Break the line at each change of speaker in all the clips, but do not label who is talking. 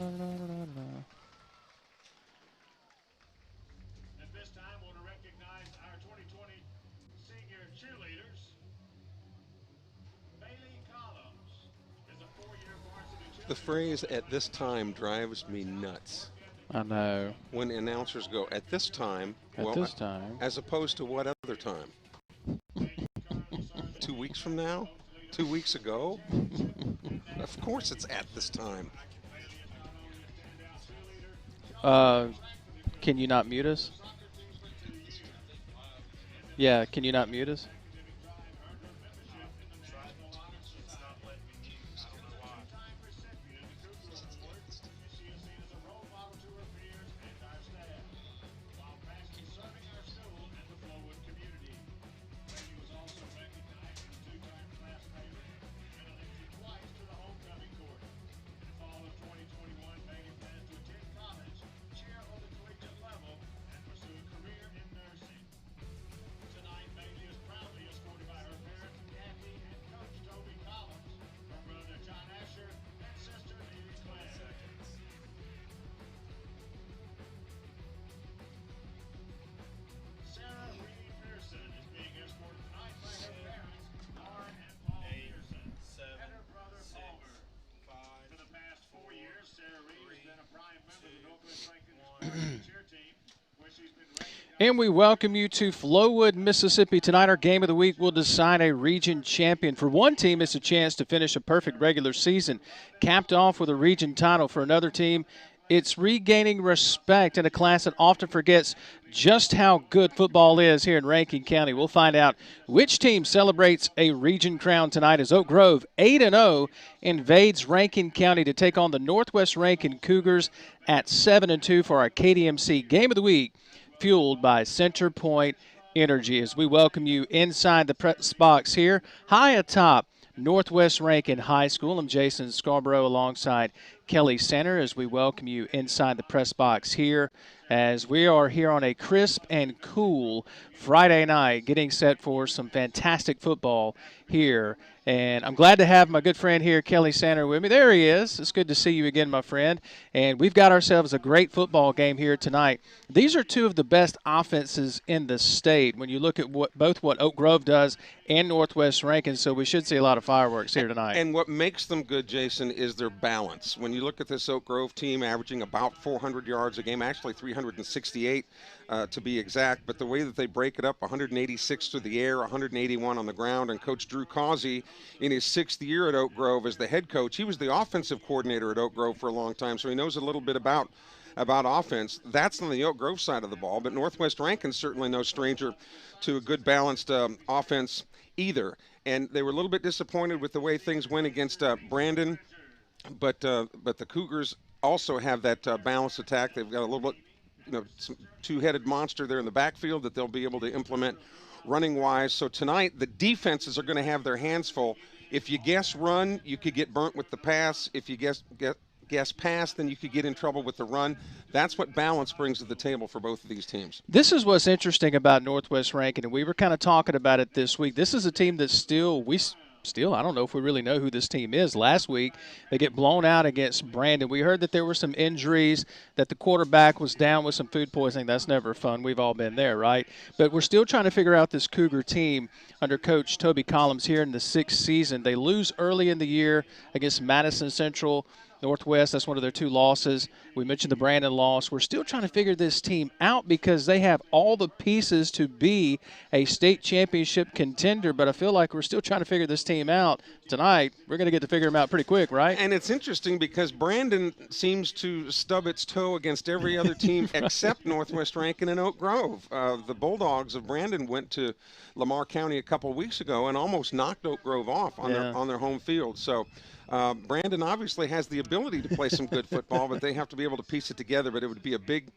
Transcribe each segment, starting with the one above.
This time, I want to recognize our 2020 senior cheerleaders. Bailey Collins is a 4-year varsity
The
cheerleader.
phrase "at this time" drives me nuts.
I know.
When announcers go "at this time,"
At
well,
this time.
as opposed to what other time? 2 weeks from now? 2 weeks ago? Of course, it's at this time.
Uh, can you not mute us? Yeah, can you not mute us? And we welcome you to Flowood, Mississippi. Tonight, our game of the week will decide a region champion. For one team, it's a chance to finish a perfect regular season, capped off with a region title. For another team, it's regaining respect in a class that often forgets just how good football is here in Rankin County. We'll find out which team celebrates a region crown tonight as Oak Grove, 8-0, invades Rankin County to take on the Northwest Rankin Cougars at 7-2 for our KDMC game of the week, fueled by Center Point Energy. As we welcome you inside the press box here, high atop Northwest Rankin High School. I'm Jason Scarborough alongside Kelly Center as we welcome you inside the press box here as we are here on a crisp and cool Friday night getting set for some fantastic football here. And I'm glad to have my good friend here, Kelly Center, with me. There he is. It's good to see you again, my friend. And we've got ourselves a great football game here tonight. These are two of the best offenses in the state when you look at both what Oak Grove does and Northwest Rankin, so we should see a lot of fireworks here tonight.
And what makes them good, Jason, is their balance. When you look at this Oak Grove team averaging about 400 yards a game, actually 368 to be exact, but the way that they break it up, 186 through the air, 181 on the ground, and Coach Drew Causey, in his 6th year at Oak Grove as the head coach, he was the offensive coordinator at Oak Grove for a long time, so he knows a little bit about offense. That's on the Oak Grove side of the ball, but Northwest Rankin's certainly no stranger to a good balanced offense either. And they were a little bit disappointed with the way things went against Brandon, but the Cougars also have that balanced attack. They've got a little bit, some two-headed monster there in the backfield that they'll be able to implement running-wise. So tonight, the defenses are going to have their hands full. If you guess run, you could get burnt with the pass. If you guess pass, then you could get in trouble with the run. That's what balance brings to the table for both of these teams.
This is what's interesting about Northwest Rankin, and we were kind of talking about it this week. This is a team that I don't know if we really know who this team is. Last week, they get blown out against Brandon. We heard that there were some injuries, that the quarterback was down with some food poisoning. That's never fun. We've all been there, right? But we're still trying to figure out this Cougar team under Coach Toby Collins here in the 6th season. They lose early in the year against Madison Central. Northwest, that's one of their 2 losses. We mentioned the Brandon loss. We're still trying to figure this team out because they have all the pieces to be a state championship contender, but I feel like we're still trying to figure this team out. Tonight, we're going to get to figure them out pretty quick, right?
And it's interesting because Brandon seems to stub its toe against every other team except Northwest Rankin and Oak Grove. The Bulldogs of Brandon went to Lamar County a couple of weeks ago and almost knocked Oak Grove off on their home field. So Brandon obviously has the ability to play some good football, but they have to be able to piece it together. But it would be a big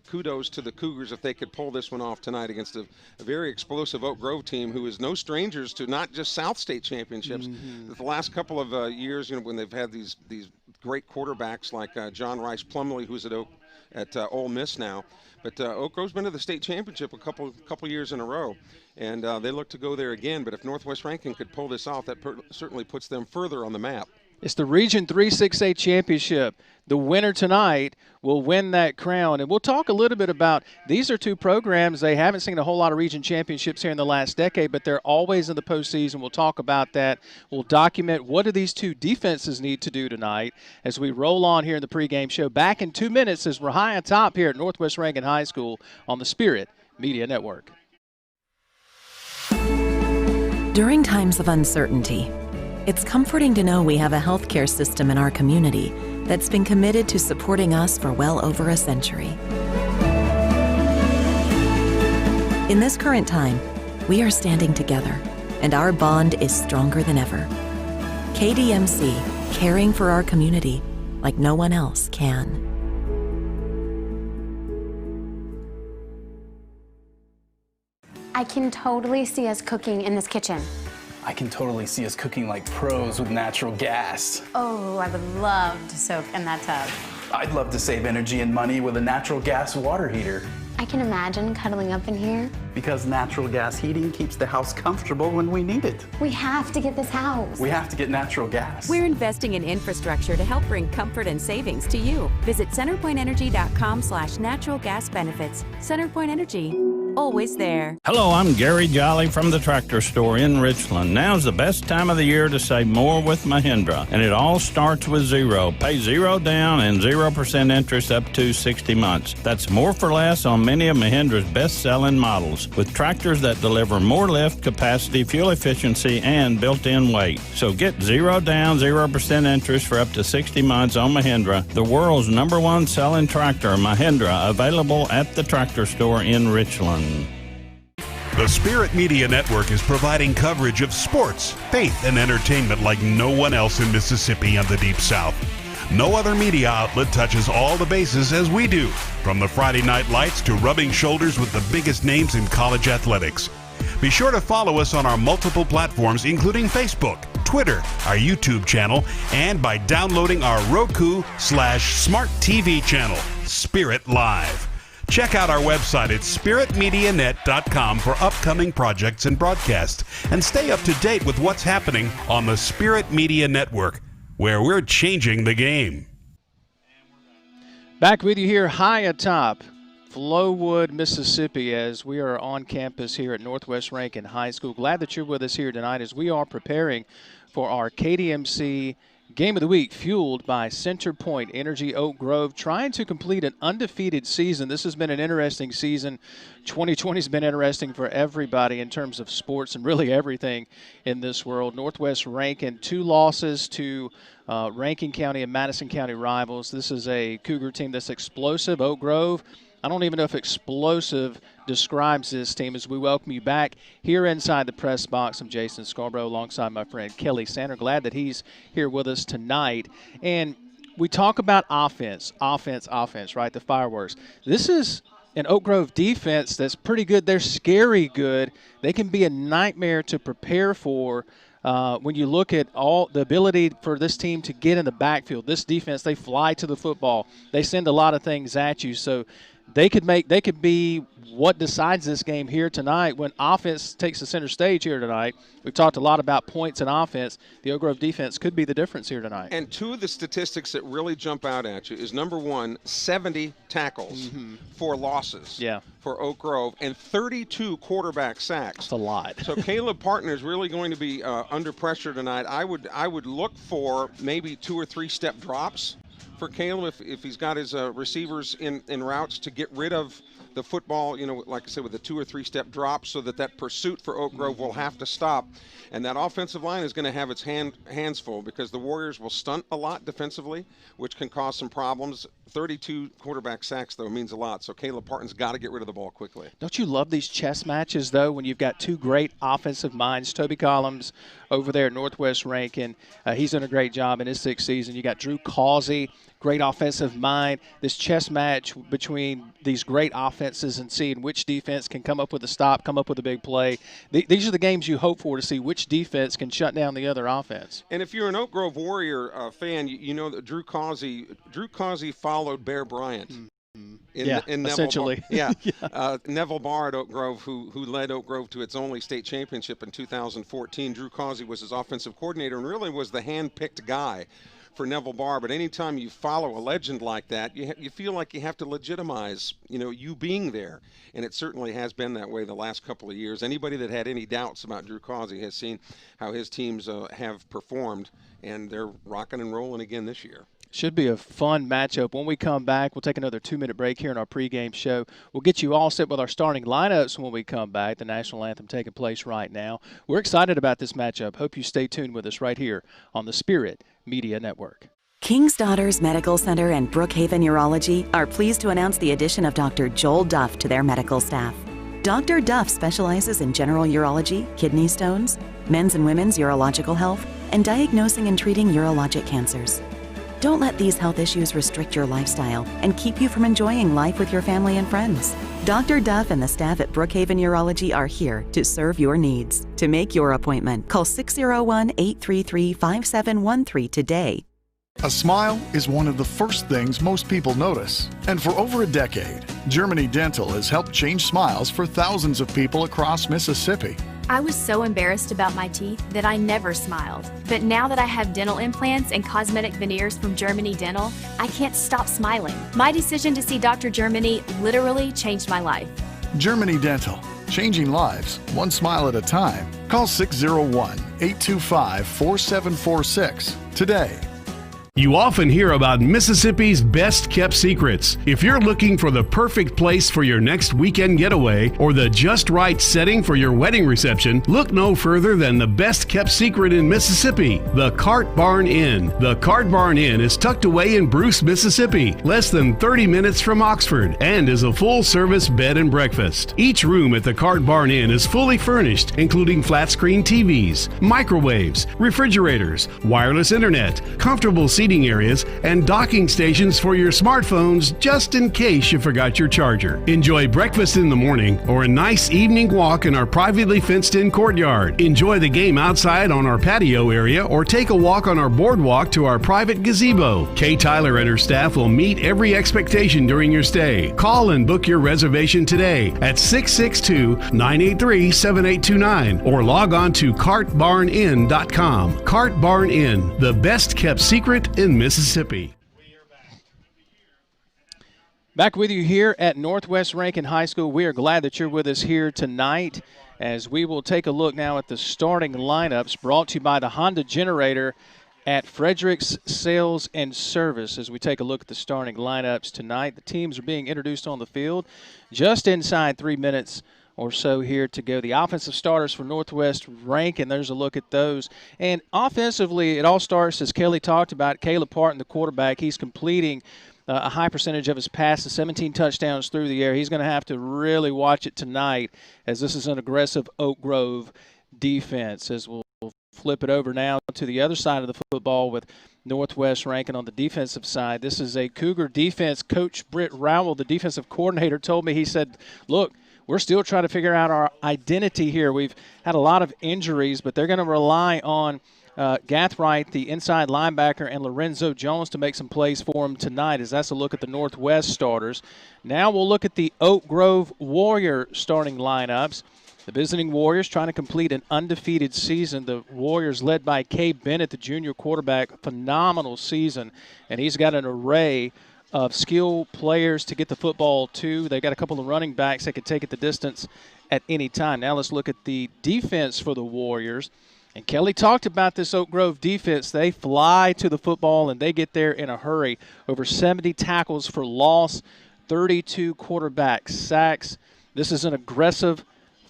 kudos to the Cougars if they could pull this one off tonight against a very explosive Oak Grove team who is no strangers to not just South State championships. Mm-hmm. The last couple of years, when they've had these great quarterbacks like John Rice Plumley, who's at Ole Miss now. But Oak Grove's been to the state championship a couple years in a row, and they look to go there again. But if Northwest Rankin could pull this off, that certainly puts them further on the map.
It's the Region 3 6A Championship. The winner tonight will win that crown. And we'll talk a little bit about these are two programs. They haven't seen a whole lot of region championships here in the last decade, but they're always in the postseason. We'll talk about that. We'll document what do these two defenses need to do tonight as we roll on here in the pregame show. Back in 2 minutes as we're high on top here at Northwest Rankin High School on the Spirit Media Network.
During times of uncertainty, it's comforting to know we have a healthcare system in our community that's been committed to supporting us for well over a century. In this current time, we are standing together, and our bond is stronger than ever. KDMC, caring for our community like no one else can.
I can totally see us cooking in this kitchen.
I can totally see us cooking like pros with natural gas.
Oh, I would love to soak in that tub.
I'd love to save energy and money with a natural gas water heater.
I can imagine cuddling up in here.
Because natural gas heating keeps the house comfortable when we need it.
We have to get this house.
We have to get natural gas.
We're investing in infrastructure to help bring comfort and savings to you. Visit centerpointenergy.com/natural gas benefits. CenterPoint Energy, always there.
Hello, I'm Gary Jolly from the Tractor Store in Richland. Now's the best time of the year to save more with Mahindra, and it all starts with zero. Pay zero down and 0% interest up to 60 months. That's more for less on many of Mahindra's best-selling models, with tractors that deliver more lift, capacity, fuel efficiency, and built-in weight. So get zero down, 0% interest for up to 60 months on Mahindra, the world's #1 selling tractor, Mahindra, available at the Tractor Store in Richland.
The Spirit Media Network is providing coverage of sports, faith, and entertainment like no one else in Mississippi and the Deep South. No other media outlet touches all the bases as we do, from the Friday Night Lights to rubbing shoulders with the biggest names in college athletics. Be sure to follow us on our multiple platforms, including Facebook, Twitter, our YouTube channel, and by downloading our Roku/Smart TV channel, Spirit Live. Check out our website at spiritmedianet.com for upcoming projects and broadcasts, and stay up to date with what's happening on the Spirit Media Network, where we're changing the game.
Back with you here high atop Flowood, Mississippi, as we are on campus here at Northwest Rankin High School. Glad that you're with us here tonight as we are preparing for our KDMC Game of the Week, fueled by CenterPoint Energy Oak Grove, trying to complete an undefeated season. This has been an interesting season. 2020 has been interesting for everybody in terms of sports and really everything in this world. Northwest Rankin, 2 losses to Rankin County and Madison County rivals. This is a Cougar team that's explosive. Oak Grove, I don't even know if explosive describes this team, as we welcome you back here inside the press box. I'm Jason Scarborough alongside my friend Kelly Sander. Glad that he's here with us tonight. And we talk about offense, right, the fireworks. This is an Oak Grove defense that's pretty good. They're scary good. They can be a nightmare to prepare for. When you look at all the ability for this team to get in the backfield, this defense, they fly to the football. They send a lot of things at you. So they could be what decides this game here tonight when offense takes the center stage here tonight. We've talked a lot about points and offense. The Oak Grove defense could be the difference here tonight.
And 2 of the statistics that really jump out at you is, number 1, 70 tackles for losses for Oak Grove and 32 quarterback sacks.
That's a lot.
So Caleb Partner is really going to be under pressure tonight. I would look for maybe 2 or 3 step drops for Caleb if he's got his receivers in routes to get rid of the football, like I said, with a 2 or 3 step drop, so that pursuit for Oak Grove will have to stop. And that offensive line is going to have its hands full, because the Warriors will stunt a lot defensively, which can cause some problems. 32 quarterback sacks, though, means a lot. So Caleb Parton's got to get rid of the ball quickly.
Don't you love these chess matches, though, when you've got 2 great offensive minds? Toby Collins over there at Northwest Rankin, he's done a great job in his 6th season. You got Drew Causey, great offensive mind. This chess match between these great offenses and seeing which defense can come up with a stop, come up with a big play. These are the games you hope for, to see which defense can shut down the other offense.
And if you're an Oak Grove Warrior fan, you know that Drew Causey followed Bear Bryant In
essentially.
Neville Barr at Oak Grove, who led Oak Grove to its only state championship in 2014. Drew Causey was his offensive coordinator and really was the hand-picked guy for Neville Barr. But anytime you follow a legend like that, you feel like you have to legitimize, you being there. And it certainly has been that way the last couple of years. Anybody that had any doubts about Drew Causey has seen how his teams have performed, and they're rocking and rolling again this year.
Should be a fun matchup. When we come back, we'll take another 2-minute break here in our pregame show. We'll get you all set with our starting lineups when we come back. The national anthem taking place right now. We're excited about this matchup. Hope you stay tuned with us right here on the Spirit Media Network.
King's Daughters Medical Center and Brookhaven Urology are pleased to announce the addition of Dr. Joel Duff to their medical staff. Dr. Duff specializes in general urology, kidney stones, men's and women's urological health, and diagnosing and treating urologic cancers. Don't let these health issues restrict your lifestyle and keep you from enjoying life with your family and friends. Dr. Duff and the staff at Brookhaven Urology are here to serve your needs. To make your appointment, call 601-833-5713 today.
A smile is one of the first things most people notice. And for over a decade, Germany Dental has helped change smiles for thousands of people across Mississippi.
I was so embarrassed about my teeth that I never smiled. But now that I have dental implants and cosmetic veneers from Germany Dental, I can't stop smiling. My decision to see Dr. Germany literally changed my life.
Germany Dental, changing lives, one smile at a time. Call 601-825-4746 today.
You often hear about Mississippi's best kept secrets. If you're looking for the perfect place for your next weekend getaway or the just right setting for your wedding reception, look no further than the best kept secret in Mississippi, the Cart Barn Inn. The Cart Barn Inn is tucked away in Bruce, Mississippi, less than 30 minutes from Oxford, and is a full-service bed and breakfast. Each room at the Cart Barn Inn is fully furnished, including flat-screen TVs, microwaves, refrigerators, wireless internet, comfortable seating areas, and docking stations for your smartphones just in case you forgot your charger. Enjoy breakfast in the morning or a nice evening walk in our privately fenced-in courtyard. Enjoy the game outside on our patio area or take a walk on our boardwalk to our private gazebo. Kay Tyler and her staff will meet every expectation during your stay. Call and book your reservation today at 662-983-7829 or log on to cartbarninn.com. Cart Barn Inn, the best kept secret in Mississippi.
Back with you here at Northwest Rankin High School. We are glad that you're with us here tonight as we will take a look now at the starting lineups brought to you by the Honda Generator at Frederick's Sales and Service. As we take a look at the starting lineups tonight, the teams are being introduced on the field just inside 3 minutes or so here to go. The offensive starters for Northwest Rankin, there's a look at those. And offensively, it all starts, as Kelly talked about, Caleb Parton, the quarterback. He's completing a high percentage of his passes, 17 touchdowns through the air. He's going to have to really watch it tonight as this is an aggressive Oak Grove defense. As we'll flip it over now to the other side of the football with Northwest Rankin on the defensive side. This is a Cougar defense. Coach Britt Rowell, the defensive coordinator, told me, he said, look, we're still trying to figure out our identity here. We've had a lot of injuries, but they're going to rely on Gathright, the inside linebacker, and Lorenzo Jones to make some plays for him tonight, as that's a look at the Northwest starters. Now we'll look at the Oak Grove Warrior starting lineups. The visiting Warriors trying to complete an undefeated season. The Warriors led by Kay Bennett, the junior quarterback, phenomenal season, and he's got an array of skill players to get the football to. They've got a couple of running backs that could take it the distance at any time. Now let's look at the defense for the Warriors. And Kelly talked about this Oak Grove defense. They fly to the football, and they get there in a hurry. Over 70 tackles for loss, 32 quarterback sacks. This is an aggressive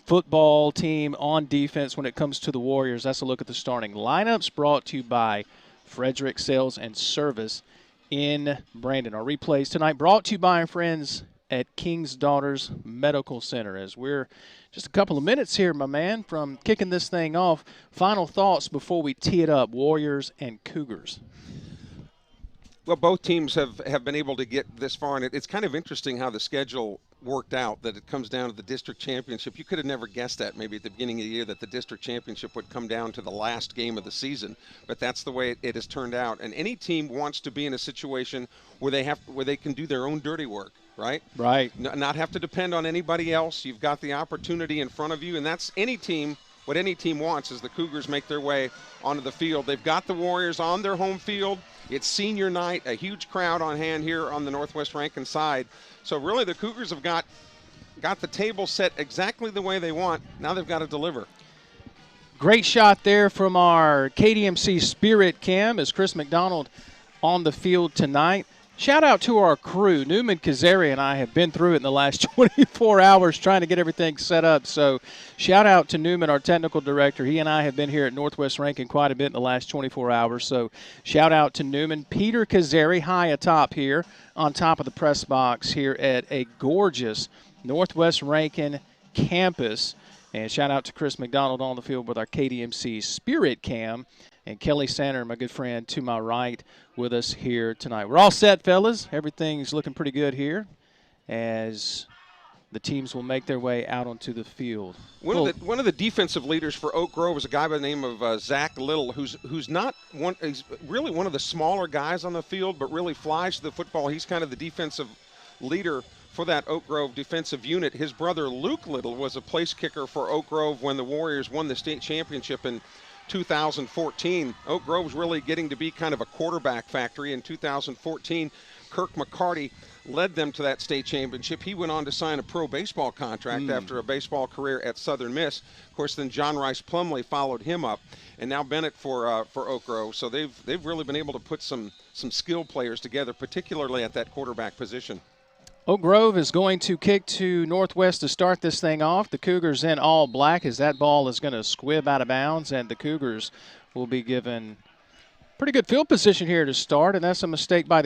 football team on defense when it comes to the Warriors. That's a look at the starting lineups brought to you by Frederick Sales and Service in Brandon. Our replays tonight brought to you by our friends at King's Daughters Medical Center. As we're just a couple of minutes here, my man, from kicking this thing off. Final thoughts before we tee it up, Warriors and Cougars.
Well, both teams have been able to get this far, and it's kind of interesting how the schedule worked out, that it comes down to the district championship. You could have never guessed that maybe at the beginning of the year, that the district championship would come down to the last game of the season, but that's the way it has turned out. And any team wants to be in a situation where they can do their own dirty work. right?
Right.
Not have to depend on anybody else. You've got the opportunity in front of you, and that's any team. What any team wants is the Cougars make their way onto the field. They've got the Warriors on their home field. It's senior night, a huge crowd on hand here on the Northwest Rankin side. So really the Cougars have got the table set exactly the way they want. Now they've got to deliver.
Great shot there from our KDMC Spirit Cam as Chris McDonald on the field tonight. Shout out to our crew. Newman Kazari and I have been through it in the last 24 hours trying to get everything set up. So shout out to Newman, our technical director. He and I have been here at Northwest Rankin quite a bit in the last 24 hours. So shout out to Newman. Peter Kazari high atop here on top of the press box here at a gorgeous Northwest Rankin campus. And shout out to Chris McDonald on the field with our KDMC Spirit Cam. And Kelly Sander, my good friend, to my right with us here tonight. We're all set, fellas. Everything's looking pretty good here as the teams will make their way out onto the field.
One of the defensive leaders for Oak Grove is a guy by the name of Zach Little, who's not one. He's really one of the smaller guys on the field, but really flies to the football. He's kind of the defensive leader for that Oak Grove defensive unit. His brother Luke Little was a place kicker for Oak Grove when the Warriors won the state championship in 2014. Oak Grove's really getting to be kind of a quarterback factory. In 2014, Kirk McCarty led them to that state championship. He went on to sign a pro baseball contract after a baseball career at Southern Miss. Of course, then John Rice Plumley followed him up, and now Bennett for Oak Grove. So they've really been able to put some skill players together, particularly at that quarterback position.
Oak Grove is going to kick to Northwest to start this thing off. The Cougars in all black as that ball is going to squib out of bounds, and the Cougars will be given pretty good field position here to start, and that's a mistake by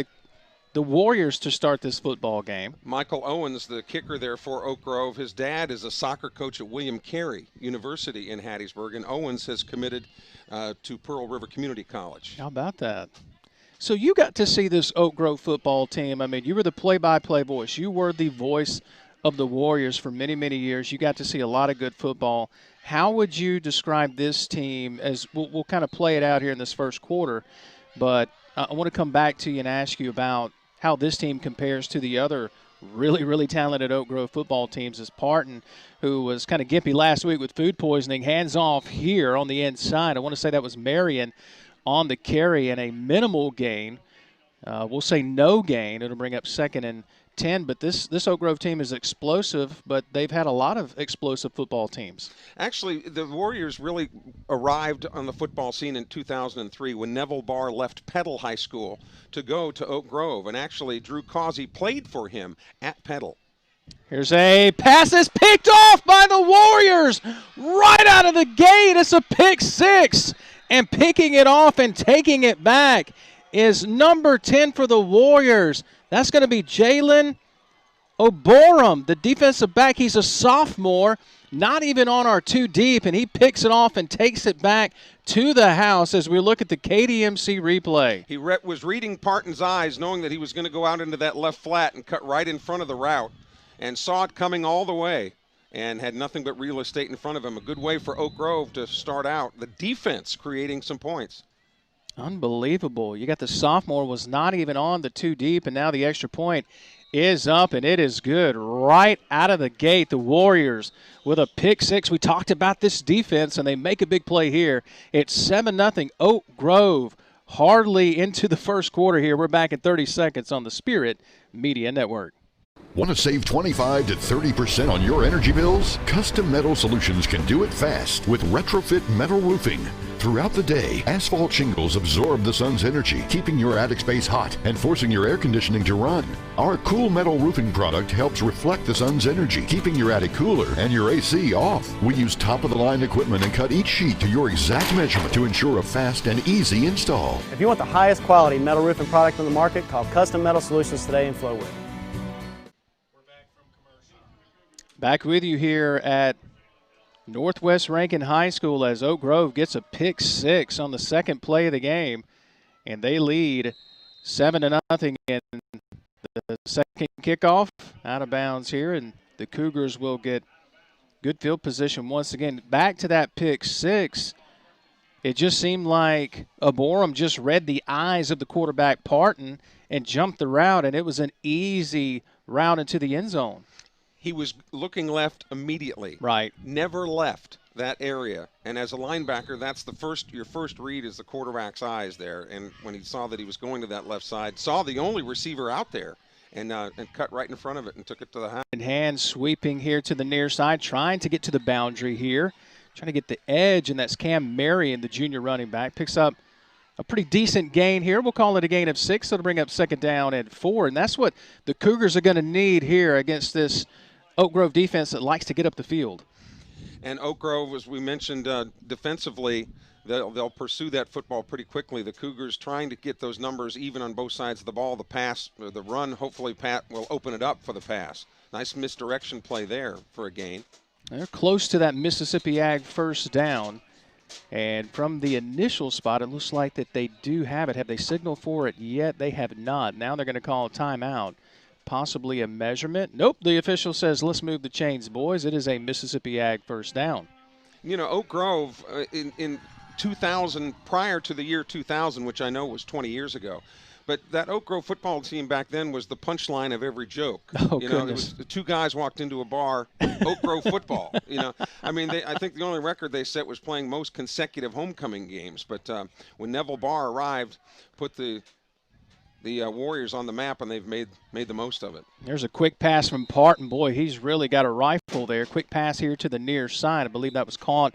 the Warriors to start this football game.
Michael Owens, the kicker there for Oak Grove, his dad is a soccer coach at William Carey University in Hattiesburg, and Owens has committed to Pearl River Community College.
How about that? So you got to see this Oak Grove football team. I mean, you were the play-by-play voice. You were the voice of the Warriors for many, many years. You got to see a lot of good football. How would you describe this team as we'll kind of play it out here in this first quarter, but I want to come back to you and ask you about how this team compares to the other really, really talented Oak Grove football teams. As Parton, who was kind of gimpy last week with food poisoning, hands off here on the inside. I want to say that was Marion on the carry and a minimal gain. We'll say no gain. It'll bring up 2nd and 10. But this Oak Grove team is explosive, but they've had a lot of explosive football teams.
Actually, the Warriors really arrived on the football scene in 2003 when Neville Barr left Petal High School to go to Oak Grove. And actually, Drew Causey played for him at Petal.
Here's a pass that's picked off by the Warriors right out of the gate. It's a pick 6. And picking it off and taking it back is number 10 for the Warriors. That's going to be Jalen Oborum, the defensive back. He's a sophomore, not even on our 2 deep, and he picks it off and takes it back to the house as we look at the KDMC replay.
He was reading Parton's eyes, knowing that he was going to go out into that left flat and cut right in front of the route, and saw it coming all the way, and had nothing but real estate in front of him. A good way for Oak Grove to start out. The defense creating some points.
Unbelievable. You got the sophomore was not even on the 2 deep, and now the extra point is up, and it is good right out of the gate. The Warriors with a pick 6. We talked about this defense, and they make a big play here. It's 7-0 Oak Grove. Hardly into the first quarter here. We're back in 30 seconds on the Spirit Media Network.
Want to save 25 to 30% on your energy bills? Custom Metal Solutions can do it fast with retrofit metal roofing. Throughout the day, asphalt shingles absorb the sun's energy, keeping your attic space hot and forcing your air conditioning to run. Our cool metal roofing product helps reflect the sun's energy, keeping your attic cooler and your AC off. We use top-of-the-line equipment and cut each sheet to your exact measurement to ensure a fast and easy install.
If you want the highest quality metal roofing product on the market, call Custom Metal Solutions today in Flowood.
Back with you here at Northwest Rankin High School as Oak Grove gets a pick 6 on the second play of the game, and they lead 7-0 in the second kickoff. Out of bounds here, and the Cougars will get good field position once again. Back to that pick 6. It just seemed like Aboram just read the eyes of the quarterback Parton and jumped the route, and it was an easy route into the end zone.
He was looking left immediately.
Right.
Never left that area. And as a linebacker, that's your first read is the quarterback's eyes there. And when he saw that he was going to that left side, saw the only receiver out there, and cut right in front of it and took it to the house.
And hand sweeping here to the near side, trying to get to the boundary here, trying to get the edge, and that's Cam Marion, the junior running back. Picks up a pretty decent gain here. We'll call it a gain of 6, so it'll bring up 2nd down and 4. And that's what the Cougars are going to need here against this Oak Grove defense that likes to get up the field.
And Oak Grove, as we mentioned, defensively, they'll pursue that football pretty quickly. The Cougars trying to get those numbers even on both sides of the ball. The pass, or the run, hopefully Pat will open it up for the pass. Nice misdirection play there for a gain.
They're close to that Mississippi Ag 1st down. And from the initial spot, it looks like that they do have it. Have they signaled for it yet? They have not. Now they're going to call a timeout. Possibly a measurement. Nope, the official says, let's move the chains, boys. It is a Mississippi Ag 1st down.
You know, Oak Grove, in 2000, prior to the year 2000, which I know was 20 years ago, but that Oak Grove football team back then was the punchline of every joke.
Oh,
you know,
goodness.
It was 2 guys walked into a bar, Oak Grove football. You know, I mean, I think the only record they set was playing most consecutive homecoming games. But when Neville Barr arrived, put the Warriors on the map, and they've made the most of it.
There's a quick pass from Parton. Boy, he's really got a rifle there. Quick pass here to the near side. I believe that was caught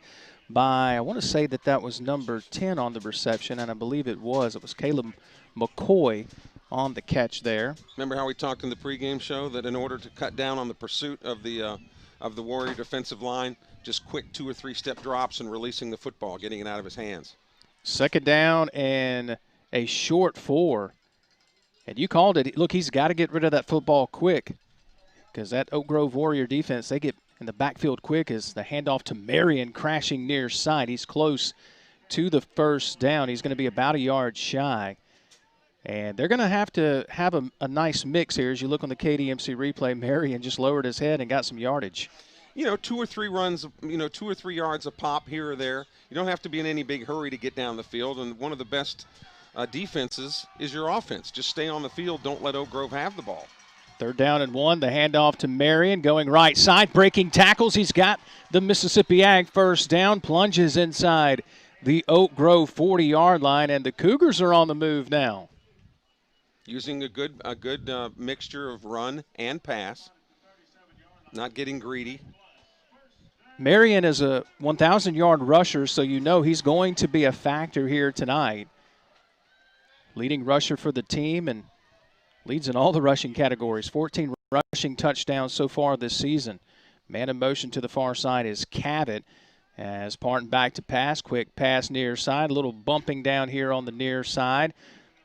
by, I want to say that was number 10 on the reception, and I believe it was. It was Caleb McCoy on the catch there.
Remember how we talked in the pregame show that in order to cut down on the pursuit of the Warrior defensive line, just quick 2 or 3 step drops and releasing the football, getting it out of his hands.
2nd down and a short 4. And you called it. Look, he's got to get rid of that football quick because that Oak Grove Warrior defense, they get in the backfield quick as the handoff to Marion crashing near side. He's close to the 1st down. He's going to be about a yard shy. And they're going to have a nice mix here. As you look on the KDMC replay, Marion just lowered his head and got some yardage.
You know, 2 or 3 runs, 2 or 3 yards a pop here or there. You don't have to be in any big hurry to get down the field. And one of the best defenses is your offense. Just stay on the field. Don't let Oak Grove have the ball.
3rd down and 1. The handoff to Marion going right side, breaking tackles. He's got the Mississippi Ag 1st down, plunges inside the Oak Grove 40-yard line, and the Cougars are on the move now.
Using a good mixture of run and pass. Not getting greedy.
Marion is a 1,000-yard rusher, so you know he's going to be a factor here tonight. Leading rusher for the team and leads in all the rushing categories. 14 rushing touchdowns so far this season. Man in motion to the far side is Cavett as Parton back to pass. Quick pass near side. A little bumping down here on the near side.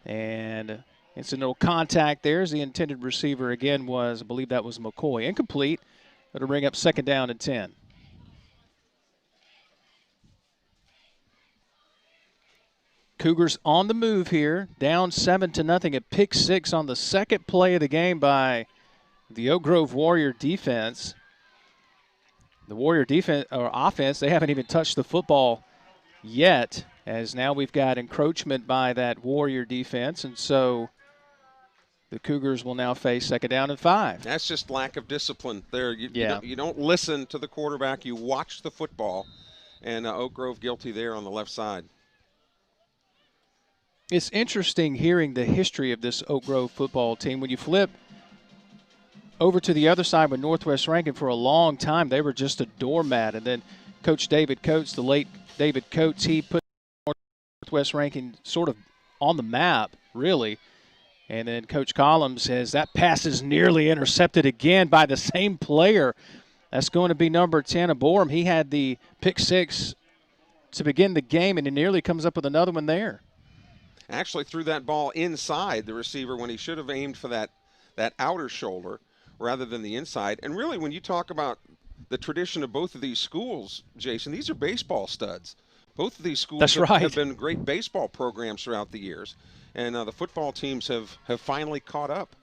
And incidental contact there as the intended receiver again was, I believe that was McCoy. Incomplete. It'll bring up 2nd down and 10. Cougars on the move here, down 7-0. A pick 6 on the 2nd play of the game by the Oak Grove Warrior defense. The Warrior defense or offense, they haven't even touched the football yet, as now we've got encroachment by that Warrior defense, and so the Cougars will now face 2nd down and 5.
That's just lack of discipline there. You don't listen to the quarterback. You watch the football, and Oak Grove guilty there on the left side.
It's interesting hearing the history of this Oak Grove football team. When you flip over to the other side with Northwest Rankin, for a long time, they were just a doormat. And then Coach David Coates, the late David Coates, he put Northwest Rankin sort of on the map, really. And then Coach Collins says that pass is nearly intercepted again by the same player. That's going to be number 10, Aboram. He had the pick 6 to begin the game, and he nearly comes up with another one there.
Actually threw that ball inside the receiver when he should have aimed for that outer shoulder rather than the inside. And really, when you talk about the tradition of both of these schools, Jason, these are baseball studs. Both of these schools have been great baseball programs throughout the years, and the football teams have finally caught up.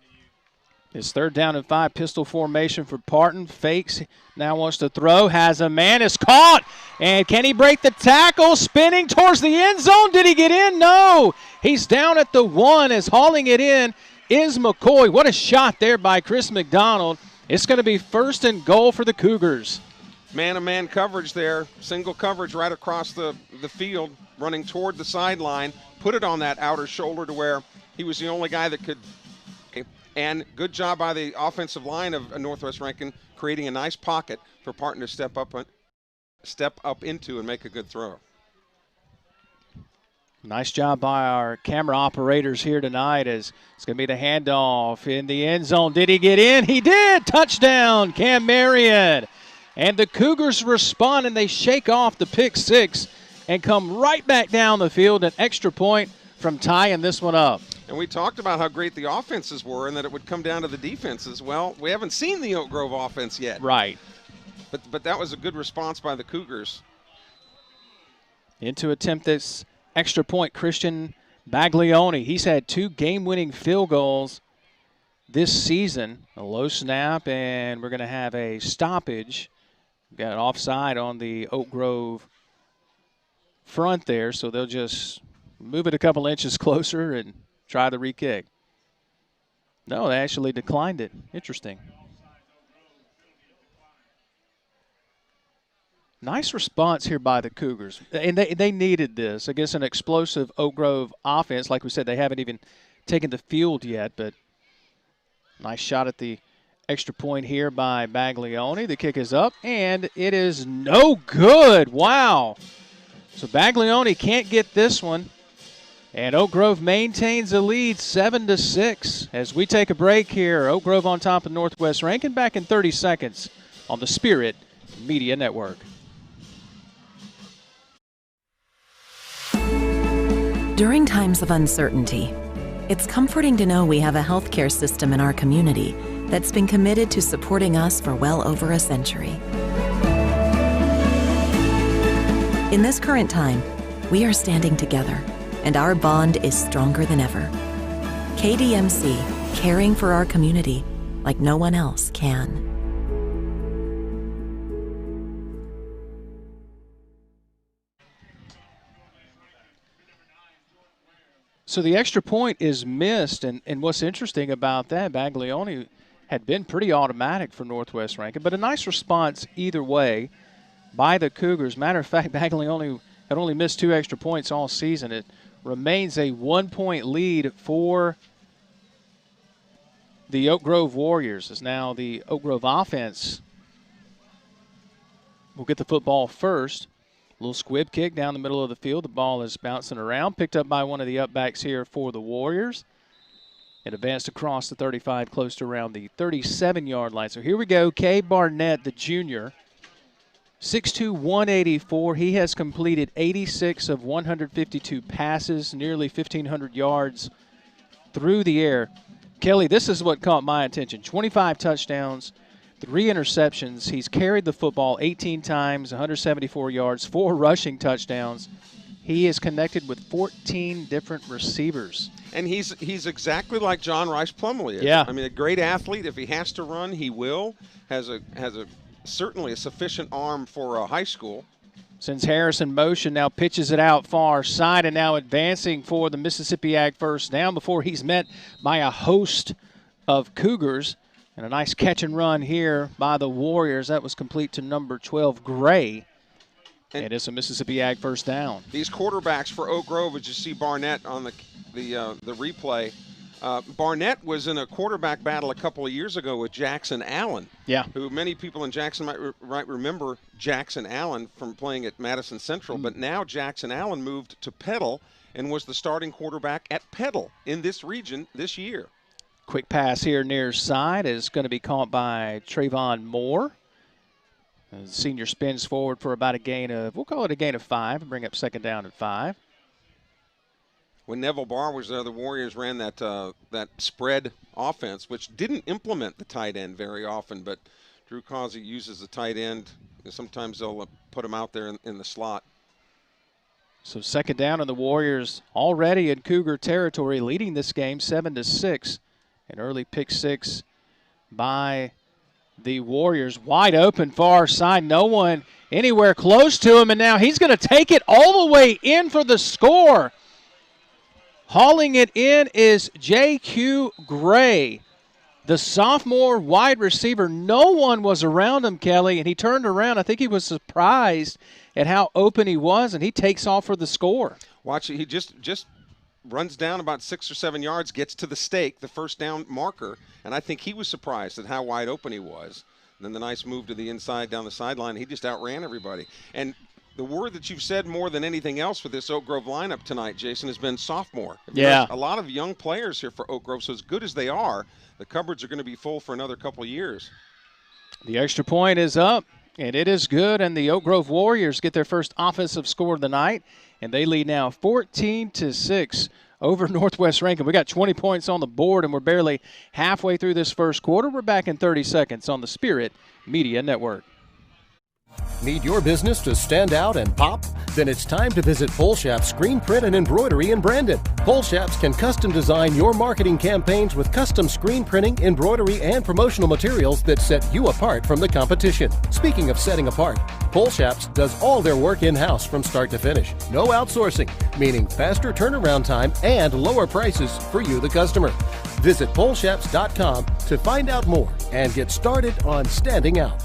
It's 3rd down and 5, pistol formation for Parton. Fakes, now wants to throw, has a man, is caught. And can he break the tackle? Spinning towards the end zone. Did he get in? No. He's down at the 1, is hauling it in. is McCoy. What a shot there by Chris McDonald. It's going to be 1st and goal for the Cougars.
Man-to-man coverage there, single coverage right across the field, running toward the sideline, put it on that outer shoulder to where he was the only guy that could. And good job by the offensive line of Northwest Rankin, creating a nice pocket for Parton to step up into and make a good throw.
Nice job by our camera operators here tonight as it's going to be the handoff in the end zone. Did he get in? He did! Touchdown, Cam Marion. And the Cougars respond, and they shake off the pick six and come right back down the field. An extra point from tying this one up.
And we talked about how great the offenses were and that it would come down to the defenses. Well, we haven't seen the Oak Grove offense yet.
Right.
But that was a good response by the Cougars.
In to attempt this extra point, Christian Baglioni. He's had 2 game-winning field goals this season. A low snap, and we're going to have a stoppage. Got an offside on the Oak Grove front there, so they'll just move it a couple inches closer and try the re-kick. No, they actually declined it. Interesting. Nice response here by the Cougars. And they needed this against an explosive Oak Grove offense. Like we said, they haven't even taken the field yet, but nice shot at the extra point here by Baglioni. The kick is up, and it is no good. Wow. So Baglioni can't get this one. And Oak Grove maintains the lead 7-6. As we take a break here, Oak Grove on top of Northwest Rankin. Back in 30 seconds on the Spirit Media Network.
During times of uncertainty, it's comforting to know we have a healthcare system in our community that's been committed to supporting us for well over a century. In this current time, we are standing together, and our bond is stronger than ever. KDMC, caring for our community like no one else can.
So the extra point is missed, and what's interesting about that, Baglioni had been pretty automatic for Northwest Rankin, but a nice response either way by the Cougars. Matter of fact, Baglioni had only missed 2 extra points all season. It remains a 1-point lead for the Oak Grove Warriors, as now the Oak Grove offense will get the football first. Little squib kick down the middle of the field. The ball is bouncing around, picked up by one of the upbacks here for the Warriors. It advanced across the 35, close to around the 37-yard line. So here we go. Kay Barnett, the junior, 6'2", 184. He has completed 86 of 152 passes, nearly 1,500 yards through the air. Kelly, this is what caught my attention. 25 touchdowns, 3 interceptions. He's carried the football 18 times, 174 yards, 4 rushing touchdowns. He is connected with 14 different receivers.
And he's exactly like John Rice Plumlee is.
Yeah.
I mean, a great athlete. If he has to run, he will. Has certainly a sufficient arm for a high school.
Sends Harris in motion, now pitches it out far side, and now advancing for the Mississippi Ag first down before he's met by a host of Cougars. And a nice catch and run here by the Warriors. That was complete to number 12, Gray. And it's a Mississippi Ag first down.
These quarterbacks for Oak Grove, as you see Barnett on the replay, Barnett was in a quarterback battle a couple of years ago with Jackson Allen.
Yeah.
Who many people in Jackson might remember Jackson Allen from playing at Madison Central. But now Jackson Allen moved to Petal and was the starting quarterback at Petal in this region this year.
Quick pass here near side is going to be caught by Trayvon Moore. The senior spins forward for about a gain of, we'll call it a gain of 5, and bring up second down at 5.
When Neville Barr was there, the Warriors ran that spread offense, which didn't implement the tight end very often, but Drew Causey uses the tight end. Sometimes they'll put him out there in the slot.
So second down, and the Warriors already in Cougar territory, leading this game 7-6. An early pick 6 by the Warriors. Wide open far side. No one anywhere close to him. And now he's going to take it all the way in for the score. Hauling it in is J.Q. Gray, the sophomore wide receiver. No one was around him, Kelly, and he turned around. I think he was surprised at how open he was, and he takes off for the score.
Watch it. He just runs down about 6 or 7 yards, gets to the stake, the first down marker, and I think he was surprised at how wide open he was. And then the nice move to the inside down the sideline. He just outran everybody. And the word that you've said more than anything else for this Oak Grove lineup tonight, Jason, has been sophomore.
Yeah.
A lot of young players here for Oak Grove, so as good as they are, the cupboards are going to be full for another couple years.
The extra point is up, and it is good, and the Oak Grove Warriors get their first offensive score of the night, and they lead now 14-6 over Northwest Rankin. We got 20 points on the board, and we're barely halfway through this first quarter. We're back in 30 seconds on the Spirit Media Network.
Need your business to stand out and pop? Then it's time to visit Polshap's Screen Print and Embroidery in Brandon. Polshaps can custom design your marketing campaigns with custom screen printing, embroidery, and promotional materials that set you apart from the competition. Speaking of setting apart, Polshaps does all their work in-house from start to finish. No outsourcing, meaning faster turnaround time and lower prices for you, the customer. Visit Polshaps.com to find out more and get started on standing out.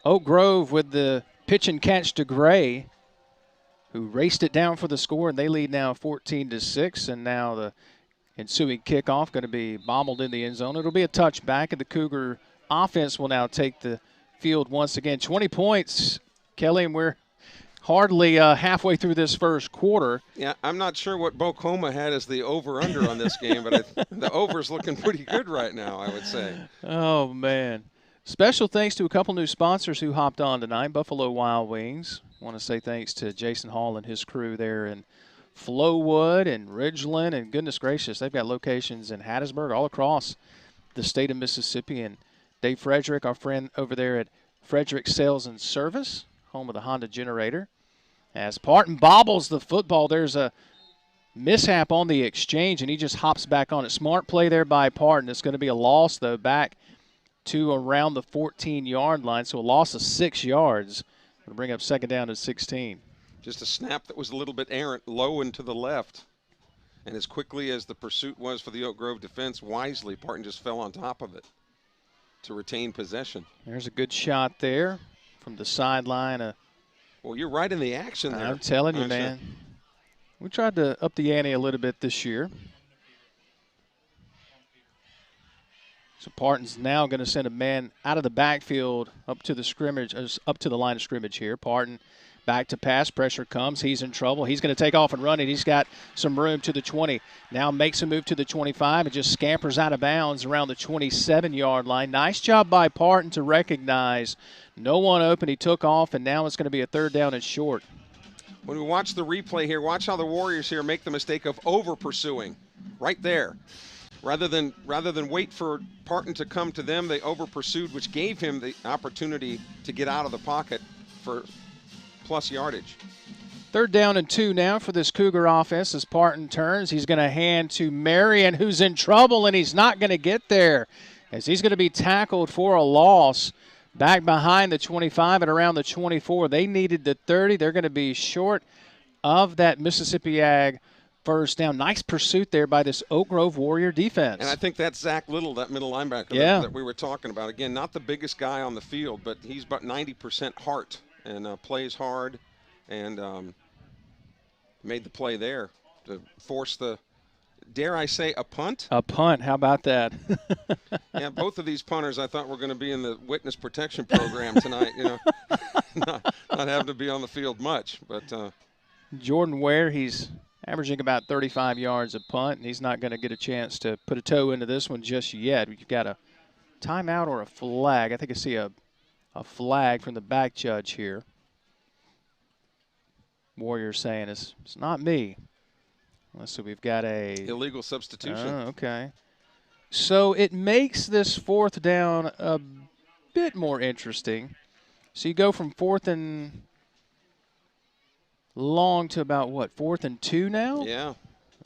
Oak Grove with the pitch and catch to Gray, who raced it down for the score, and they lead now 14-6. And now the ensuing kickoff going to be bobbled in the end zone. It'll be a touchback, and the Cougar offense will now take the field once again. 20 points, Kelly, and we're hardly halfway through this first quarter.
Yeah, I'm not sure what Bocoma had as the over-under on this game, but the over's looking pretty good right now, I would say.
Oh, man. Special thanks to a couple new sponsors who hopped on tonight. Buffalo Wild Wings. I want to say thanks to Jason Hall and his crew there in Flowood and Ridgeland. And goodness gracious, they've got locations in Hattiesburg, all across the state of Mississippi. And Dave Frederick, our friend over there at Frederick Sales and Service, home of the Honda Generator. As Parton bobbles the football, there's a mishap on the exchange, and he just hops back on it. Smart play there by Parton. It's going to be a loss, though, back to around the 14-yard line, so a loss of 6 yards. It'll bring up second down to 16.
Just a snap that was a little bit errant, low and to the left. And as quickly as the pursuit was for the Oak Grove defense, wisely, Parton just fell on top of it to retain possession.
There's a good shot there from the sideline.
Well, you're right in the action there.
I'm telling you, man. We tried to up the ante a little bit this year. So Parton's now going to send a man out of the backfield up to the scrimmage, up to the line of scrimmage here. Parton back to pass. Pressure comes. He's in trouble. He's going to take off and run it. He's got some room to the 20. Now makes a move to the 25 and just scampers out of bounds around the 27-yard line. Nice job by Parton to recognize no one open. He took off, and now it's going to be a third down and short.
When we watch the replay here, watch how the Warriors here make the mistake of over-pursuing right there. Rather than wait for Parton to come to them, they over-pursued, which gave him the opportunity to get out of the pocket for plus yardage.
Third down and 2 now for this Cougar offense as Parton turns. He's going to hand to Marion, who's in trouble, and he's not going to get there as he's going to be tackled for a loss back behind the 25 and around the 24. They needed the 30. They're going to be short of that Mississippi Ag first down. Nice pursuit there by this Oak Grove Warrior defense.
And I think that's Zach Little, that middle linebacker that we were talking about. Again, not the biggest guy on the field, but he's about 90% heart and plays hard and made the play there to force the, dare I say, a punt?
A punt. How about that?
Yeah, both of these punters I thought were going to be in the witness protection program tonight, not having to be on the field much. But
Jordan Ware, he's averaging about 35 yards a punt, and he's not going to get a chance to put a toe into this one just yet. You've got a timeout or a flag. I think I see a flag from the back judge here. Warriors saying it's not me. So we've got a
illegal substitution.
Oh, okay. So it makes this fourth down a bit more interesting. So you go from 4th and long to about, what, 4th and 2 now?
Yeah.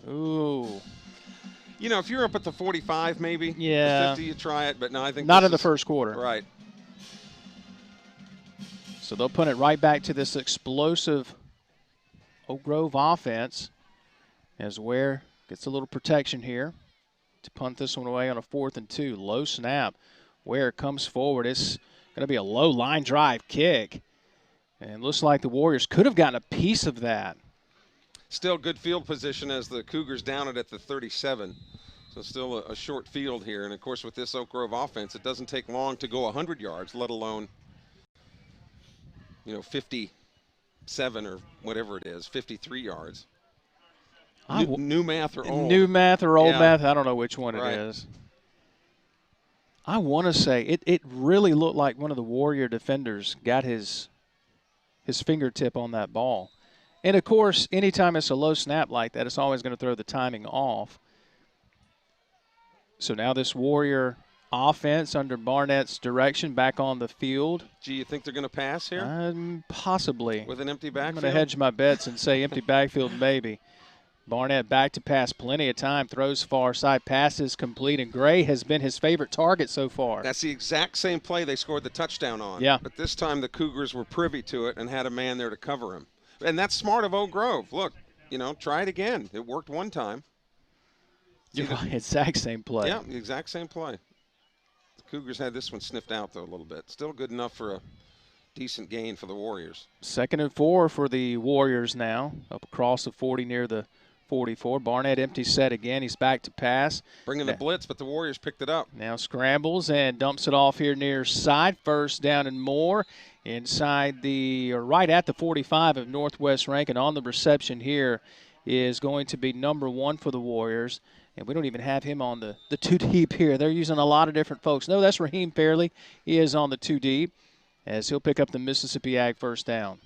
Ooh.
If you're up at the 45 maybe,
yeah,
the 50, you try it, but no, I think
not in the first quarter.
Right.
So they'll put it right back to this explosive Oak Grove offense as Ware gets a little protection here to punt this one away on a 4th and 2. Low snap. Ware comes forward. It's going to be a low line drive kick. And looks like the Warriors could have gotten a piece of that.
Still good field position as the Cougars down it at the 37. So still a short field here. And, of course, with this Oak Grove offense, it doesn't take long to go 100 yards, let alone, 57 or whatever it is, 53 yards. New math or old?
New math or old math. I don't know which one it is. I want to say it really looked like one of the Warrior defenders got his fingertip on that ball. And, of course, anytime it's a low snap like that, it's always going to throw the timing off. So now this Warrior offense under Barnett's direction back on the field.
Do you think they're going to pass here?
Possibly.
With an empty backfield?
I'm going to hedge my bets and say empty backfield maybe. Barnett back to pass plenty of time, throws far side, passes complete, and Gray has been his favorite target so far.
That's the exact same play they scored the touchdown on.
Yeah.
But this time the Cougars were privy to it and had a man there to cover him. And that's smart of Oak Grove. Look, try it again. It worked one time.
You're right, exact same play.
Yeah, the exact same play. The Cougars had this one sniffed out, though, a little bit. Still good enough for a decent gain for the Warriors.
2nd and 4 for the Warriors now, up across the 40 near the 44. Barnett empty set again. He's back to pass.
Bringing the blitz, but the Warriors picked it up.
Now scrambles and dumps it off here near side. 1st down and more inside right at the 45 of Northwest Rankin. On the reception here is going to be number 1 for the Warriors. And we don't even have him on the 2 deep here. They're using a lot of different folks. No, that's Raheem Fairley. He is on the 2 deep as he'll pick up the Mississippi Ag 1st down.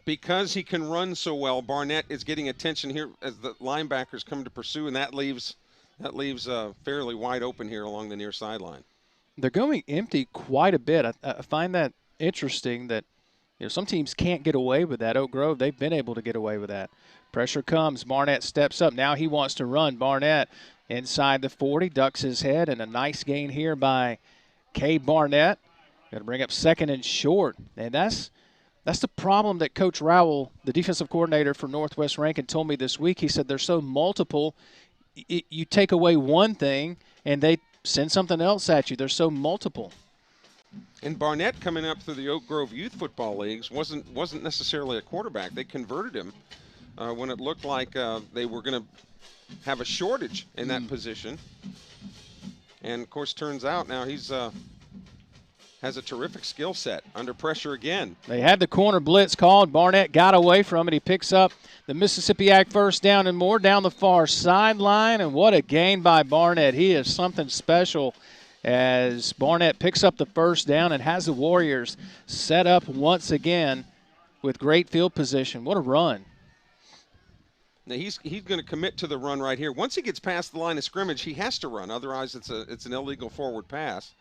Because he can run so well, Barnett is getting attention here as the linebackers come to pursue, and that leaves Fairley wide open here along the near sideline.
They're going empty quite a bit. I find that interesting that some teams can't get away with that. Oak Grove, they've been able to get away with that. Pressure comes. Barnett steps up. Now he wants to run. Barnett inside the 40, ducks his head, and a nice gain here by K. Barnett. Going to bring up 2nd and short, and that's the problem that Coach Rowell, the defensive coordinator for Northwest Rankin, told me this week. He said they're so multiple. You take away one thing, and they send something else at you. They're so multiple.
And Barnett coming up through the Oak Grove Youth Football Leagues wasn't necessarily a quarterback. They converted him when it looked like they were going to have a shortage in that position. And, of course, turns out now he's has a terrific skill set under pressure again.
They had the corner blitz called. Barnett got away from it. He picks up the Mississippi Ag 1st down and more down the far sideline. And what a gain by Barnett. He is something special as Barnett picks up the 1st down and has the Warriors set up once again with great field position. What a run.
Now he's going to commit to the run right here. Once he gets past the line of scrimmage, he has to run. Otherwise, it's an illegal forward pass.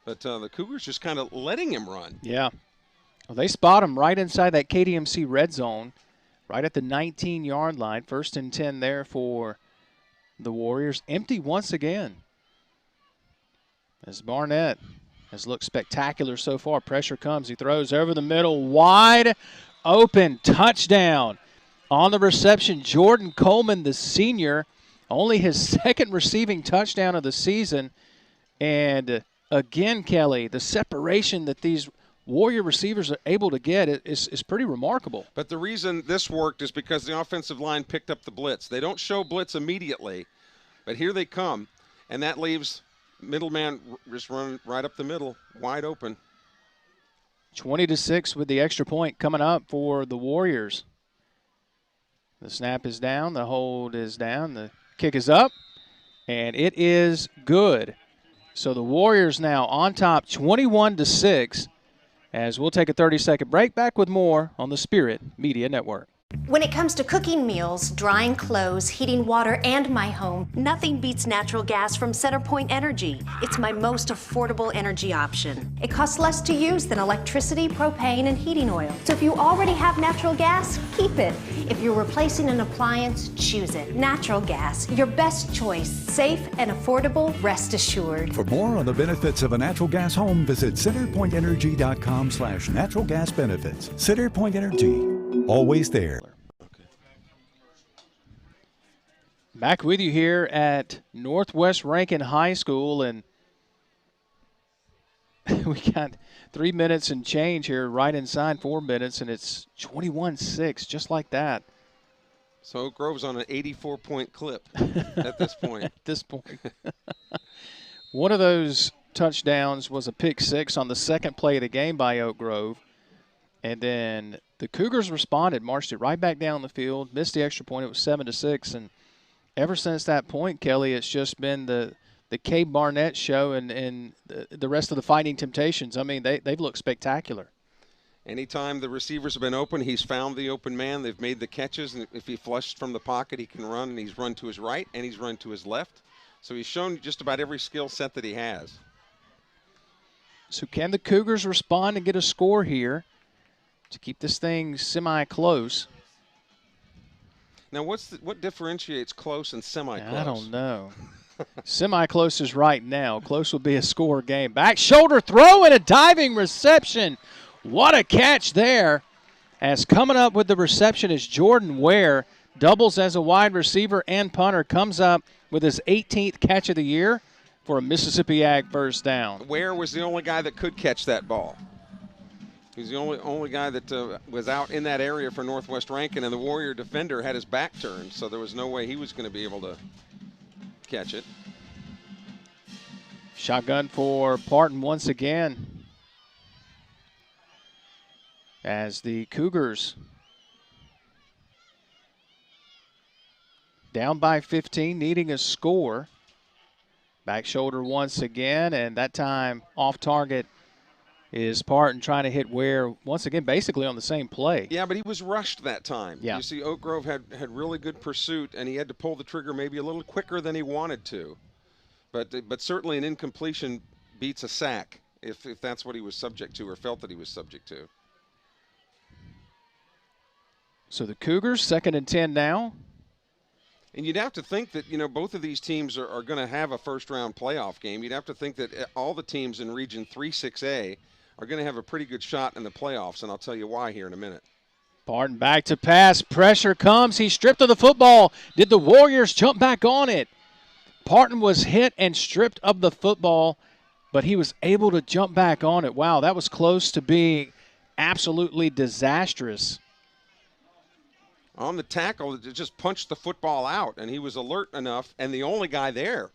But the Cougars just kind of letting him run.
Yeah. Well, they spot him right inside that KDMC red zone, right at the 19-yard line. 1st and 10 there for the Warriors. Empty once again. As Barnett has looked spectacular so far. Pressure comes. He throws over the middle. Wide open. Touchdown. On the reception, Jordan Coleman, the senior. Only his 2nd receiving touchdown of the season. And again, Kelly, the separation that these Warrior receivers are able to get is pretty remarkable.
But the reason this worked is because the offensive line picked up the blitz. They don't show blitz immediately, but here they come, and that leaves middleman just running right up the middle, wide open.
20-6 with the extra point coming up for the Warriors. The snap is down, the hold is down, the kick is up, and it is good. So the Warriors now on top 21-6 as we'll take a 30-second break. Back with more on the Spirit Media Network.
When it comes to cooking meals, drying clothes, heating water, and my home, nothing beats natural gas from CenterPoint Energy. It's my most affordable energy option. It costs less to use than electricity, propane, and heating oil. So if you already have natural gas, keep it. If you're replacing an appliance, choose it. Natural gas, your best choice. Safe and affordable, rest assured.
For more on the benefits of a natural gas home, visit centerpointenergy.com/natural gas benefits. CenterPoint Energy, always there.
Back with you here at Northwest Rankin High School, and we got 3 minutes and change here, right inside 4 minutes, and it's 21-6, just like that.
So Oak Grove's on an 84-point clip at this point.
At this point. One of those touchdowns was a pick six on the second play of the game by Oak Grove. And then the Cougars responded, marched it right back down the field, missed the extra point. It was 7-6. And ever since that point, Kelly, it's just been the Cabe Barnett show and the rest of the Fighting Temptations. I mean, they've looked spectacular.
Anytime the receivers have been open, he's found the open man. They've made the catches, and if he flushed from the pocket, he can run, and he's run to his right and he's run to his left. So he's shown just about every skill set that he has.
So can the Cougars respond and get a score here to keep this thing semi-close?
Now, what differentiates close and semi-close?
I don't know. Semi-close is right now. Close will be a score game. Back shoulder throw and a diving reception. What a catch there. As coming up with the reception is Jordan Ware. Doubles as a wide receiver and punter. Comes up with his 18th catch of the year for a Mississippi Ag first down.
Ware was the only guy that could catch that ball. He's the only guy that was out in that area for Northwest Rankin, and the Warrior defender had his back turned, so there was no way he was going to be able to catch it.
Shotgun for Parton once again, as the Cougars down by 15, needing a score. Back shoulder once again, and that time off target is Parton trying to hit Ware once again, basically on the same play.
Yeah, but he was rushed that time.
Yeah.
You see, Oak Grove had really good pursuit, and he had to pull the trigger maybe a little quicker than he wanted to. But certainly an incompletion beats a sack if that's what he was subject to or felt that he was subject to.
So the Cougars, 2nd and 10 now.
And you'd have to think that, both of these teams are going to have a first-round playoff game. You'd have to think that all the teams in Region 3-6A are going to have a pretty good shot in the playoffs, and I'll tell you why here in a minute.
Parton back to pass. Pressure comes. He's stripped of the football. Did the Warriors jump back on it? Parton was hit and stripped of the football, but he was able to jump back on it. Wow, that was close to being absolutely disastrous.
On the tackle, it just punched the football out, and he was alert enough, and the only guy there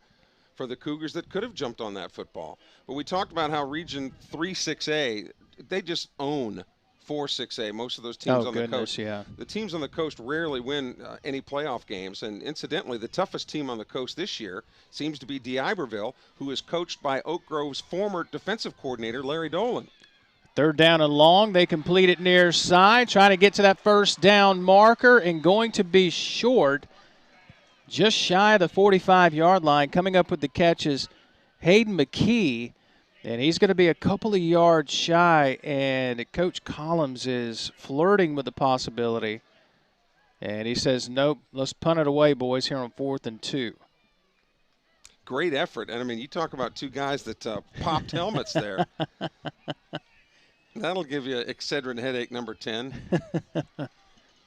for the Cougars that could have jumped on that football. But we talked about how Region 3-6A, they just own 4-6A, most of those teams on the coast.
Yeah.
The teams on the coast rarely win any playoff games, and incidentally, the toughest team on the coast this year seems to be D'Iberville, who is coached by Oak Grove's former defensive coordinator, Larry Dolan.
3rd down and long. They complete it near side, trying to get to that first down marker and going to be short, just shy of the 45-yard line. Coming up with the catch is Hayden McKee, and he's going to be a couple of yards shy, and Coach Collins is flirting with the possibility. And he says, nope, let's punt it away, boys, here on 4th and 2.
Great effort. And, I mean, you talk about two guys that popped helmets there. That'll give you Excedrin headache number 10.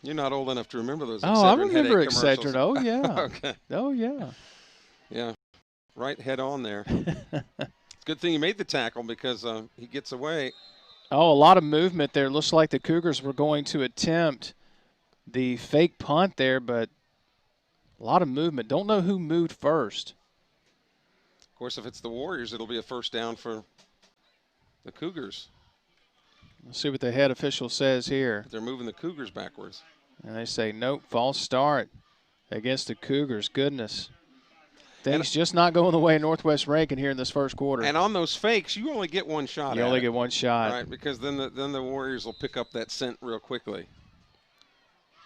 You're not old enough to remember those Excedrin
I remember
headache
Excedrin.
commercials.
Oh, yeah.
Okay.
Oh, yeah.
Yeah, right head on there. It's a good thing he made the tackle because he gets away.
Oh, a lot of movement there. Looks like the Cougars were going to attempt the fake punt there, but a lot of movement. Don't know who moved first.
Of course, if it's the Warriors, it'll be a first down for the Cougars.
Let's see what the head official says here.
They're moving the Cougars backwards.
And they say, nope, false start against the Cougars. Goodness. Things just not going the way of Northwest Rankin here in this first quarter.
And on those fakes, you only get one shot.
You only get one shot.
Right, because then the Warriors will pick up that scent real quickly.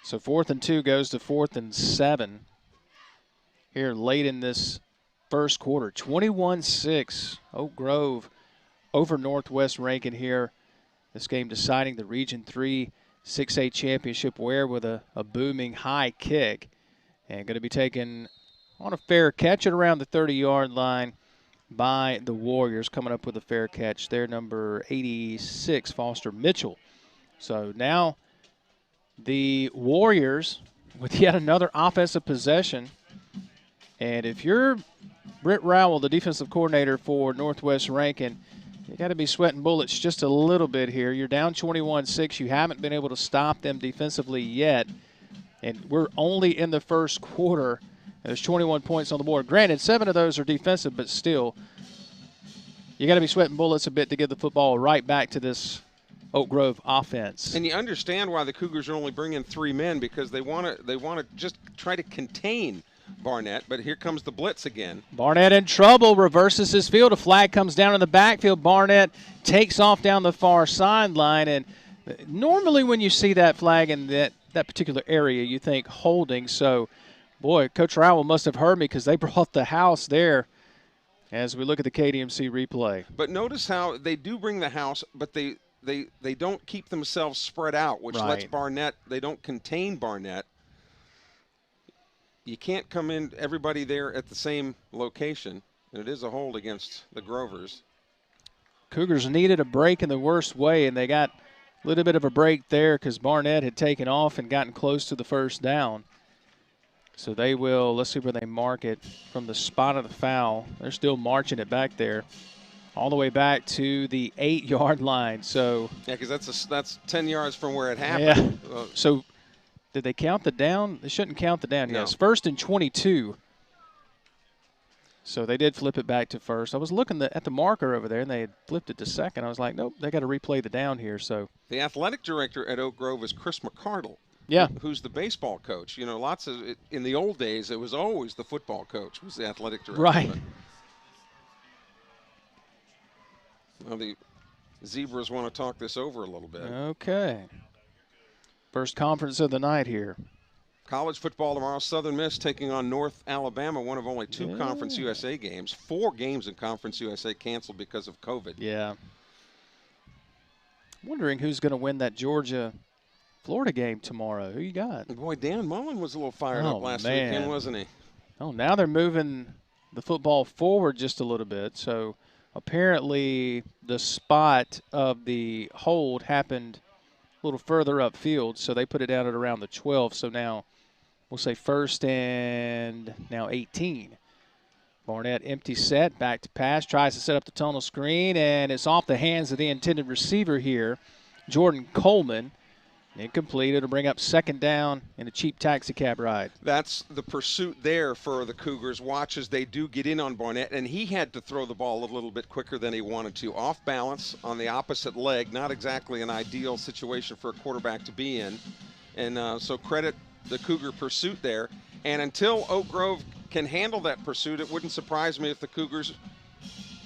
So 4th and 2 goes to 4th and 7 here late in this first quarter. 21-6, Oak Grove over Northwest Rankin here. This game deciding the Region 3 6A championship, Ware with a booming high kick. And going to be taken on a fair catch at around the 30-yard line by the Warriors. Coming up with a fair catch there, number 86, Foster Mitchell. So now the Warriors with yet another offensive possession And if you're Britt Rowell, the defensive coordinator for Northwest Rankin, you got to be sweating bullets just a little bit here. You're down 21-6. You haven't been able to stop them defensively yet. And we're only in the first quarter. There's 21 points on the board. Granted, 7 of those are defensive, but still, you got to be sweating bullets a bit to get the football right back to this Oak Grove offense.
And you understand why the Cougars are only bringing 3 men, because they want to just try to contain Barnett, but here comes the blitz again.
Barnett in trouble, reverses his field. A flag comes down in the backfield. Barnett takes off down the far sideline, and normally when you see that flag in that particular area, you think holding. So, boy, Coach Rowell must have heard me, because they brought the house there as we look at the KDMC replay.
But notice how they do bring the house, but they don't keep themselves spread out, which lets Barnett, they don't contain Barnett. You can't come in everybody there at the same location, and it is a hold against the Grovers.
Cougars needed a break in the worst way, and they got a little bit of a break there because Barnett had taken off and gotten close to the first down. So they will, let's see where they mark it from the spot of the foul. They're still marching it back there, all the way back to the 8-yard line. So
yeah, because that's 10 yards from where it happened.
Yeah. So did they count the down? They shouldn't count the down.
No.
Yes, 1st and 22. So they did flip it back to first. I was looking at the marker over there, and they had flipped it to second. I was like, nope, they got to replay the down here. So
the athletic director at Oak Grove is Chris McCardle.
Yeah.
Who's the baseball coach. You know, in the old days, it was always the football coach was the athletic director.
Right.
Well, the Zebras want to talk this over a little bit.
Okay. First conference of the night here.
College football tomorrow. Southern Miss taking on North Alabama, one of only 2 Conference USA games. 4 games in Conference USA canceled because of COVID.
Yeah. Wondering who's going to win that Georgia-Florida game tomorrow. Who you got?
Boy, Dan Mullen was a little fired up last weekend, wasn't he?
Oh, now they're moving the football forward just a little bit. So apparently the spot of the hold happened a little further upfield, so they put it down at around the 12. So now we'll say 1st and now 18. Barnett empty set, back to pass, tries to set up the tunnel screen, and it's off the hands of the intended receiver here, Jordan Coleman. Incomplete. It'll bring up 2nd down and a cheap taxi cab ride.
That's the pursuit there for the Cougars. Watch as they do get in on Barnett, and he had to throw the ball a little bit quicker than he wanted to. Off balance on the opposite leg, not exactly an ideal situation for a quarterback to be in. And so credit the Cougar pursuit there. And until Oak Grove can handle that pursuit, it wouldn't surprise me if the Cougars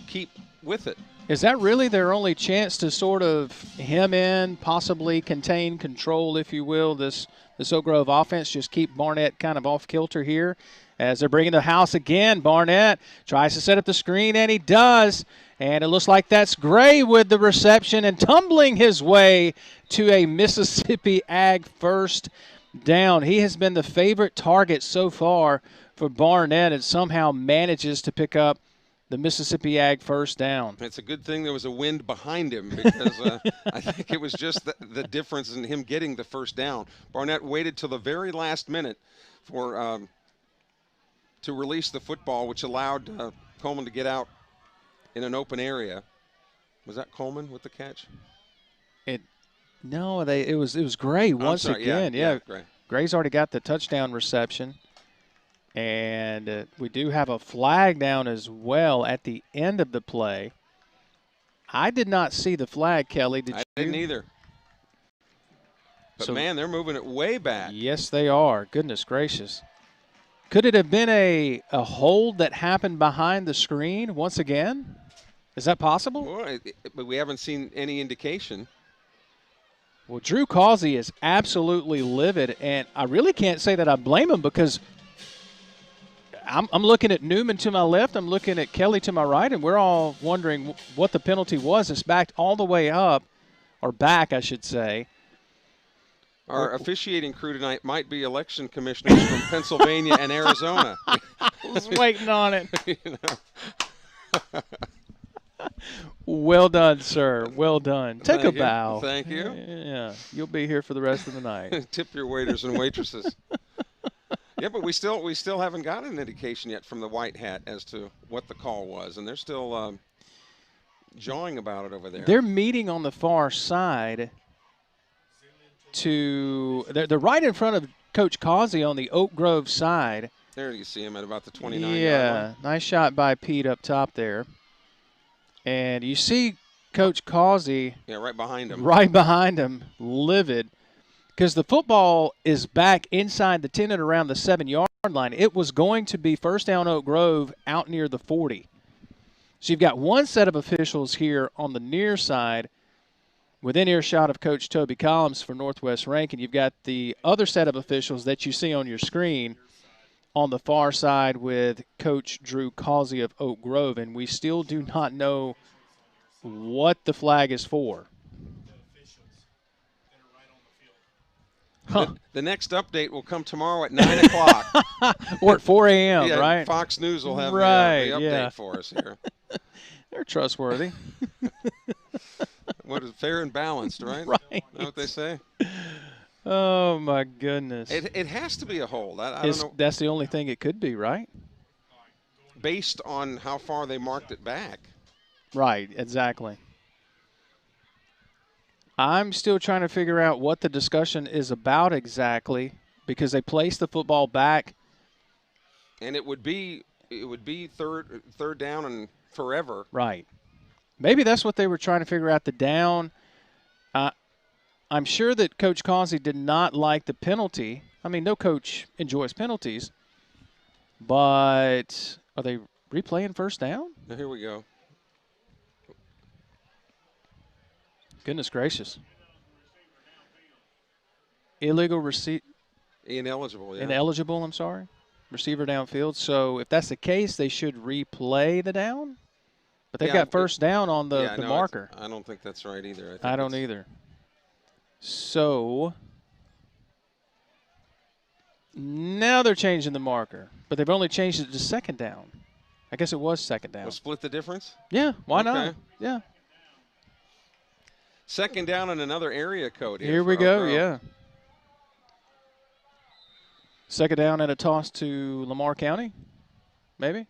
keep with it.
Is that really their only chance to sort of hem in, possibly contain, control, if you will, this Oak Grove offense? Just keep Barnett kind of off kilter here as they're bringing the house again. Barnett tries to set up the screen, and he does. And it looks like that's Gray with the reception and tumbling his way to a Mississippi Ag first down. He has been the favorite target so far for Barnett and somehow manages to pick up the Mississippi Ag first down.
It's a good thing there was a wind behind him, because I think it was just the difference in him getting the first down. Barnett waited till the very last minute for to release the football, which allowed Coleman to get out in an open area. Was that Coleman with the catch?
It was Gray once again. Yeah,
Gray.
Gray's already got the touchdown reception. And we do have a flag down as well at the end of the play. I did not see the flag, Kelly. Did you?
I didn't either. But, man, they're moving it way back.
Yes, they are. Goodness gracious. Could it have been a hold that happened behind the screen once again? Is that possible?
Well, but we haven't seen any indication.
Well, Drew Causey is absolutely livid, and I really can't say that I blame him, because I'm looking at Newman to my left, I'm looking at Kelly to my right, and we're all wondering what the penalty was. It's backed all the way up, or back, I should say.
Our officiating crew tonight might be election commissioners from Pennsylvania and Arizona.
I was waiting on it.
You know.
Well done, sir. Well done. Take
Thank
a
you.
bow.
Thank you.
Yeah, you'll be here for the rest of the night.
Tip your waiters and waitresses. Yeah, but we still haven't got an indication yet from the white hat as to what the call was, and they're still jawing about it over there.
They're meeting on the far side. They're right in front of Coach Causey on the Oak Grove side.
There you see him at about the 29
Yeah,
yard line.
nice shot by Pete up top there. And you see Coach Causey.
Yeah, right behind him.
Right behind him, livid. Because the football is back inside the 10 and around the 7-yard line. It was going to be first down Oak Grove out near the 40. So you've got one set of officials here on the near side within earshot of Coach Toby Collins for Northwest Rankin. You've got the other set of officials that you see on your screen on the far side with Coach Drew Causey of Oak Grove. And we still do not know what the flag is for.
Huh. The next update will come tomorrow at 9 o'clock.
Or at 4 a.m.,
yeah,
right?
Fox News will have the update for us here.
They're trustworthy.
What is fair and balanced, right?
Right.
Is that what they say?
Oh, my goodness.
It has to be a hold. I don't know.
That's the only thing it could be, right?
Based on how far they marked it back.
Right, exactly. I'm still trying to figure out what the discussion is about exactly because they placed the football back.
And it would be third down and forever.
Right. Maybe that's what they were trying to figure out, the down. I'm sure that Coach Causey did not like the penalty. I mean, no coach enjoys penalties. But are they replaying first down?
Now, here we go.
Goodness gracious. Illegal receipt.
Ineligible, yeah.
Ineligible, I'm sorry. Receiver downfield. So if that's the case, they should replay the down? But they've got first down on the marker.
I don't think that's right either.
I don't either. So now they're changing the marker. But they've only changed it to second down. I guess it was second down.
We'll split the difference?
Yeah, why not? Yeah.
Second down and another area code here.
Here we go, yeah. Second down and a toss to Lamar County, maybe.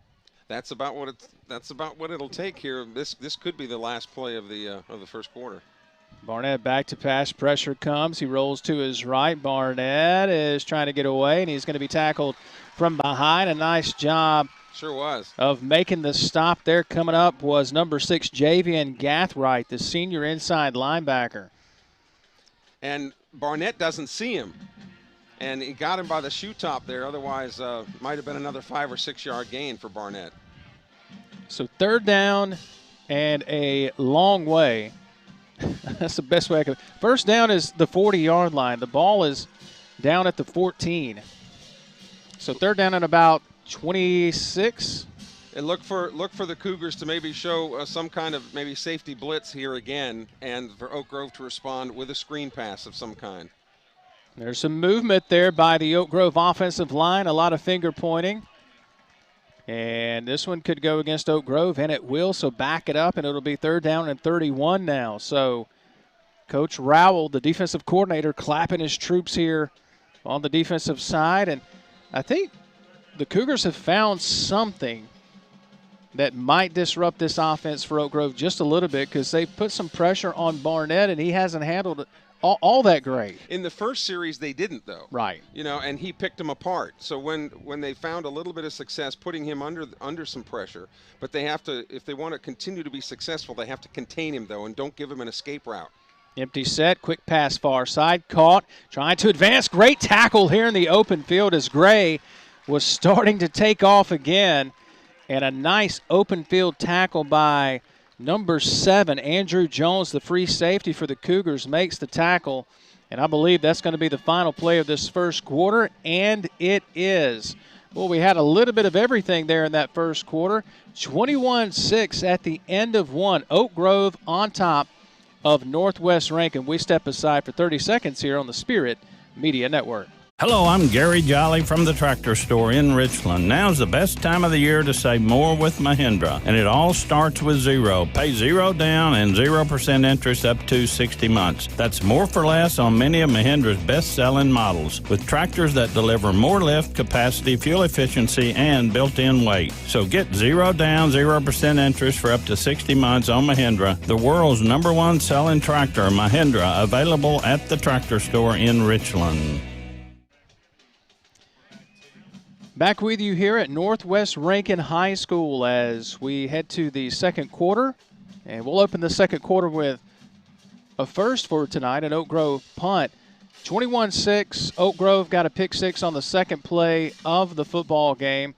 That's about what it'll take here. This could be the last play of the first quarter.
Barnett back to pass. Pressure comes. He rolls to his right. Barnett is trying to get away, and he's going to be tackled from behind. A nice job.
Sure was.
Of making the stop there. Coming up was number 6, Javian Gathright, the senior inside linebacker.
And Barnett doesn't see him. And he got him by the shoe top there. Otherwise, might have been another 5 or 6 yard gain for Barnett.
So third down and a long way. That's the best way I could. First down is the 40-yard line. The ball is down at the 14. So third down and about 26.
And look for the Cougars to maybe show some kind of maybe safety blitz here again, and for Oak Grove to respond with a screen pass of some kind.
There's some movement there by the Oak Grove offensive line, a lot of finger pointing. And this one could go against Oak Grove, and it will, so back it up, and it'll be third down and 31 now. So Coach Rowell, the defensive coordinator, clapping his troops here on the defensive side. And I think the Cougars have found something that might disrupt this offense for Oak Grove just a little bit because they've put some pressure on Barnett, and he hasn't handled it all that great.
In the first series, they didn't, though.
Right.
And he picked them apart. So when they found a little bit of success putting him under some pressure, but they have to, if they want to continue to be successful, they have to contain him, though, and don't give him an escape route.
Empty set, quick pass far side, caught, trying to advance. Great tackle here in the open field as Gray was starting to take off again. And a nice open field tackle by number 7, Andrew Jones, the free safety for the Cougars, makes the tackle. And I believe that's going to be the final play of this first quarter, and it is. Well, we had a little bit of everything there in that first quarter. 21-6 at the end of one. Oak Grove on top of Northwest Rankin. We step aside for 30 seconds here on the Spirit Media Network.
Hello, I'm Gary Jolly from the Tractor Store in Richland. Now's the best time of the year to save more with Mahindra, and it all starts with zero. Pay zero down and 0% interest up to 60 months. That's more for less on many of Mahindra's best-selling models, with tractors that deliver more lift, capacity, fuel efficiency, and built-in weight. So get zero down, 0% interest for up to 60 months on Mahindra, the world's #1 selling tractor, Mahindra, available at the Tractor Store in Richland.
Back with you here at Northwest Rankin High School as we head to the second quarter. And we'll open the second quarter with a first for tonight, an Oak Grove punt. 21-6, Oak Grove got a pick six on the second play of the football game.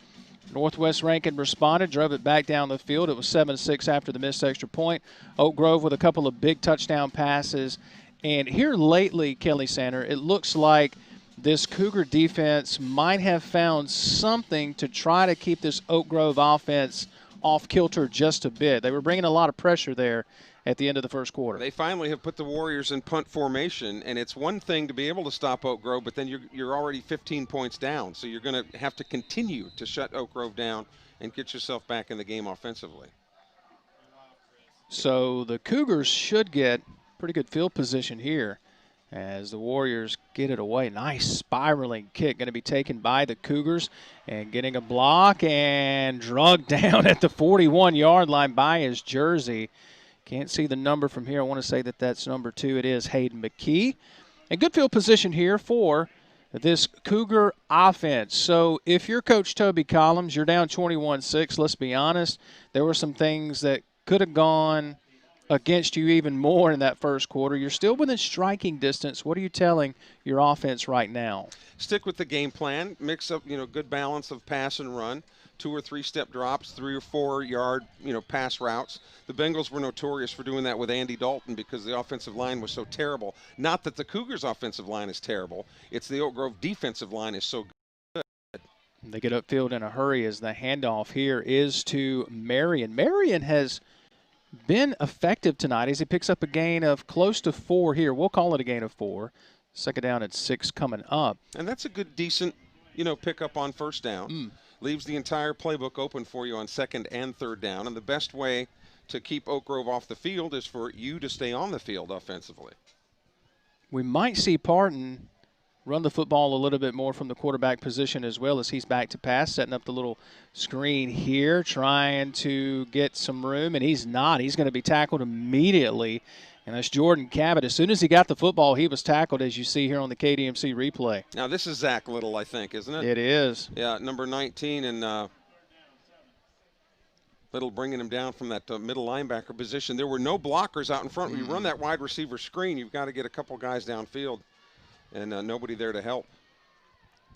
Northwest Rankin responded, drove it back down the field. It was 7-6 after the missed extra point. Oak Grove with a couple of big touchdown passes. And here lately, Kelly Sander, it looks like this Cougar defense might have found something to try to keep this Oak Grove offense off kilter just a bit. They were bringing a lot of pressure there at the end of the first quarter.
They finally have put the Warriors in punt formation, and it's one thing to be able to stop Oak Grove, but then you're already 15 points down, so you're going to have to continue to shut Oak Grove down and get yourself back in the game offensively.
So the Cougars should get pretty good field position here as the Warriors get it away. Nice spiraling kick going to be taken by the Cougars and getting a block and drugged down at the 41-yard line by his jersey. Can't see the number from here. I want to say that that's number 2. It is Hayden McKee. And good field position here for this Cougar offense. So if you're Coach Toby Collins, you're down 21-6. Let's be honest. There were some things that could have gone against you even more in that first quarter. You're still within striking distance. What are you telling your offense right now?
Stick with the game plan. Mix up, good balance of pass and run. 2 or 3 step drops, 3 or 4 yard, pass routes. The Bengals were notorious for doing that with Andy Dalton because the offensive line was so terrible. Not that the Cougars' offensive line is terrible. It's the Oak Grove defensive line is so good.
They get upfield in a hurry as the handoff here is to Marion. Marion has been effective tonight as he picks up a gain of close to 4 here. We'll call it a gain of 4. Second down at 6 coming up.
And that's a good, decent, pickup on first down. Leaves the entire playbook open for you on second and third down. And the best way to keep Oak Grove off the field is for you to stay on the field offensively.
We might see Parton run the football a little bit more from the quarterback position as well as he's back to pass, setting up the little screen here, trying to get some room, and he's not. He's going to be tackled immediately, and that's Jordan Cabot. As soon as he got the football, he was tackled, as you see here on the KDMC replay.
Now, this is Zach Little, I think, isn't it?
It is.
Yeah, number 19, and Little bringing him down from that middle linebacker position. There were no blockers out in front. When you run that wide receiver screen, you've got to get a couple guys downfield. And nobody there to help.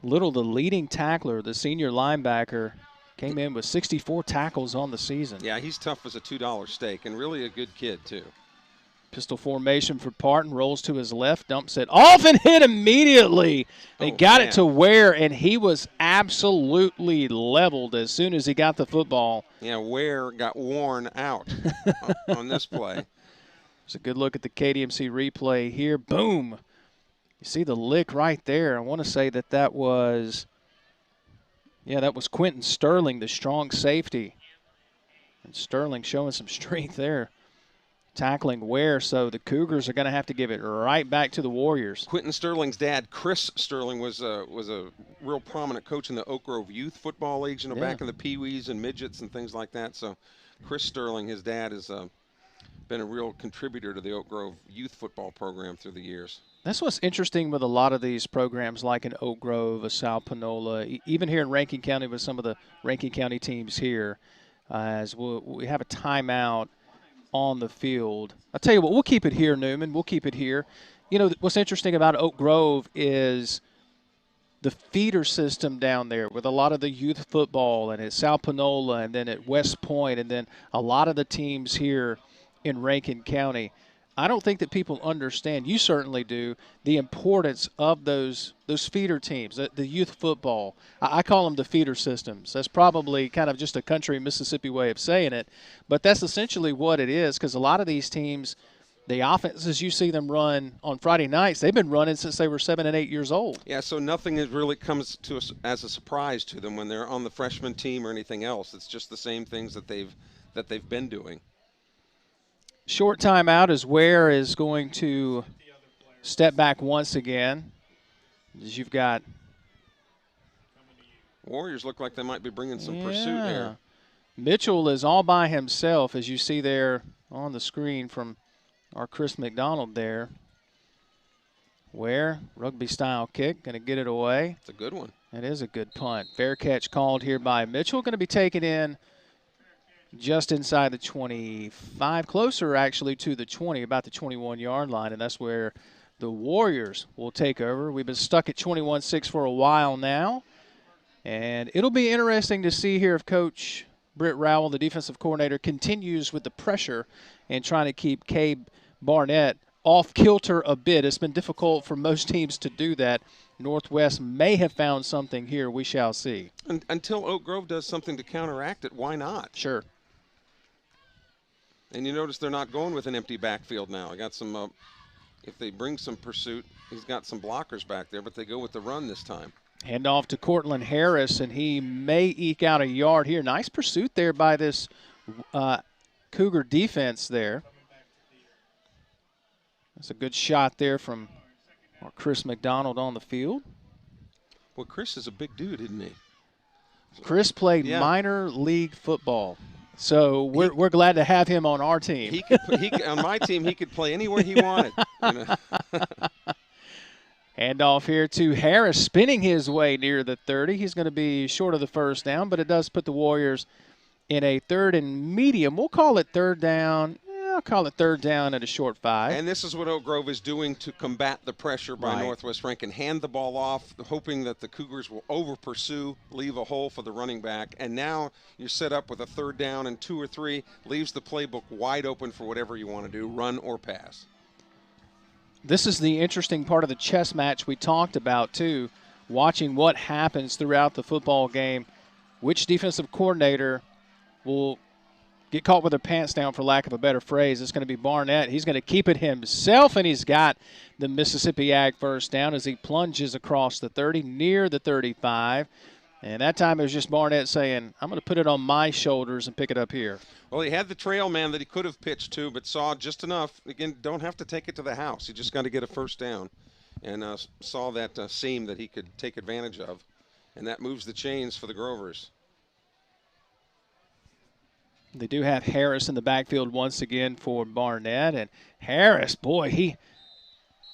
Little, the leading tackler, the senior linebacker, came in with 64 tackles on the season.
Yeah, he's tough as a $2 steak and really a good kid, too.
Pistol formation for Parton, rolls to his left, dumps it off and hit immediately. They got it to Ware, and he was absolutely leveled as soon as he got the football.
Yeah, Ware got worn out on this play.
It's a good look at the KDMC replay here. Boom. You see the lick right there. I want to say that was Quentin Sterling, the strong safety. And Sterling showing some strength there, tackling Ware. So the Cougars are going to have to give it right back to the Warriors.
Quentin Sterling's dad, Chris Sterling, was a real prominent coach in the Oak Grove Youth Football Leagues, back in the Pee-wees and midgets and things like that. So Chris Sterling, his dad, has been a real contributor to the Oak Grove Youth Football program through the years.
That's what's interesting with a lot of these programs like in Oak Grove, a South Panola, even here in Rankin County with some of the Rankin County teams here, as we have a timeout on the field. I'll tell you what, we'll keep it here, Newman. We'll keep it here. What's interesting about Oak Grove is the feeder system down there with a lot of the youth football and at South Panola and then at West Point and then a lot of the teams here in Rankin County. I don't think that people understand, you certainly do, the importance of those feeder teams, the youth football. I call them the feeder systems. That's probably kind of just a country Mississippi way of saying it, but that's essentially what it is because a lot of these teams, the offenses you see them run on Friday nights, they've been running since they were 7 and 8 years old.
Yeah, so nothing really comes to us as a surprise to them when they're on the freshman team or anything else. It's just the same things that they've been doing.
Short timeout as Ware is going to step back once again. As you've got
Warriors look like they might be bringing some pursuit here.
Mitchell is all by himself, as you see there on the screen from our Chris McDonald there. Ware, rugby-style kick, going to get it away.
It's a good one.
It is a good punt. Fair catch called here by Mitchell. Going to be taken in just inside the 25, closer actually to the 20, about the 21-yard line, and that's where the Warriors will take over. We've been stuck at 21-6 for a while now, and it'll be interesting to see here if Coach Britt Rowell, the defensive coordinator, continues with the pressure and trying to keep Cabe Barnett off kilter a bit. It's been difficult for most teams to do that. Northwest may have found something here. We shall see.
Until Oak Grove does something to counteract it, why not?
Sure.
And you notice they're not going with an empty backfield now. I got some, if they bring some pursuit, he's got some blockers back there, but they go with the run this time.
Hand off to Cortland Harris, and he may eke out a yard here. Nice pursuit there by this Cougar defense there. That's a good shot there from Chris McDonald on the field.
Well, Chris is a big dude, isn't he?
Chris played minor league football. So we're glad to have him on our team.
He could on my team, he could play anywhere he wanted. You know?
Handoff here to Harris, spinning his way near the 30. He's going to be short of the first down, but it does put the Warriors in a 3rd and medium. We'll call it 3rd down. I'll call it 3rd down at a short 5.
And this is what Oak Grove is doing to combat the pressure by Northwest Rankin. Hand the ball off, hoping that the Cougars will over-pursue, leave a hole for the running back. And now you're set up with a 3rd down and 2 or 3, leaves the playbook wide open for whatever you want to do, run or pass.
This is the interesting part of the chess match we talked about, too, watching what happens throughout the football game. Which defensive coordinator will get caught with their pants down, for lack of a better phrase? It's going to be Barnett. He's going to keep it himself, and he's got the Mississippi Ag first down as he plunges across the 30, near the 35. And that time it was just Barnett saying, I'm going to put it on my shoulders and pick it up here.
Well, he had the trail man that he could have pitched to, but saw just enough. Again, don't have to take it to the house. He just got to get a first down, and saw that seam that he could take advantage of. And that moves the chains for the Grovers.
They do have Harris in the backfield once again for Barnett. And Harris, boy, he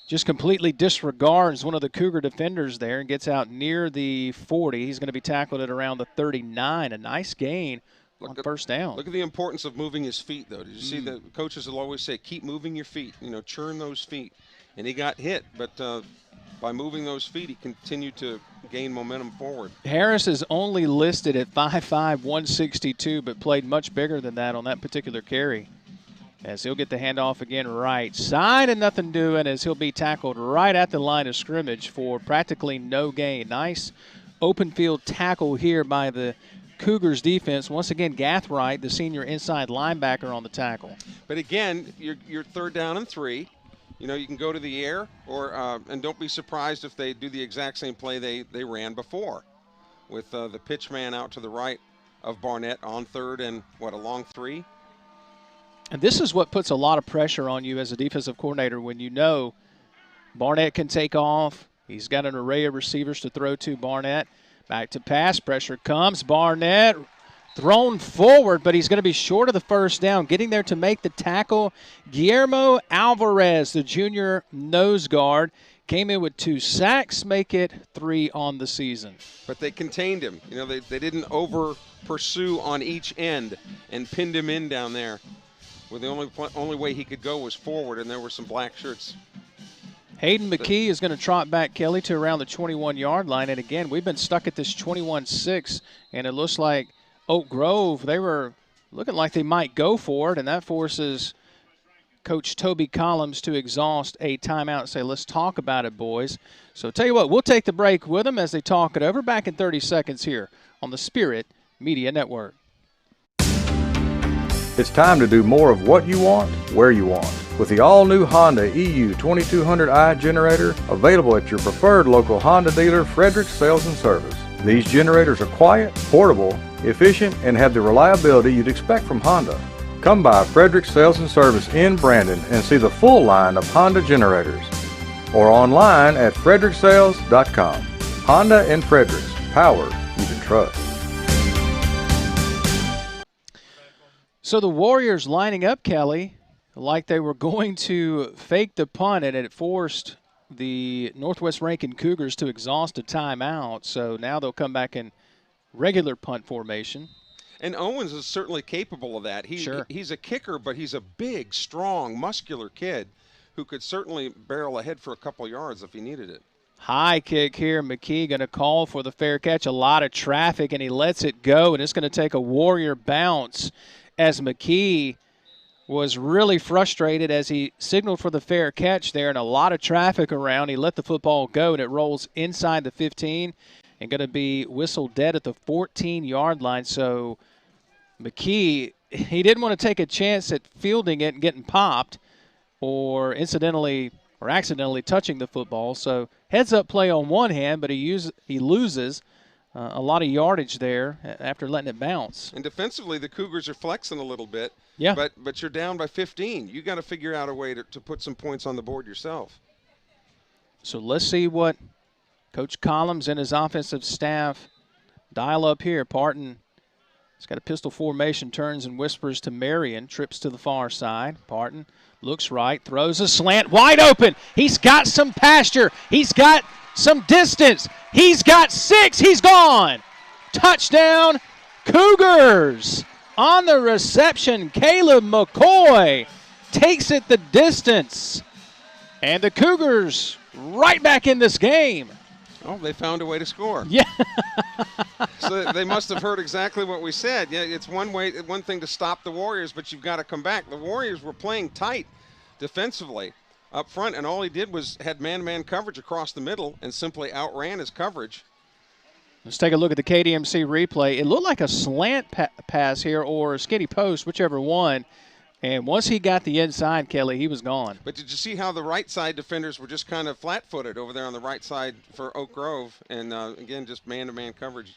just completely disregards one of the Cougar defenders there and gets out near the 40. He's going to be tackled at around the 39. A nice gain on first down.
Look at the importance of moving his feet, though. Did you see the coaches will always say, keep moving your feet, churn those feet. And he got hit, but by moving those feet, he continued to gain momentum forward.
Harris is only listed at 5'5", 162, but played much bigger than that on that particular carry. As he'll get the handoff again right side, and nothing doing as he'll be tackled right at the line of scrimmage for practically no gain. Nice open field tackle here by the Cougars defense. Once again, Gathright, the senior inside linebacker, on the tackle.
But again, you're 3rd down and 3. You can go to the air, or and don't be surprised if they do the exact same play they ran before, with the pitch man out to the right of Barnett on 3rd and, a long 3.
And this is what puts a lot of pressure on you as a defensive coordinator when you know Barnett can take off. He's got an array of receivers to throw to. Barnett back to pass. Pressure comes. Barnett thrown forward, but he's going to be short of the first down. Getting there to make the tackle, Guillermo Alvarez, the junior nose guard, came in with 2 sacks, make it 3 on the season.
But they contained him. They didn't over-pursue on each end and pinned him in down there. Well, the only way he could go was forward, and there were some black shirts.
Hayden McKee is going to trot back Kelly to around the 21-yard line. And, again, we've been stuck at this 21-6, and it looks like Oak Grove, they were looking like they might go for it, and that forces Coach Toby Collins to exhaust a timeout and say, let's talk about it, boys. So tell you what, we'll take the break with them as they talk it over. Back in 30 seconds here on the Spirit Media Network.
It's time to do more of what you want, where you want. with the all-new Honda EU 2200i generator available at your preferred local Honda dealer, Frederick Sales and Service. These generators are quiet, portable, efficient, and have the reliability you'd expect from Honda. Come by Frederick Sales and Service in Brandon and see the full line of Honda generators, or online at fredericksales.com. Honda and Fredericks, power you can trust.
So the Warriors lining up, Kelly, like they were going to fake the punt, and it forced the Northwest Rankin Cougars to exhaust a timeout. So now they'll come back in regular punt formation.
And Owens is certainly capable of that. He's a kicker, but he's a big, strong, muscular kid who could certainly barrel ahead for a couple yards if he needed it.
High kick here. McKee going to call for the fair catch. A lot of traffic, and he lets it go, and it's going to take a Warrior bounce as McKee was really frustrated as he signaled for the fair catch there, and a lot of traffic around. He let the football go, and it rolls inside the 15 and going to be whistled dead at the 14-yard line. So McKee, he didn't want to take a chance at fielding it and getting popped or accidentally touching the football. So heads-up play on one hand, but he loses a lot of yardage there after letting it bounce.
And defensively, the Cougars are flexing a little bit.
Yeah.
But you're down by 15. You got to figure out a way to put some points on the board yourself.
So let's see what Coach Collins and his offensive staff dial up here. Parton has got a pistol formation, turns and whispers to Marion, trips to the far side. Parton looks right, throws a slant, wide open. He's got some pasture. He's got some distance. He's got 6. He's gone. Touchdown, Cougars. On the reception, Caleb McCoy takes it the distance. And the Cougars right back in this game.
Oh, they found a way to score.
Yeah.
So they must have heard exactly what we said. Yeah, it's one thing to stop the Warriors, but you've got to come back. The Warriors were playing tight defensively up front, and all he did was had man-to-man coverage across the middle and simply outran his coverage.
Let's take a look at the KDMC replay. It looked like a slant pass here or a skinny post, whichever one. And once he got the inside, Kelly, he was gone.
But did you see how the right side defenders were just kind of flat-footed over there on the right side for Oak Grove? And, again, just man-to-man coverage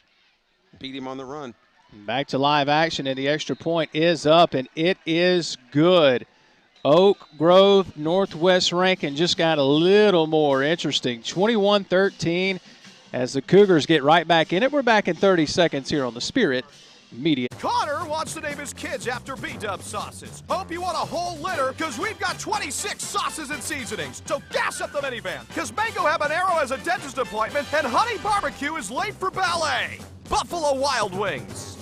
beat him on the run.
Back to live action, and the extra point is up, and it is good. Oak Grove, Northwest Rankin just got a little more interesting. 21-13 as the Cougars get right back in it. We're back in 30 seconds here on the Spirit Media.
Connor wants to name his kids after B-Dub sauces. Hope you want a whole litter, because we've got 26 sauces and seasonings. So gas up the minivan, because Mango Habanero has a dentist appointment, and Honey Barbecue is late for ballet. Buffalo Wild Wings.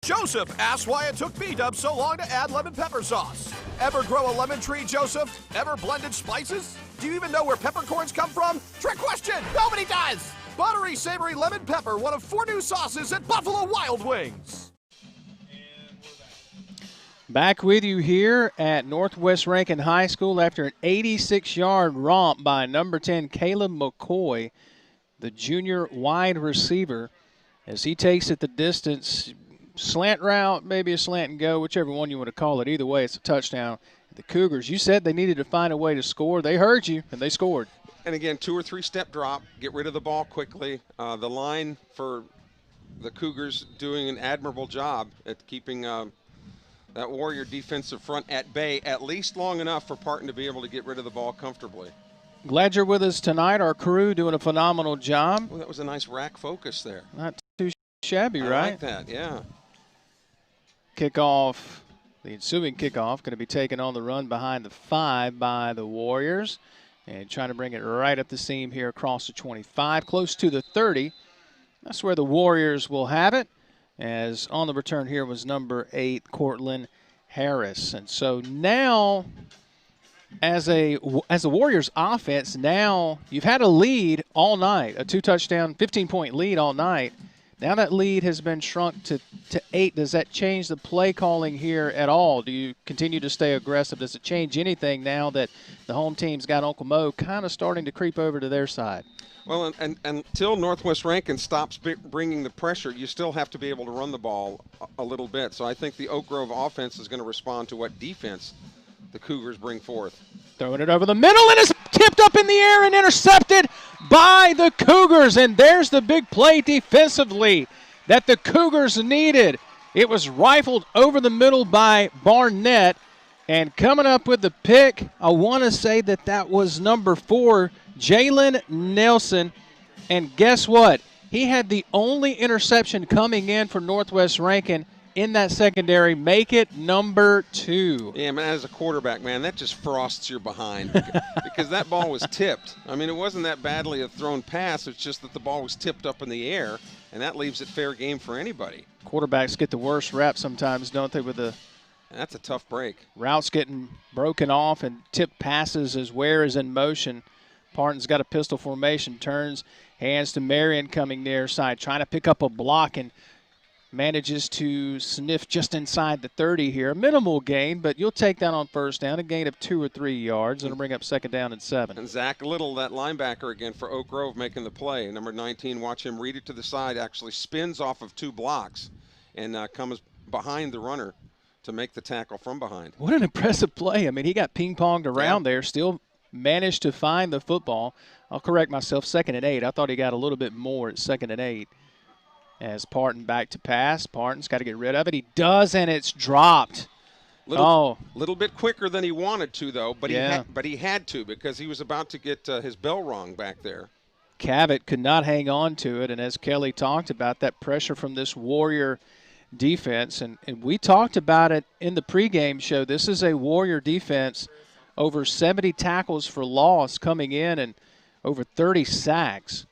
Joseph asks why it took B-Dub so long to add lemon pepper sauce. Ever grow a lemon tree, Joseph? Ever blended spices? Do you even know where peppercorns come from? Trick question! Nobody does! Buttery, savory lemon pepper, one of 4 new sauces at Buffalo Wild Wings.
Back with you here at Northwest Rankin High School after an 86-yard romp by number 10, Caleb McCoy, the junior wide receiver, as he takes it the distance. Slant route, maybe a slant and go, whichever one you want to call it. Either way, it's a touchdown. The Cougars, you said they needed to find a way to score. They heard you, and they scored.
And again, 2 or 3 step drop, get rid of the ball quickly. The line for the Cougars doing an admirable job at keeping that Warrior defensive front at bay at least long enough for Parton to be able to get rid of the ball comfortably.
Glad you're with us tonight. Our crew doing a phenomenal job.
Well, that was a nice rack focus there.
Not too shabby, right?
I like that, yeah.
Kickoff, the ensuing kickoff, going to be taken on the run behind the 5 by the Warriors. And trying to bring it right up the seam here across the 25, close to the 30. That's where the Warriors will have it, as on the return here was number 8, Cortland Harris. And so now, as a Warriors offense, now you've had a lead all night, a 2-touchdown, 15-point lead all night. Now that lead has been shrunk to 8. Does that change the play calling here at all? Do you continue to stay aggressive? Does it change anything now that the home team's got Uncle Mo kind of starting to creep over to their side?
Well, and until Northwest Rankin stops bringing the pressure, you still have to be able to run the ball a little bit. So I think the Oak Grove offense is going to respond to what defense the Cougars bring forth.
Throwing it over the middle, and it's tipped up in the air and intercepted by the Cougars. And there's the big play defensively that the Cougars needed. It was rifled over the middle by Barnett. And coming up with the pick, I want to say that was number 4, Jalen Nelson. And guess what? He had the only interception coming in for Northwest Rankin in that secondary. Make it number 2.
Yeah, man, as a quarterback, man, that just frosts your behind because that ball was tipped. I mean, it wasn't that badly a thrown pass. It's just that the ball was tipped up in the air, and that leaves it fair game for anybody.
Quarterbacks get the worst rap sometimes, don't they, with the
that's a tough break.
Routes getting broken off and tipped passes as Ware is in motion. Parton's got a pistol formation, turns, hands to Marion coming near side, trying to pick up a block and manages to sniff just inside the 30 here. A minimal gain, but you'll take that on first down, a gain of 2 or 3 yards. It'll bring up second down and 7.
And Zach Little, that linebacker again for Oak Grove, making the play. Number 19, watch him read it to the side, actually spins off of 2 blocks and comes behind the runner to make the tackle from behind.
What an impressive play. I mean, he got ping-ponged around there, still managed to find the football. I'll correct myself, 2nd and 8. I thought he got a little bit more at 2nd and 8. As Parton back to pass. Parton's got to get rid of it. He does, and it's dropped.
Little bit quicker than he wanted to, though, but he had to because he was about to get his bell rung back there.
Cavett could not hang on to it, and as Kelly talked about, that pressure from this Warrior defense, and we talked about it in the pregame show. This is a Warrior defense, over 70 tackles for loss coming in and over 30 sacks.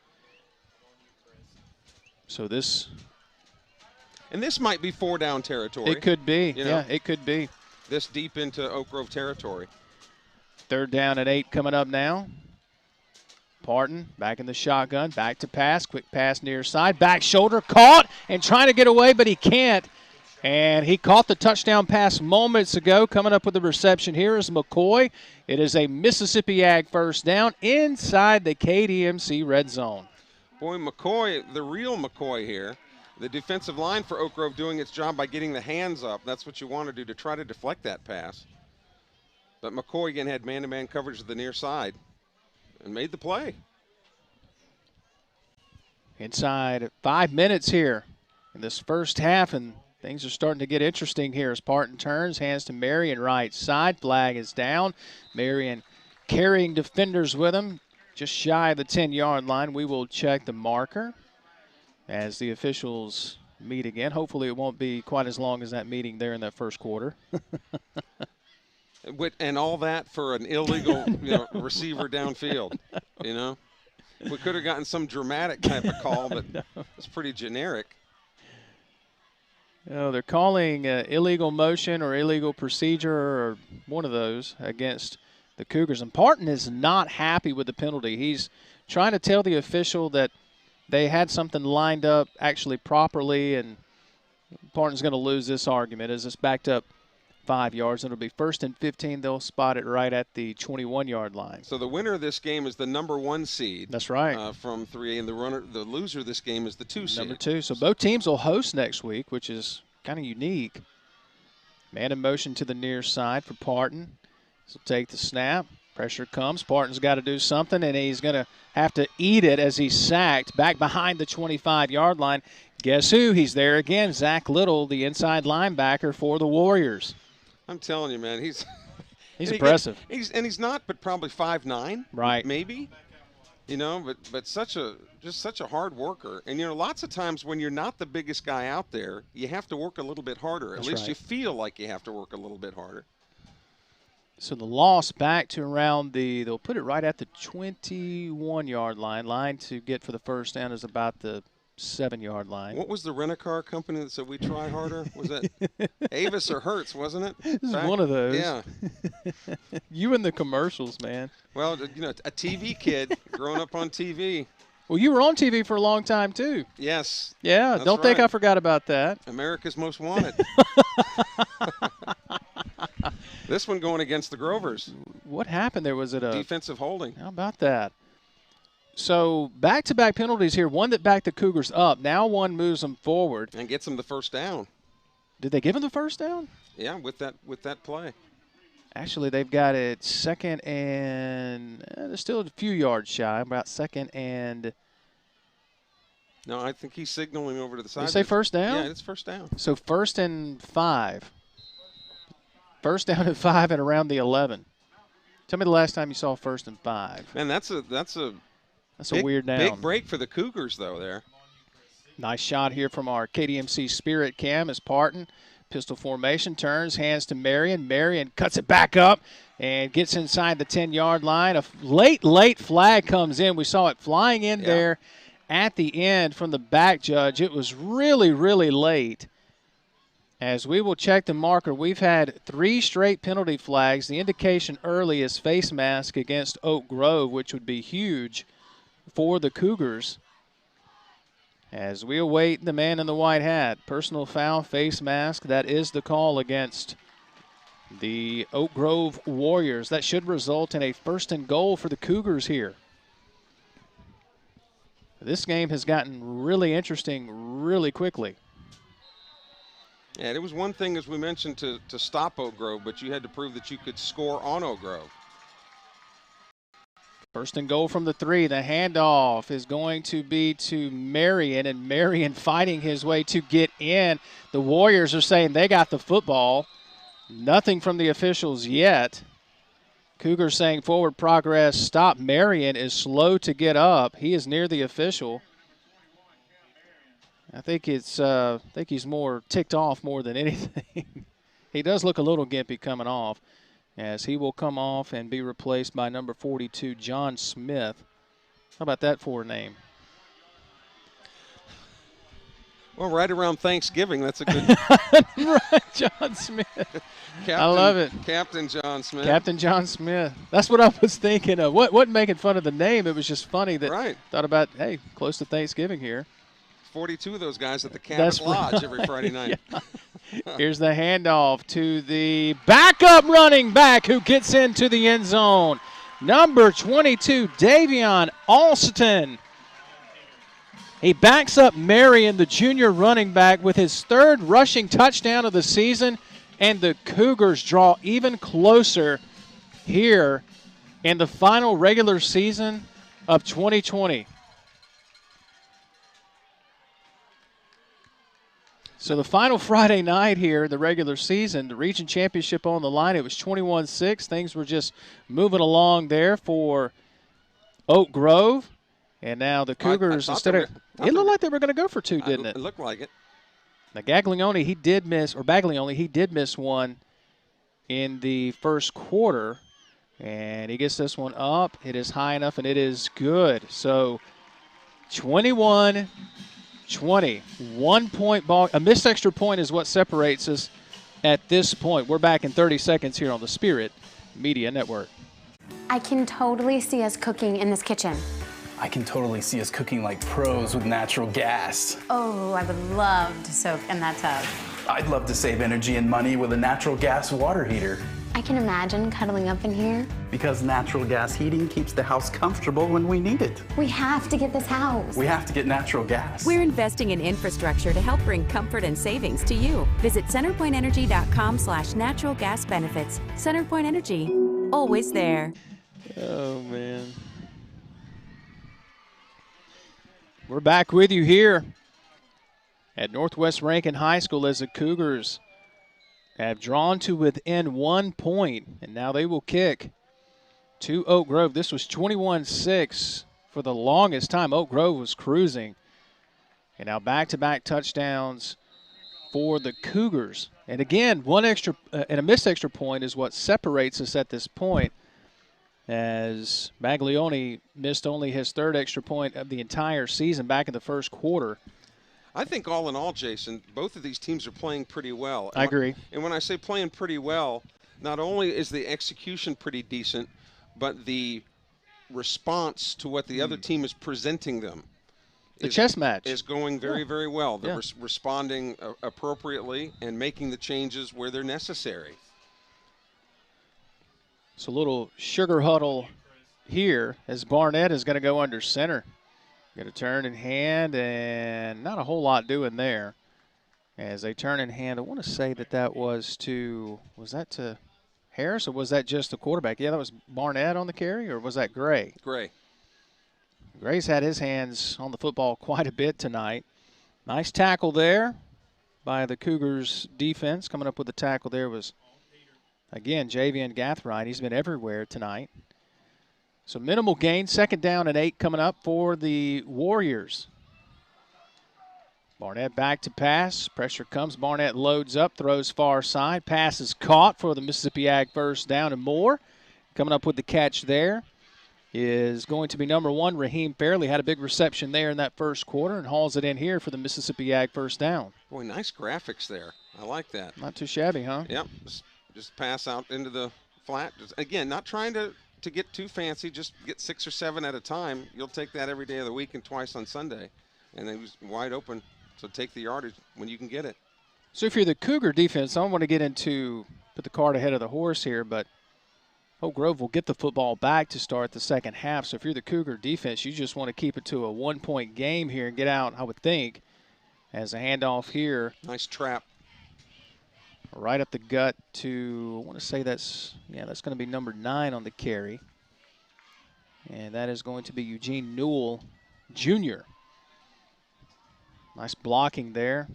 So this
might be 4-down territory.
It could be. Yeah, it could be.
This deep into Oak Grove territory.
3rd down and 8 coming up now. Parton back in the shotgun, back to pass, quick pass near side, back shoulder, caught and trying to get away, but he can't. And he caught the touchdown pass moments ago. Coming up with the reception here is McCoy. It is a Mississippi Ag first down inside the KDMC red zone.
Boy, McCoy, the real McCoy here. The defensive line for Oak Grove doing its job by getting the hands up. That's what you want to do to try to deflect that pass. But McCoy again had man-to-man coverage to the near side and made the play.
Inside 5 minutes here in this first half, and things are starting to get interesting here as Parton turns, hands to Marion right side. Flag is down. Marion carrying defenders with him just shy of the 10-yard line. We will check the marker as the officials meet again. Hopefully it won't be quite as long as that meeting there in that first quarter.
And all that for an illegal receiver downfield, We could have gotten some dramatic type of call, but it's pretty generic.
No, they're calling illegal motion or illegal procedure or one of those against the Cougars. And Parton is not happy with the penalty. He's trying to tell the official that they had something lined up actually properly, and Parton's going to lose this argument as it's backed up 5 yards. It'll be 1st and 15. They'll spot it right at the 21-yard line.
So the winner of this game is the number 1 seed.
That's right.
From 3A, and the loser of this game is the 2 seed.
Number 2. So both teams will host next week, which is kind of unique. Man in motion to the near side for Parton. So take the snap. Pressure comes. Parton's got to do something, and he's going to have to eat it as he's sacked back behind the 25-yard line. Guess who? He's there again. Zach Little, the inside linebacker for the Warriors.
I'm telling you, man, he's
impressive.
He's not, but probably 5'9",
right?
Maybe, but such a hard worker. And lots of times when you're not the biggest guy out there, you have to work a little bit harder. At least you feel like you have to work a little bit harder.
So the loss back to around they'll put it right at the 21-yard line. Line to get for the first down is about the 7-yard line.
What was the rent-a-car company that said we try harder? Was that Avis or Hertz, wasn't it?
This is one of those.
Yeah.
You and the commercials, man.
Well, a TV kid growing up on TV.
Well, you were on TV for a long time, too.
Yes.
Yeah, don't think I forgot about that.
America's Most Wanted. This one going against the Grovers.
What happened there? Was it a
defensive holding?
How about that? So back-to-back penalties here. One that backed the Cougars up. Now one moves them forward.
And gets them the first down.
Did they give him the first down?
Yeah, with that play.
Actually, they've got it second and they're still a few yards shy, about second and.
No, I think he's signaling over to the side.
You say first down?
Yeah, it's first down.
So 1st and 5. 1st down and 5 and around the 11. Tell me the last time you saw 1st and 5.
Man, that's a
big, weird down.
Big break for the Cougars, though, there.
Nice shot here from our KDMC Spirit cam as Parton. Pistol formation, turns, hands to Marion. Marion cuts it back up and gets inside the 10-yard line. A late flag comes in. We saw it flying in there at the end from the back judge. It was really, really late. As we will check the marker, we've had 3 straight penalty flags. The indication early is face mask against Oak Grove, which would be huge for the Cougars. As we await the man in the white hat, personal foul, face mask, that is the call against the Oak Grove Warriors. That should result in a 1st and goal for the Cougars here. This game has gotten really interesting really quickly.
Yeah, it was one thing, as we mentioned, to stop Oak Grove, but you had to prove that you could score on Oak Grove.
1st and goal from the 3. The handoff is going to be to Marion, and Marion fighting his way to get in. The Warriors are saying they got the football. Nothing from the officials yet. Cougars saying forward progress. Stop. Marion is slow to get up. He is near the official. I think he's more ticked off more than anything. He does look a little gimpy coming off, as he will come off and be replaced by number 42, John Smith. How about that for a name?
Well, right around Thanksgiving, that's a good.
Right, John Smith. I love it.
Captain John Smith.
Captain John Smith. That's what I was thinking of. Wasn't making fun of the name. It was just funny that thought about, hey, close to Thanksgiving here.
42 of those guys at the Cabot Lodge every Friday night.
Here's the handoff to the backup running back who gets into the end zone. Number 22, Davion Alston. He backs up Marion, the junior running back, with his 3rd rushing touchdown of the season, and the Cougars draw even closer here in the final regular season of 2020. So the final Friday night here, the regular season, the region championship on the line, it was 21-6. Things were just moving along there for Oak Grove. And now the Cougars, it looked like they were going to go for 2, didn't it?
It looked like it.
Now Baglioni, he did miss one in the first quarter. And he gets this one up. It is high enough, and it is good. So 21-20, 1-point ball. A missed extra point is what separates us at this point. We're back in 30 seconds here on the Spirit Media Network.
I can totally see us cooking in this kitchen.
I can totally see us cooking like pros with natural gas.
Oh, I would love to soak in that tub.
I'd love to save energy and money with a natural gas water heater.
I can imagine cuddling up in here.
Because natural gas heating keeps the house comfortable when we need it.
We have to get this house.
We have to get natural gas.
We're investing in infrastructure to help bring comfort and savings to you. Visit centerpointenergy.com/natural gas benefits. CenterPoint Energy, always there.
Oh, man. We're back with you here at Northwest Rankin High School as the Cougars have drawn to within 1 point, and now they will kick to Oak Grove. This was 21-6 for the longest time. Oak Grove was cruising. And now back-to-back touchdowns for the Cougars. And again, one extra and a missed extra point is what separates us at this point, as Baglioni missed only his 3rd extra point of the entire season back in the first quarter.
I think all in all, Jason, both of these teams are playing pretty well.
I agree.
And when I say playing pretty well, not only is the execution pretty decent, but the response to what the other team is presenting them.
The chess match
is going very, very well. They're responding appropriately and making the changes where they're necessary.
It's a little sugar huddle here as Barnett is going to go under center. Going to turn in hand, and not a whole lot doing there. As they turn in hand, I want to say that was to Harris, or was that just the quarterback? Yeah, that was Barnett on the carry, or was that Gray?
Gray.
Gray's had his hands on the football quite a bit tonight. Nice tackle there by the Cougars defense. Coming up with the tackle there was, again, Javian Gathright. He's been everywhere tonight. So minimal gain. 2nd down and 8 coming up for the Warriors. Barnett back to pass. Pressure comes. Barnett loads up, throws far side. Pass is caught for the Mississippi Ag first down and more. Coming up with the catch there is going to be number 1, Raheem Fairley. Had a big reception there in that first quarter and hauls it in here for the Mississippi Ag first down.
Boy, nice graphics there. I like that.
Not too shabby, huh?
Yep. Just pass out into the flat. Again, not trying to get too fancy. Just get 6 or 7 at a time. You'll take that every day of the week and twice on Sunday. And then he's wide open. So take the yardage when you can get it.
So if you're the Cougar defense, I don't want to put the cart ahead of the horse here, but Oak Grove will get the football back to start the second half. So if you're the Cougar defense, you just want to keep it to a 1-point game here and get out, I would think, as a handoff here.
Nice trap.
Right up the gut to, I want to say that's going to be number 9 on the carry. And that is going to be Eugene Newell Jr. Nice blocking there.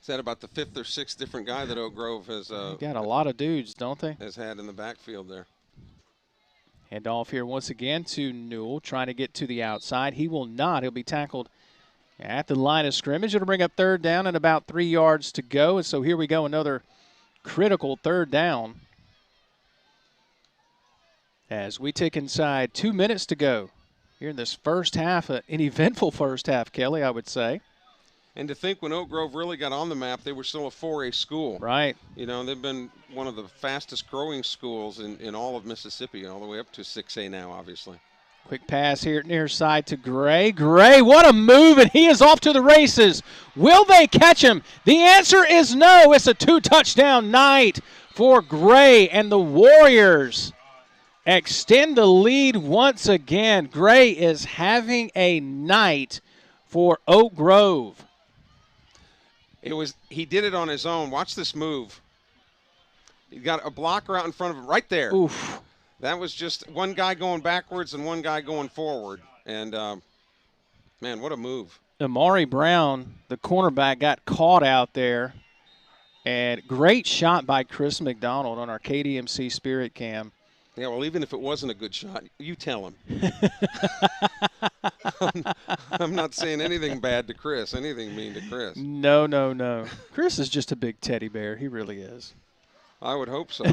Is that about the 5th or 6th different guy that Oak Grove has
got a lot of dudes, don't they?
Has had in the backfield there.
Hand off here once again to Newell, trying to get to the outside. He will not. He'll be tackled at the line of scrimmage. It'll bring up 3rd down and about 3 yards to go. And so here we go, another critical 3rd down. As we tick inside 2 minutes to go here in this first half, an eventful first half, Kelly, I would say.
And to think when Oak Grove really got on the map, they were still a 4A school.
Right.
You know, they've been one of the fastest growing schools in all of Mississippi, all the way up to 6A now, obviously.
Quick pass here near side to Gray. Gray, what a move, and he is off to the races. Will they catch him? The answer is no. It's a 2-touchdown night for Gray, and the Warriors extend the lead once again. Gray is having a night for Oak Grove.
He did it on his own. Watch this move. He got a blocker out in front of him right there.
Oof.
That was just one guy going backwards and one guy going forward. And, man, what a move.
Amari Brown, the cornerback, got caught out there. And great shot by Chris McDonald on our KDMC Spirit Cam.
Yeah, well, even if it wasn't a good shot, you tell him. I'm not saying anything bad to Chris, anything mean to Chris.
No. Chris is just a big teddy bear. He really is.
I would hope so.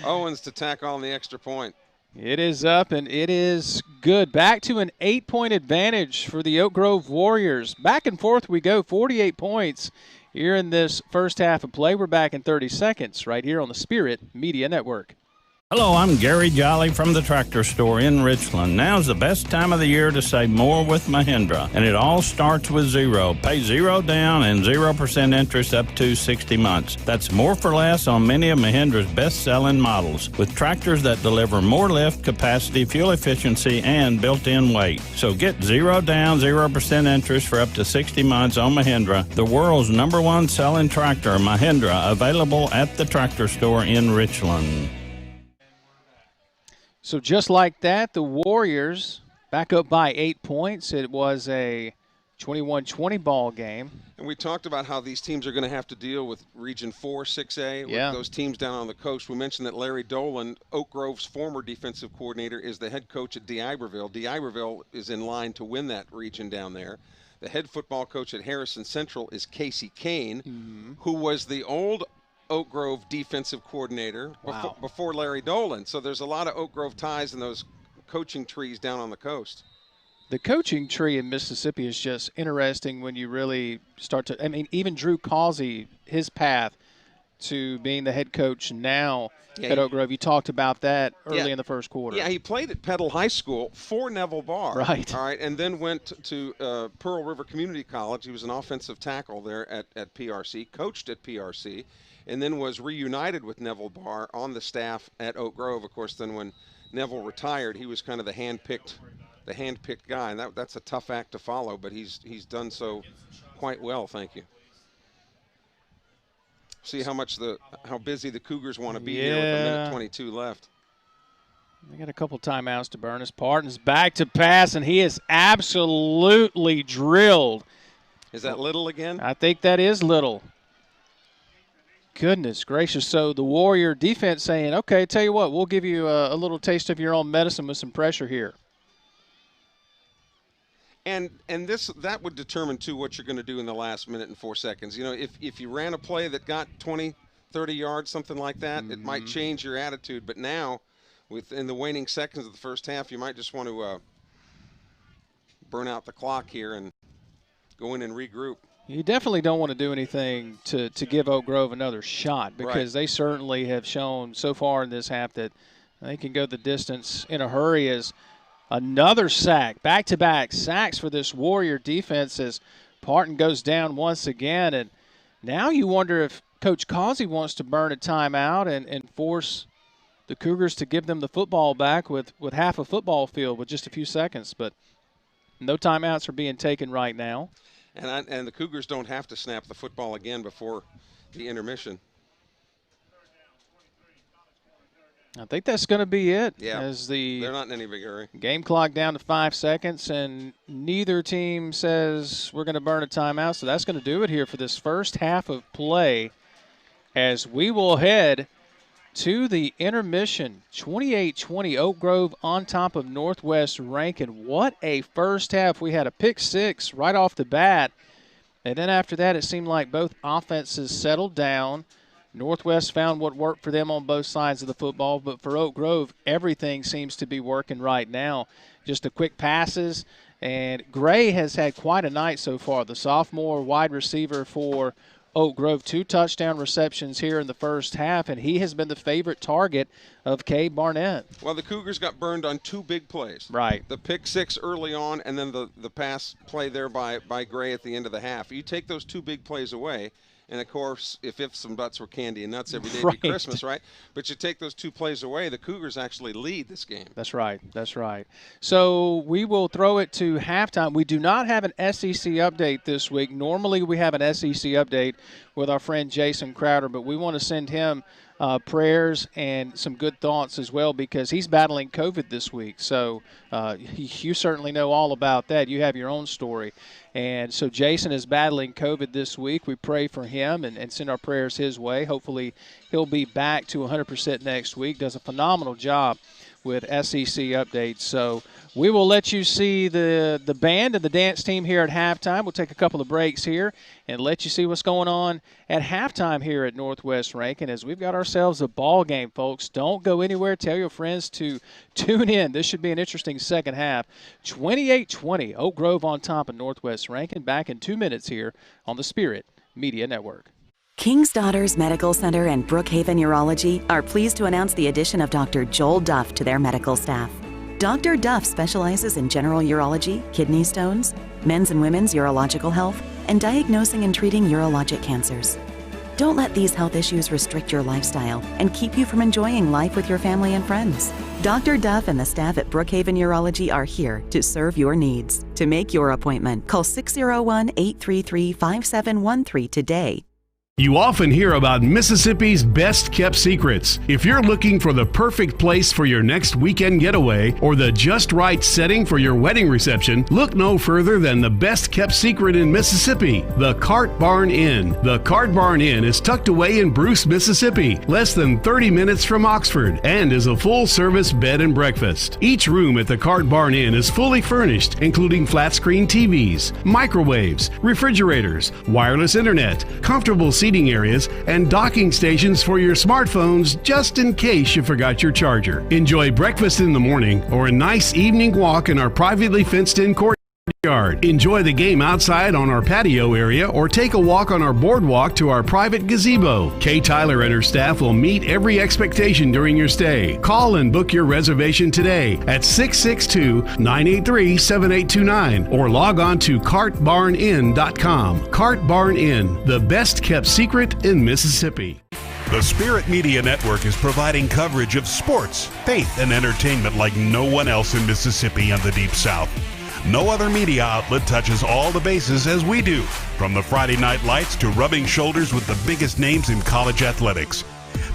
Owens to tack on the extra point.
It is up, and it is good. Back to an 8-point advantage for the Oak Grove Warriors. Back and forth we go, 48 points here in this first half of play. We're back in 30 seconds right here on the Spirit Media Network.
Hello, I'm Gary Jolly from the Tractor Store in Richland. Now's the best time of the year to save more with Mahindra, and it all starts with zero. Pay zero down and 0% interest up to 60 months. That's more for less on many of Mahindra's best-selling models, with tractors that deliver more lift, capacity, fuel efficiency, and built-in weight. So get zero down, 0% interest for up to 60 months on Mahindra, the world's #1 selling tractor, Mahindra, available at the Tractor Store in Richland.
So just like that, the Warriors back up by 8 points. It was a 21-20 ball game.
And we talked about how these teams are going to have to deal with Region 4, 6A, with those teams down on the coast. We mentioned that Larry Dolan, Oak Grove's former defensive coordinator, is the head coach at D'Iberville. D'Iberville is in line to win that region down there. The head football coach at Harrison Central is Casey Kane, who was the old Oak Grove defensive coordinator before Larry Dolan. So there's a lot of Oak Grove ties in those coaching trees down on the coast.
The coaching tree in Mississippi is just interesting when you really start to, I mean, even Drew Causey, his path to being the head coach now at Oak Grove, you talked about that early in the first quarter.
Yeah, he played at Petal High School for Neville Barr.
Right.
All right, and then went to Pearl River Community College. He was an offensive tackle there at PRC, coached at PRC, and then was reunited with Neville Barr on the staff at Oak Grove. Of course, then when Neville retired, he was kind of the hand-picked guy, and that's a tough act to follow, but he's done so quite well, thank you. See how busy the Cougars want to be here with a minute 22 left.
They got a couple timeouts to burn. As Parton's back to pass, and he is absolutely drilled.
Is that Little again?
I think that is Little. Goodness gracious. So the Warrior defense saying, okay, tell you what, we'll give you a little taste of your own medicine with some pressure here.
And that would determine, too, what you're going to do in the last minute and 4 seconds. You know, if you ran a play that got 20, 30 yards, something like that, it might change your attitude. But now, within the waning seconds of the first half, you might just want to burn out the clock here and go in and regroup.
You definitely don't want to do anything to give Oak Grove another shot, because they certainly have shown so far in this half that they can go the distance in a hurry. As another sack, back-to-back sacks for this Warrior defense as Parton goes down once again. And now you wonder if Coach Causey wants to burn a timeout and force the Cougars to give them the football back with half a football field with just a few seconds. But no timeouts are being taken right now.
And the Cougars don't have to snap the football again before the intermission.
I think that's going to be it.
Yeah,
as
they're not in any big hurry.
Game clock down to 5 seconds, and neither team says we're going to burn a timeout. So that's going to do it here for this first half of play, as we will head to the intermission. 28-20, Oak Grove on top of Northwest Rankin. What a first half. We had a pick six right off the bat, and then after that it seemed like both offenses settled down. Northwest found what worked for them on both sides of the football, but for Oak Grove, everything seems to be working right now. Just the quick passes, and Gray has had quite a night so far. The sophomore wide receiver for Oak Grove, 2 touchdown receptions here in the first half, and he has been the favorite target of Kay Barnett.
Well, the Cougars got burned on 2 big plays.
Right.
The pick six early on, and then the pass play there by Gray at the end of the half. You take those 2 big plays away, and, of course, if ifs and buts were candy and nuts, every day would be Christmas, right? But you take those 2 plays away, the Cougars actually lead this game.
That's right. That's right. So we will throw it to halftime. We do not have an SEC update this week. Normally we have an SEC update with our friend Jason Crowder, but we want to send him prayers and some good thoughts as well, because he's battling COVID this week. So you certainly know all about that. You have your own story. And so Jason is battling COVID this week. We pray for him and send our prayers his way. Hopefully he'll be back to 100% next week. Does a phenomenal job with SEC updates. So we will let you see the band and the dance team here at halftime. We'll take a couple of breaks here and let you see what's going on at halftime here at Northwest Rankin, as we've got ourselves a ball game, folks. Don't go anywhere. Tell your friends to tune in. This should be an interesting second half. 28-20, Oak Grove on top of Northwest Rankin. Back in 2 minutes here on the Spirit Media Network.
King's Daughters Medical Center and Brookhaven Urology are pleased to announce the addition of Dr. Joel Duff to their medical staff. Dr. Duff specializes in general urology, kidney stones, men's and women's urological health, and diagnosing and treating urologic cancers. Don't let these health issues restrict your lifestyle and keep you from enjoying life with your family and friends. Dr. Duff and the staff at Brookhaven Urology are here to serve your needs. To make your appointment, call 601-833-5713 today.
You often hear about Mississippi's best-kept secrets. If you're looking for the perfect place for your next weekend getaway or the just right setting for your wedding reception, look no further than the best-kept secret in Mississippi, the Cart Barn Inn. The Cart Barn Inn is tucked away in Bruce, Mississippi, less than 30 minutes from Oxford, and is a full-service bed and breakfast. Each room at the Cart Barn Inn is fully furnished, including flat-screen TVs, microwaves, refrigerators, wireless internet, comfortable seating areas, and docking stations for your smartphones just in case you forgot your charger. Enjoy breakfast in the morning or a nice evening walk in our privately fenced-in courtyard. Enjoy the game outside on our patio area or take a walk on our boardwalk to our private gazebo. Kay Tyler and her staff will meet every expectation during your stay. Call and book your reservation today at 662-983-7829 or log on to cartbarninn.com. Cart Barn Inn, the best kept secret in Mississippi. The Spirit Media Network is providing coverage of sports, faith, and entertainment like no one else in Mississippi and the Deep South. No other media outlet touches all the bases as we do, from the Friday night lights to rubbing shoulders with the biggest names in college athletics.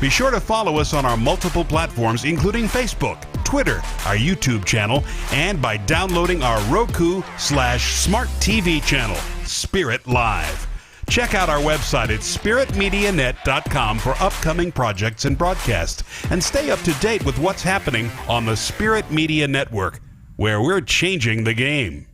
Be sure to follow us on our multiple platforms, including Facebook, Twitter, our YouTube channel, and by downloading our Roku/Smart TV channel, Spirit Live. Check out our website at spiritmedianet.com for upcoming projects and broadcasts, and stay up to date with what's happening on the Spirit Media Network, where we're changing the game.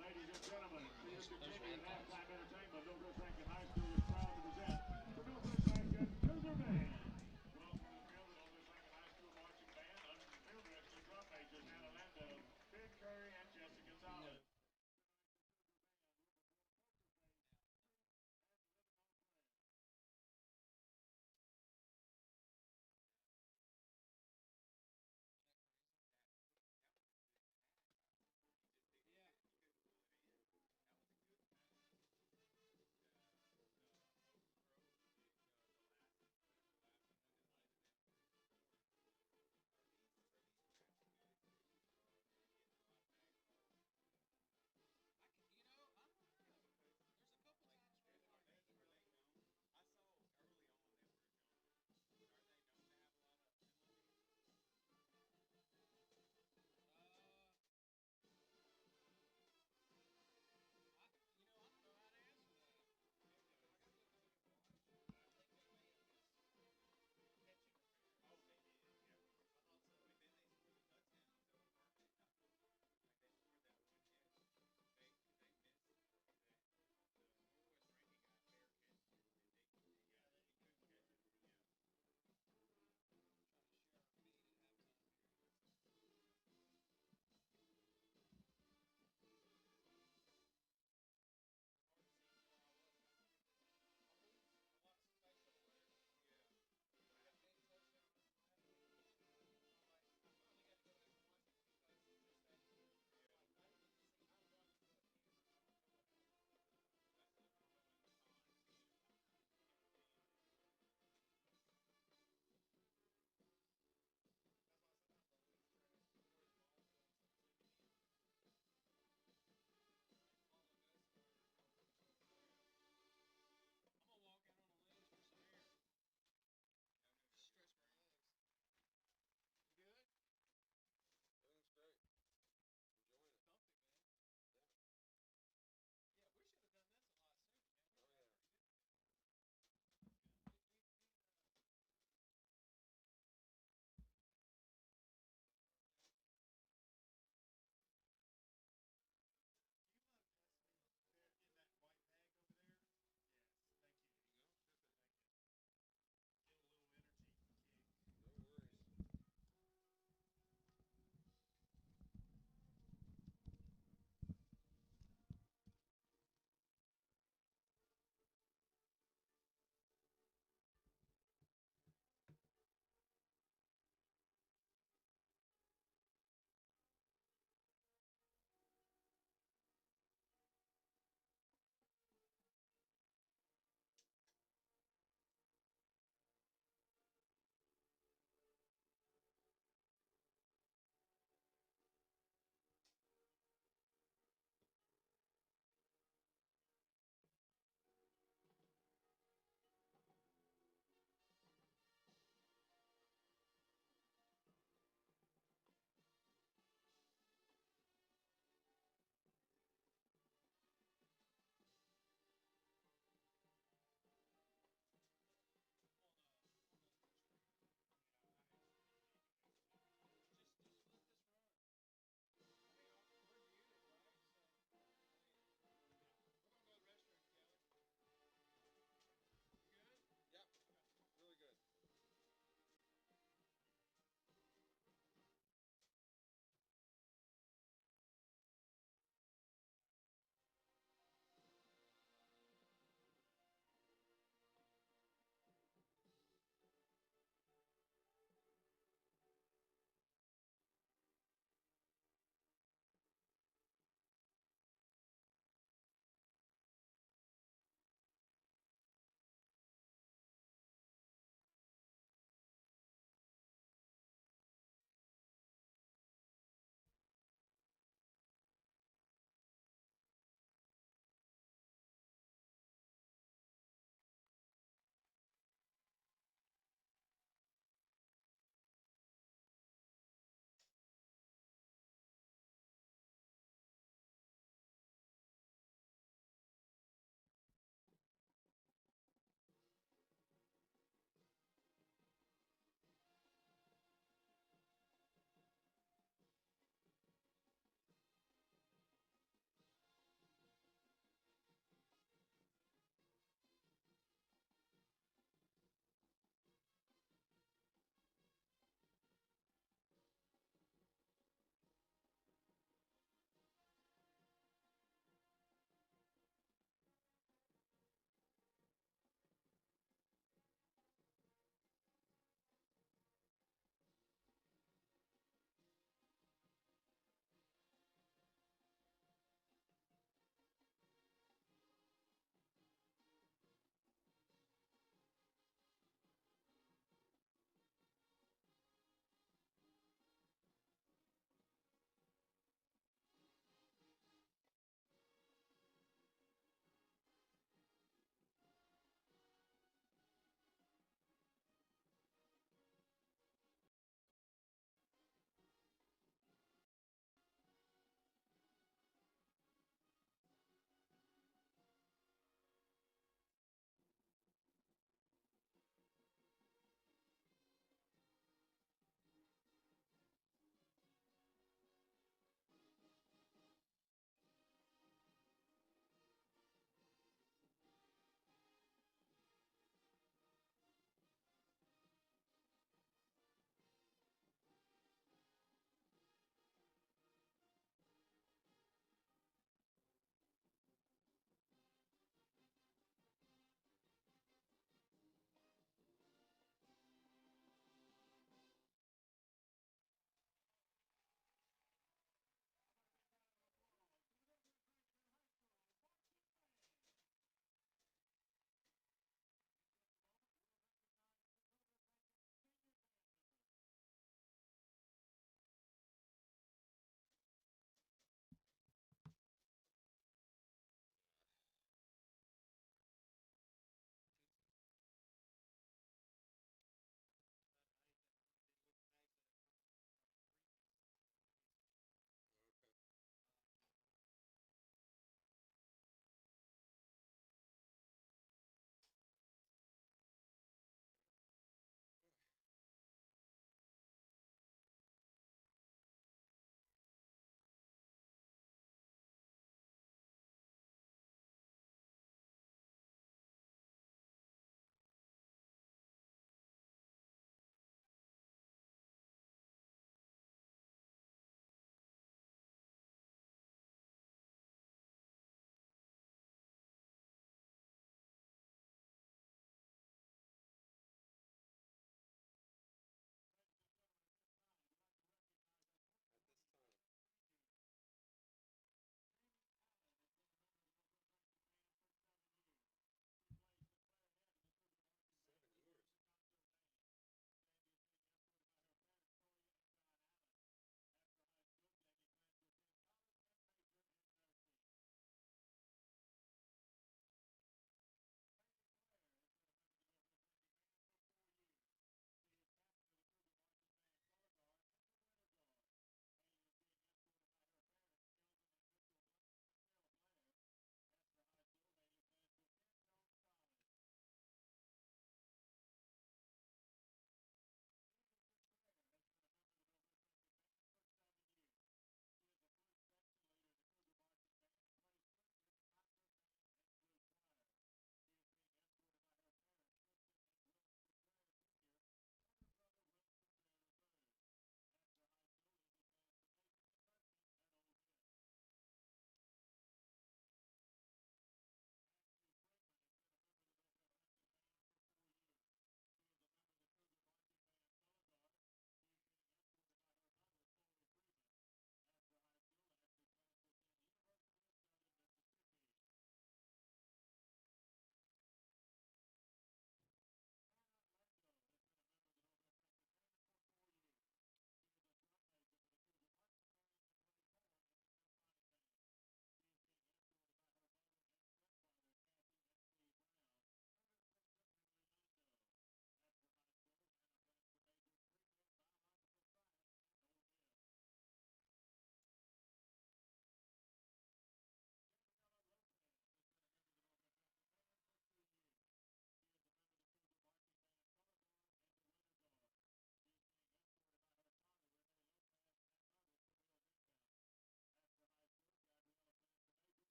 Ladies and gentlemen, please continue at halftime entertainment. Rankin High School is proud to present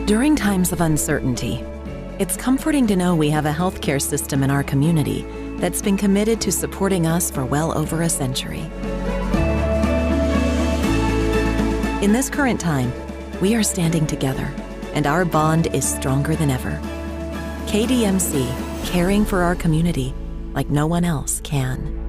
During times of uncertainty, it's comforting to know we have a healthcare system in our community that's been committed to supporting us for well over a century. In this current time, we are standing together, and our bond is stronger than ever. KDMC, caring for our community like no one else can.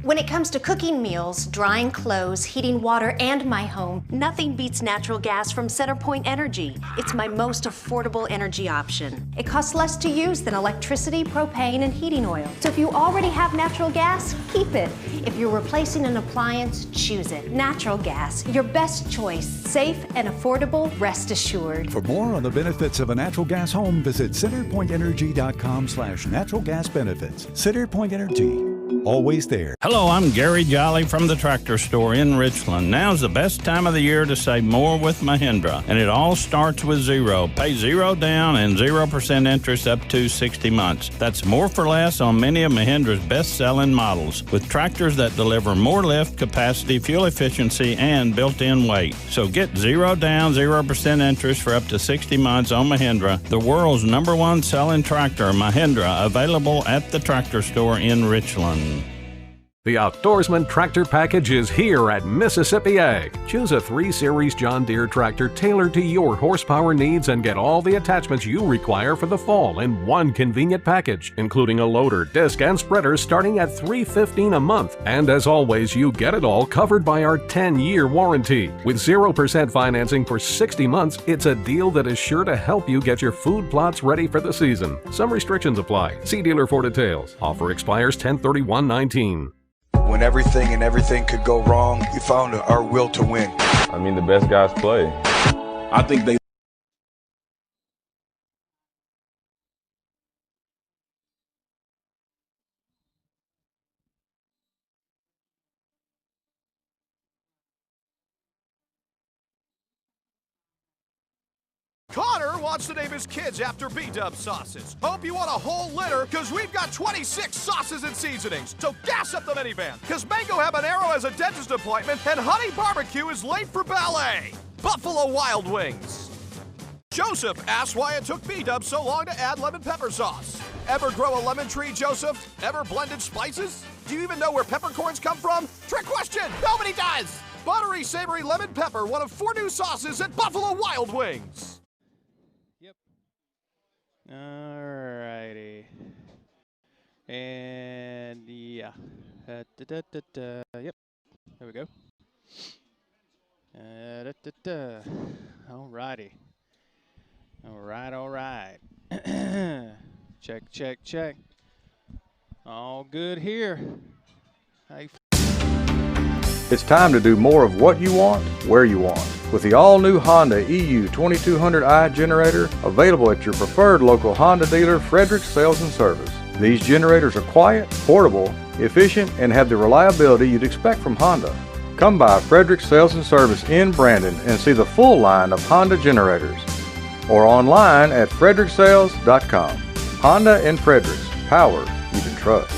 When it comes to cooking meals, drying clothes, heating water, and my home, nothing beats natural gas from CenterPoint Energy. It's my most affordable energy option. It costs less to use than electricity, propane, and heating oil. So if you already have natural gas, keep it. If you're replacing an appliance, choose it. Natural gas, your best choice. Safe and affordable, rest assured.
For more on the benefits of a natural gas home, visit centerpointenergy.com/natural gas benefits. CenterPoint Energy, always there.
Hello, I'm Gary Jolly from the Tractor Store in Richland. Now's the best time of the year to save more with Mahindra, and it all starts with zero. Pay zero down and 0% interest up to 60 months. That's more for less on many of Mahindra's best-selling models, with tractors that deliver more lift, capacity, fuel efficiency, and built-in weight. So get zero down, 0% interest for up to 60 months on Mahindra, the world's #1 selling tractor, Mahindra, available at the Tractor Store in Richland.
The Outdoorsman Tractor Package is here at Mississippi Ag. Choose a 3 Series John Deere tractor tailored to your horsepower needs and get all the attachments you require for the fall in one convenient package, including a loader, disc, and spreader starting at $315 a month. And as always, you get it all covered by our 10-year warranty. With 0% financing for 60 months, it's a deal that is sure to help you get your food plots ready for the season. Some restrictions apply. See dealer for details. Offer expires 10/31/19.
When everything could go wrong, we found our will to win.
I mean, the best guys play.
I think they
Connor wants to name his kids after B-dub sauces. Hope you want a whole litter, because we've got 26 sauces and seasonings. So gas up the minivan, because Mango Habanero has a dentist appointment and Honey Barbecue is late for ballet. Buffalo Wild Wings. Joseph asks why it took B-dub so long to add lemon pepper sauce. Ever grow a lemon tree, Joseph? Ever blended spices? Do you even know where peppercorns come from? Trick question! Nobody does! Buttery, savory lemon pepper, one of 4 new sauces at Buffalo Wild Wings.
Alrighty. And yeah. Yep. There we go. Alrighty. Alright. Check. All good here. Hey.
It's time to do more of what you want, where you want. With the all-new Honda EU 2200i generator, available at your preferred local Honda dealer, Frederick's Sales and Service. These generators are quiet, portable, efficient, and have the reliability you'd expect from Honda. Come by Frederick's Sales and Service in Brandon and see the full line of Honda generators. Or online at fredericksales.com. Honda and Fredericks, power you can trust.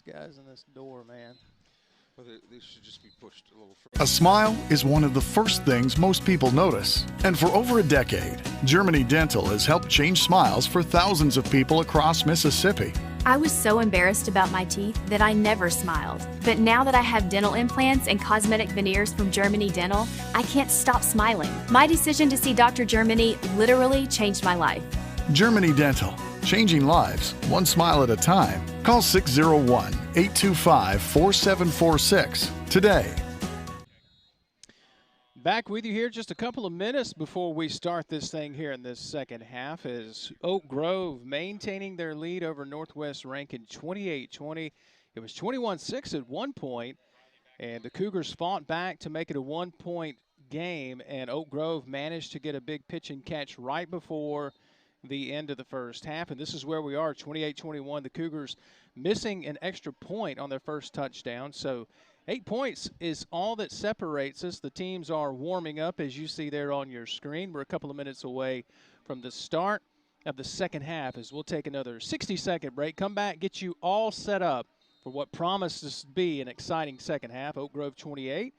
Guys in this door, man.
Well, they should just be pushed a little further.
A smile is one of the first things most people notice. And for over a decade, Germany Dental has helped change smiles for thousands of people across Mississippi.
I was so embarrassed about my teeth that I never smiled. But now that I have dental implants and cosmetic veneers from Germany Dental, I can't stop smiling. My decision to see Dr. Germany literally changed my life.
Germany Dental, changing lives, one smile at a time. Call 601-825-4746 today.
Back with you here just a couple of minutes before we start this thing here in this second half is Oak Grove maintaining their lead over Northwest Rankin 28-20. It was 21-6 at one point, and the Cougars fought back to make it a one-point game, and Oak Grove managed to get a big pitch and catch right before the end of the first half, and this is where we are, 28-21. The Cougars missing an extra point on their first touchdown, so 8 points is all that separates us. The teams are warming up, as you see there on your screen. We're a couple of minutes away from the start, of the second half as we'll take another 60-second break. Come back, get you all set up for what promises to be an exciting second half. Oak Grove 28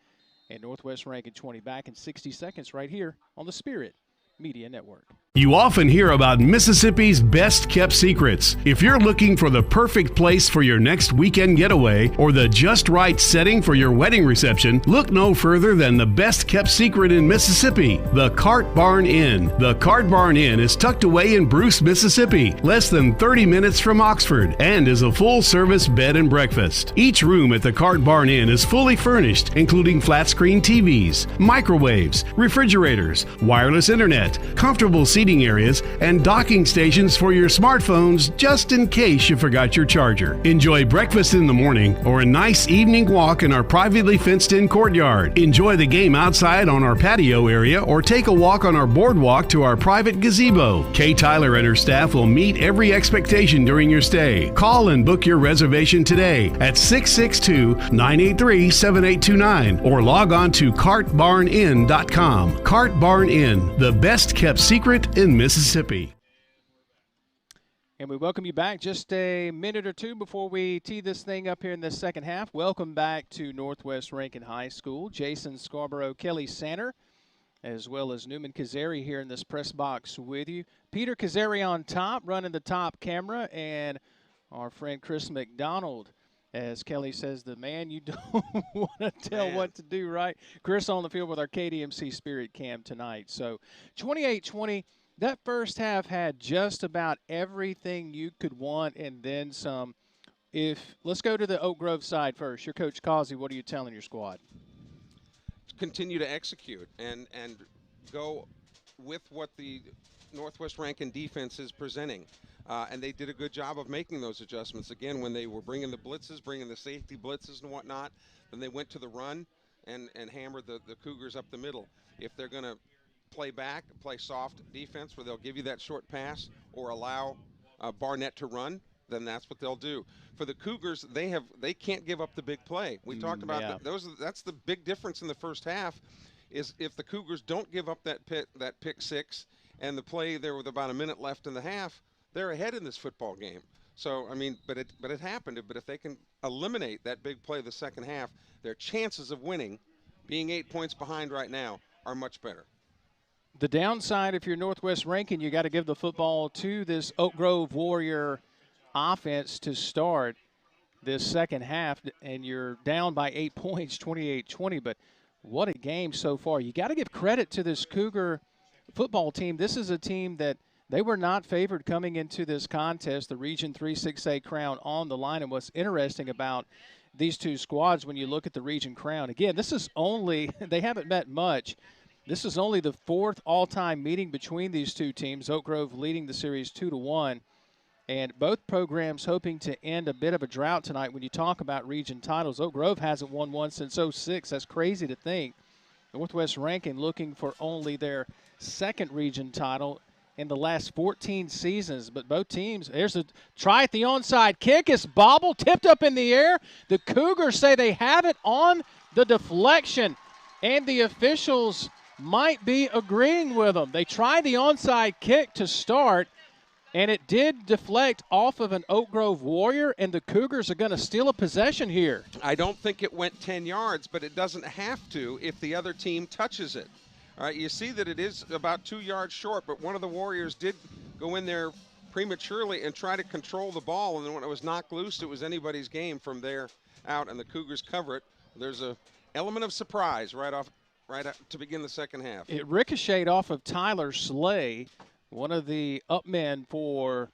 and Northwest Rankin 20. Back in 60 seconds right here on the Spirit Media Network.
You often hear about Mississippi's best-kept secrets. If you're looking for the perfect place for your next weekend getaway or the just right setting for your wedding reception, look no further than the best-kept secret in Mississippi, the Cart Barn Inn. The Cart Barn Inn is tucked away in Bruce, Mississippi, less than 30 minutes from Oxford, and is a full-service bed and breakfast. Each room at the Cart Barn Inn is fully furnished, including flat-screen TVs, microwaves, refrigerators, wireless internet, comfortable seating areas, and docking stations for your smartphones just in case you forgot your charger. Enjoy breakfast in the morning or a nice evening walk in our privately fenced-in courtyard. Enjoy the game outside on our patio area or take a walk on our boardwalk to our private gazebo. Kay Tyler and her staff will meet every expectation during your stay. Call and book your reservation today at 662-983-7829 or log on to cartbarninn.com. Cart Barn Inn, the best kept secret in Mississippi.
And we welcome you back just a minute or two before we tee this thing up here in the second half. Welcome back to Northwest Rankin High School. Jason Scarborough, Kelly Santer, as well as Newman Kazari here in this press box with you. Peter Kazari on top, running the top camera, and our friend Chris McDonald, as Kelly says, the man you don't want to tell what to do, right? Chris on the field with our KDMC Spirit Cam tonight. So 28-20. That first half had just about everything you could want and then some. Let's go to the Oak Grove side first. Your Coach Causey, what are you telling your squad?
Continue to execute and go with what the Northwest Rankin defense is presenting. And they did a good job of making those adjustments. Again, when they were bringing the blitzes, bringing the safety blitzes and whatnot, then they went to the run and hammered the Cougars up the middle. If they're going to play back, play soft defense where they'll give you that short pass or allow Barnett to run, then that's what they'll do. For the Cougars, they can't give up the big play. We talked about that's the big difference in the first half, is if the Cougars don't give up that pick six and the play there with about a minute left in the half, they're ahead in this football game. So I mean, but it happened. But if they can eliminate that big play the second half, their chances of winning, being 8 points behind right now, are much better.
The downside, if you're Northwest Rankin, you got to give the football to this Oak Grove Warrior offense to start this second half, and you're down by 8 points, 28-20. But what a game so far. You got to give credit to this Cougar football team. This is a team that they were not favored coming into this contest, the Region 3 6A crown on the line. And what's interesting about these two squads when you look at the region crown, again, this is only, they haven't met much. This is only the fourth all-time meeting between these two teams, Oak Grove leading the series 2-1. And both programs hoping to end a bit of a drought tonight. When you talk about region titles, Oak Grove hasn't won one since '06. That's crazy to think. Northwest Rankin looking for only their second region title in the last 14 seasons. But both teams, there's a try at the onside kick. It's bobbled, tipped up in the air. The Cougars say they have it on the deflection, and the officials might be agreeing with them. They tried the onside kick to start, and it did deflect off of an Oak Grove Warrior, and the Cougars are going to steal a possession here.
I don't think it went 10 yards, but it doesn't have to if the other team touches it. All right, you see that it is about 2 yards short, but one of the Warriors did go in there prematurely and try to control the ball, and then when it was knocked loose, it was anybody's game from there out, and the Cougars cover it. There's a element of surprise right to begin the second half.
It ricocheted off of Tyler Slay, one of the up men for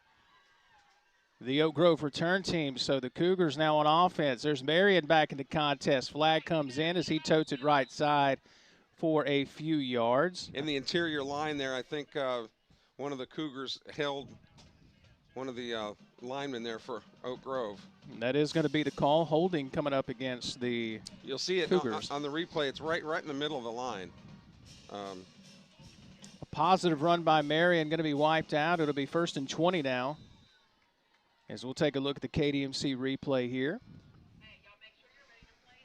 the Oak Grove return team. So the Cougars now on offense. There's Marion back in the contest. Flag comes in as he totes it right side for a few yards.
In the interior line there, I think one of the Cougars held one of the linemen there for Oak Grove.
And that is going to be the call. Holding coming up against the
You'll see it on the replay. It's right in the middle of the line.
A positive run by Marion going to be wiped out. It'll be 1st and 20 now. As we'll take a look at the KDMC replay here.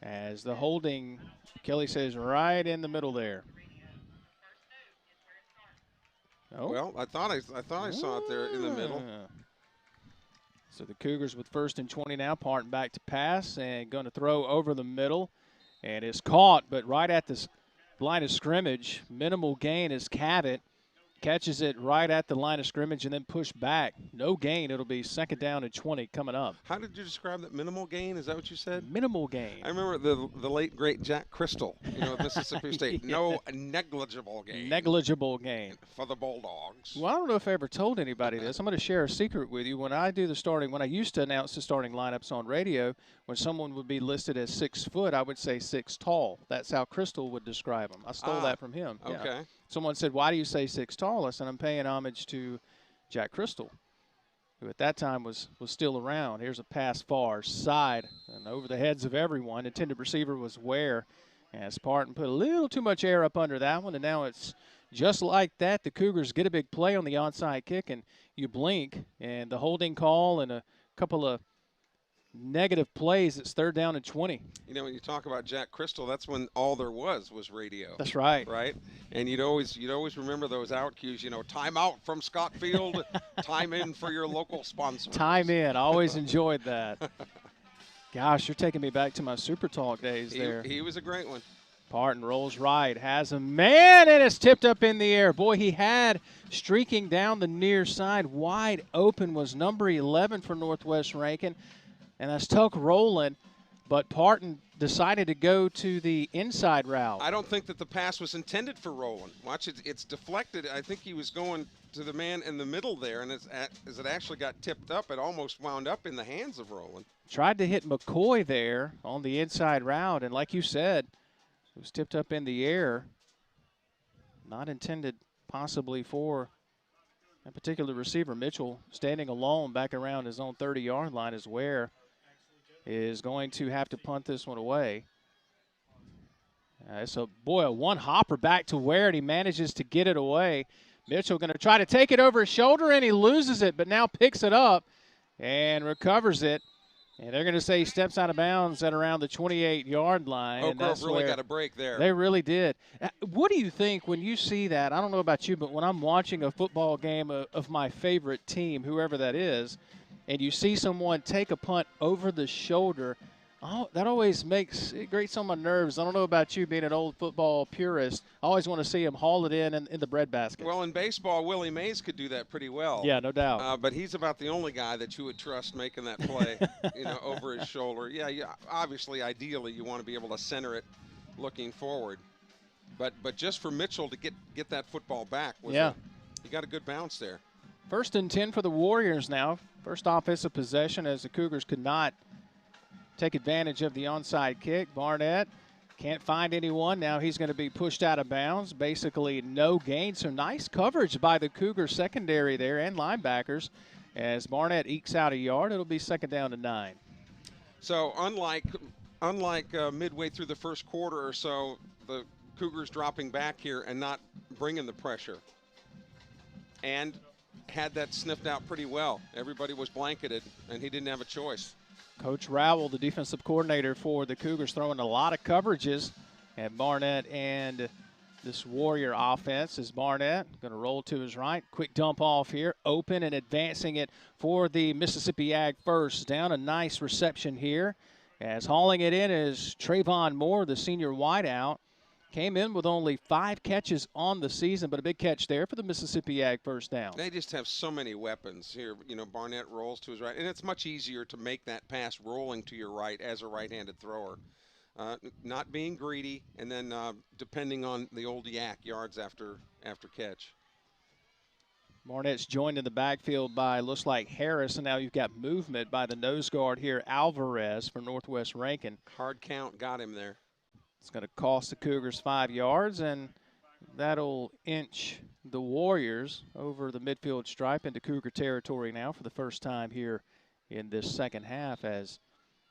As the holding, Kelly says, right in the middle there. Oh.
Well, I thought I saw it there in the middle.
So the Cougars with 1st and 20 now, Parton back to pass and going to throw over the middle. And it's caught, but right at the line of scrimmage. Minimal gain as Cabot catches it right at the line of scrimmage and then pushed back. No gain. It'll be 2nd down and 20 coming up.
How did you describe that? Minimal gain? Is that what you said?
Minimal gain.
I remember the late, great Jack Crystal, of Mississippi State.
Yeah.
No negligible gain.
Negligible gain.
For the Bulldogs.
Well, I don't know if I ever told anybody this. I'm going to share a secret with you. When I used to announce the starting lineups on radio, when someone would be listed as 6 foot, I would say 6 tall. That's how Crystal would describe them. I stole that from him.
Okay.
Yeah. Someone said, "Why do you say 6 tall?" I said, "I'm paying homage to Jack Crystal, who at that time was still around." Here's a pass far side and over the heads of everyone. Intended receiver was Ware, as Parton put a little too much air up under that one, and now it's just like that. The Cougars get a big play on the onside kick, and you blink, and the holding call and a couple of negative plays. It's 3rd down and 20.
When you talk about Jack Crystal, that's when all there was radio.
That's right.
Right? And you'd always remember those out cues, time out from Scott Field, time in for your local sponsor.
Time in. I always enjoyed that. Gosh, you're taking me back to my Super Talk days there.
He was a great one.
Parton rolls right, has a man, and it's tipped up in the air. Boy, he had streaking down the near side. Wide open was number 11 for Northwest Rankin. And that's Tuck Rowland, but Parton decided to go to the inside route.
I don't think that the pass was intended for Rowland. Watch it; it's deflected. I think he was going to the man in the middle there, and as it actually got tipped up, it almost wound up in the hands of Rowland.
Tried to hit McCoy there on the inside route, and like you said, it was tipped up in the air. Not intended possibly for a particular receiver. Mitchell standing alone back around his own 30-yard line is Ware is going to have to punt this one away. So, boy, a one-hopper back to Ware, and he manages to get it away. Mitchell going to try to take it over his shoulder, and he loses it, but now picks it up and recovers it. And they're going to say he steps out of bounds at around the 28-yard line.
Oak Grove really got a break there.
They really did. What do you think when you see that? I don't know about you, but when I'm watching a football game of my favorite team, whoever that is, and you see someone take a punt over the shoulder, that always grates on my nerves. I don't know about you, being an old football purist. I always want to see him haul it in the breadbasket.
Well, in baseball, Willie Mays could do that pretty well.
Yeah, no doubt.
But he's about the only guy that you would trust making that play, over his shoulder. Yeah, obviously, ideally, you want to be able to center it looking forward. But just for Mitchell to get that football back, he got a good bounce there.
1st and 10 for the Warriors now. First offensive possession as the Cougars could not take advantage of the onside kick. Barnett can't find anyone. Now he's going to be pushed out of bounds. Basically no gain. So nice coverage by the Cougar secondary there and linebackers. As Barnett ekes out a yard, it'll be 2nd down and 9.
So unlike midway through the first quarter or so, the Cougars dropping back here and not bringing the pressure. And had that sniffed out pretty well. Everybody was blanketed, and he didn't have a choice.
Coach Rowell, the defensive coordinator for the Cougars, throwing a lot of coverages at Barnett and this Warrior offense. Is Barnett going to roll to his right. Quick dump off here. Open and advancing it for the Mississippi Ag first down. A nice reception here. As hauling it in is Trayvon Moore, the senior wideout. Came in with only 5 catches on the season, but a big catch there for the Mississippi Ag first down.
They just have so many weapons here. Barnett rolls to his right, and it's much easier to make that pass rolling to your right as a right-handed thrower. Not being greedy, and then depending on the old yak, yards after catch.
Barnett's joined in the backfield by, looks like Harris, and now you've got movement by the nose guard here, Alvarez for Northwest Rankin.
Hard count got him there.
It's going to cost the Cougars 5 yards, and that'll inch the Warriors over the midfield stripe into Cougar territory now for the first time here in this second half, as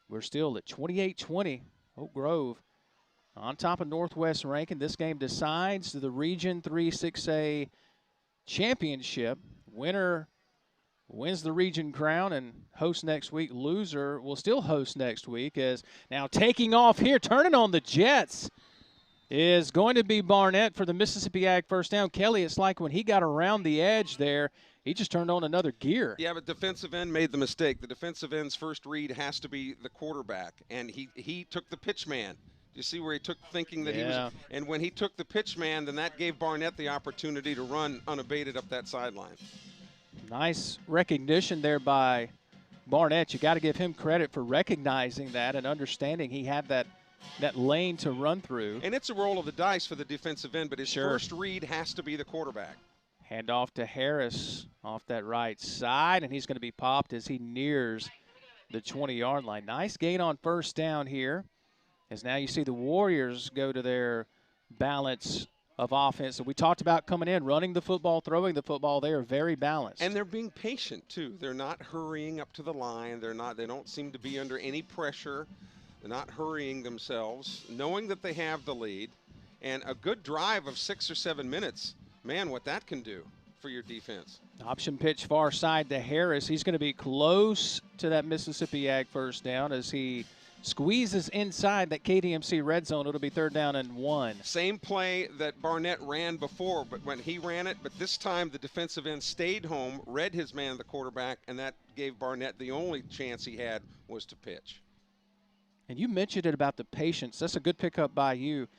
we're still at 28-20. Oak Grove on top of Northwest Rankin. This game decides the Region 3 6A championship. Winner wins the region crown and hosts next week. Loser will still host next week, as now taking off here, turning on the Jets. is going to be Barnett for the Mississippi Ag first down. Kelly, it's like when he got around the edge there, he just turned on another gear.
Yeah, but defensive end made the mistake. The defensive end's first read has to be the quarterback, and he took the pitch man. You see where he took thinking that he was – and when he took the pitch man, then that gave Barnett the opportunity to run unabated up that sideline.
Nice recognition there by Barnett. You got to give him credit for recognizing that and understanding he had that lane to run through.
And it's a roll of the dice for the defensive end, but his first read has to be the quarterback.
Hand off to Harris off that right side, and he's going to be popped as he nears the 20-yard line. Nice gain on first down here, as now you see the Warriors go to their balance of offense that we talked about coming in, running the football, throwing the football. They are very balanced.
And they're being patient, too. They're not hurrying up to the line. They don't seem to be under any pressure. They're not hurrying themselves, knowing that they have the lead. And a good drive of 6 or 7 minutes, man, what that can do for your defense.
Option pitch far side to Harris. He's going to be close to that Mississippi Ag first down as he squeezes inside that KDMC red zone. It'll be 3rd down and 1.
Same play that Barnett ran before, but when he ran it, but this time the defensive end stayed home, read his man, the quarterback, and that gave Barnett the only chance he had was to pitch.
And you mentioned it about the patience. That's a good pickup by you.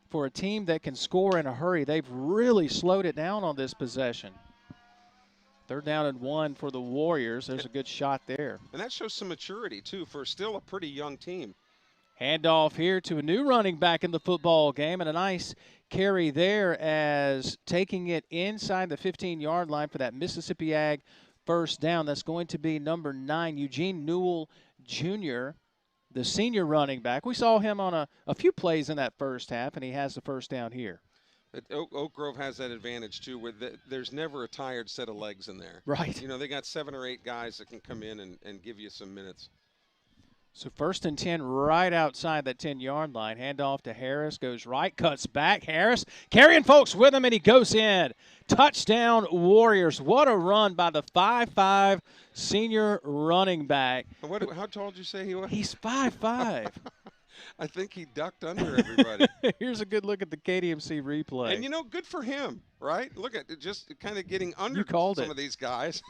For a team that can score in a hurry, they've really slowed it down on this possession. 3rd down and 1 for the Warriors. There's a good shot there.
And that shows some maturity, too, for still a pretty young team.
Handoff here to a new running back in the football game, and a nice carry there as taking it inside the 15-yard line for that Mississippi Ag first down. That's going to be number 9, Eugene Newell Jr., the senior running back. We saw him on a few plays in that first half, and he has the first down here.
Oak Grove has that advantage, too, where there's never a tired set of legs in there.
Right.
You know, they got 7 or 8 guys that can come in and give you some minutes.
So 1st and 10 right outside that 10-yard line. Handoff to Harris, goes right, cuts back. Harris carrying folks with him, and he goes in. Touchdown, Warriors. What a run by the 5'5" senior running back.
How tall did you say he was?
He's 5'5".
I think he ducked under everybody.
Here's a good look at the KDMC replay.
And, you know, good for him, right? Look at it, just kind of getting under some of these guys.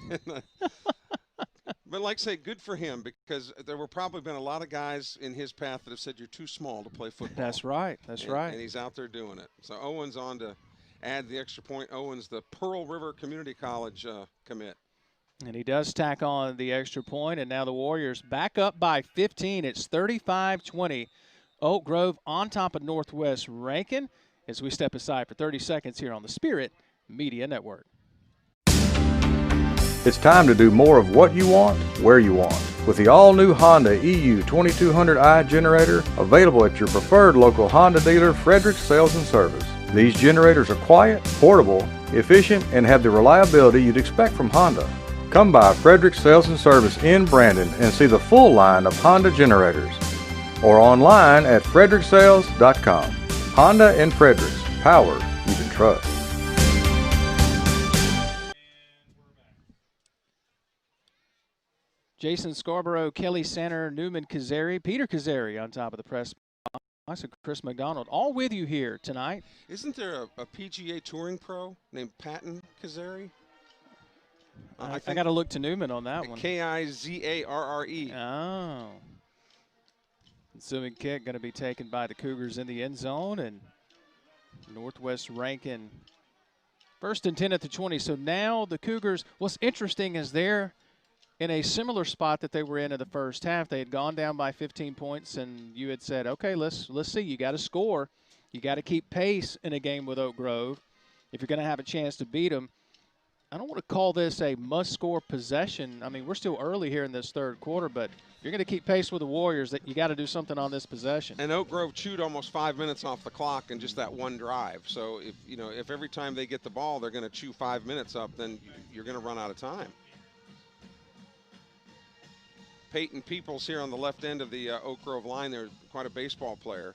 But like I say, good for him, because there were probably been a lot of guys in his path that have said you're too small to play football.
That's right. Right.
And he's out there doing it. So Owens on to add the extra point. Owens, the Pearl River Community College commit.
And he does tack on the extra point, and now the Warriors back up by 15. It's 35-20. Oak Grove on top of Northwest Rankin as we step aside for 30 seconds here on the Spirit Media Network.
It's time to do more of what you want, where you want. With the all-new Honda EU 2200i generator available at your preferred local Honda dealer, Frederick Sales and Service. These generators are quiet, portable, efficient, and have the reliability you'd expect from Honda. Come by Frederick Sales and Service in Brandon and see the full line of Honda generators. Or online at fredericksales.com. Honda and Fredericks, power you can trust.
Jason Scarborough, Kelly Sanner, Newman Kazari, Peter Kazari on top of the press box, and Chris McDonald, all with you here tonight.
Isn't there a PGA touring pro named Patton Kazari?
I got to look to Newman on that one.
Kizarre.
Oh. Ensuing kick going to be taken by the Cougars in the end zone, and Northwest Rankin 1st and 10 at the 20. So now the Cougars, what's interesting is they're in a similar spot that they were in the first half. They had gone down by 15 points, and you had said, okay, let's see. You got to score. You got to keep pace in a game with Oak Grove if you're going to have a chance to beat them. I don't want to call this a must-score possession. I mean, we're still early here in this 3rd quarter, but if you're going to keep pace with the Warriors, that you got to do something on this possession.
And Oak Grove chewed almost 5 minutes off the clock in just that one drive. So if every time they get the ball they're going to chew 5 minutes up, then you're going to run out of time. Peyton Peoples here on the left end of the Oak Grove line. They're quite a baseball player.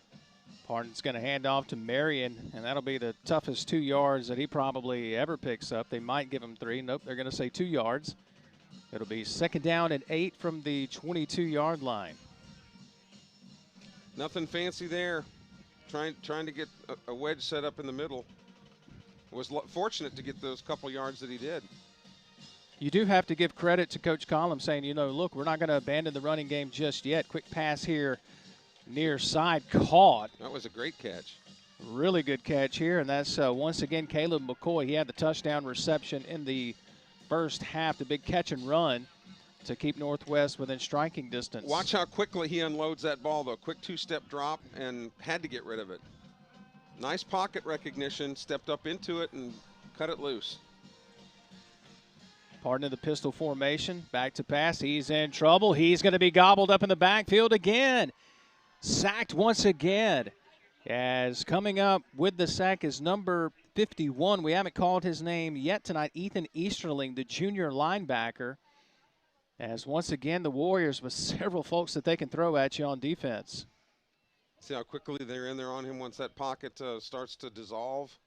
Pardon's going to hand off to Marion, and that'll be the toughest 2 yards that he probably ever picks up. They might give him 3. Nope, they're going to say 2 yards. It'll be 2nd down and 8 from the 22-yard line.
Nothing fancy there. trying to get a wedge set up in the middle. Was fortunate to get those couple yards that he did.
You do have to give credit to Coach Collins saying, you know, look, we're not going to abandon the running game just yet. Quick pass here, near side, caught.
That was a great catch.
Really good catch here, and that's once again Caleb McCoy. He had the touchdown reception in the first half, the big catch and run to keep Northwest within striking distance.
Watch how quickly he unloads that ball, though. Quick two-step drop and had to get rid of it. Nice pocket recognition, stepped up into it and cut it loose.
Pardon of the pistol formation, back to pass. He's in trouble. He's going to be gobbled up in the backfield again. Sacked once again. As coming up with the sack is number 51. We haven't called his name yet tonight. Ethan Easterling, the junior linebacker. As once again, the Warriors with several folks that they can throw at you on defense.
See how quickly they're in there on him once that pocket starts to dissolve.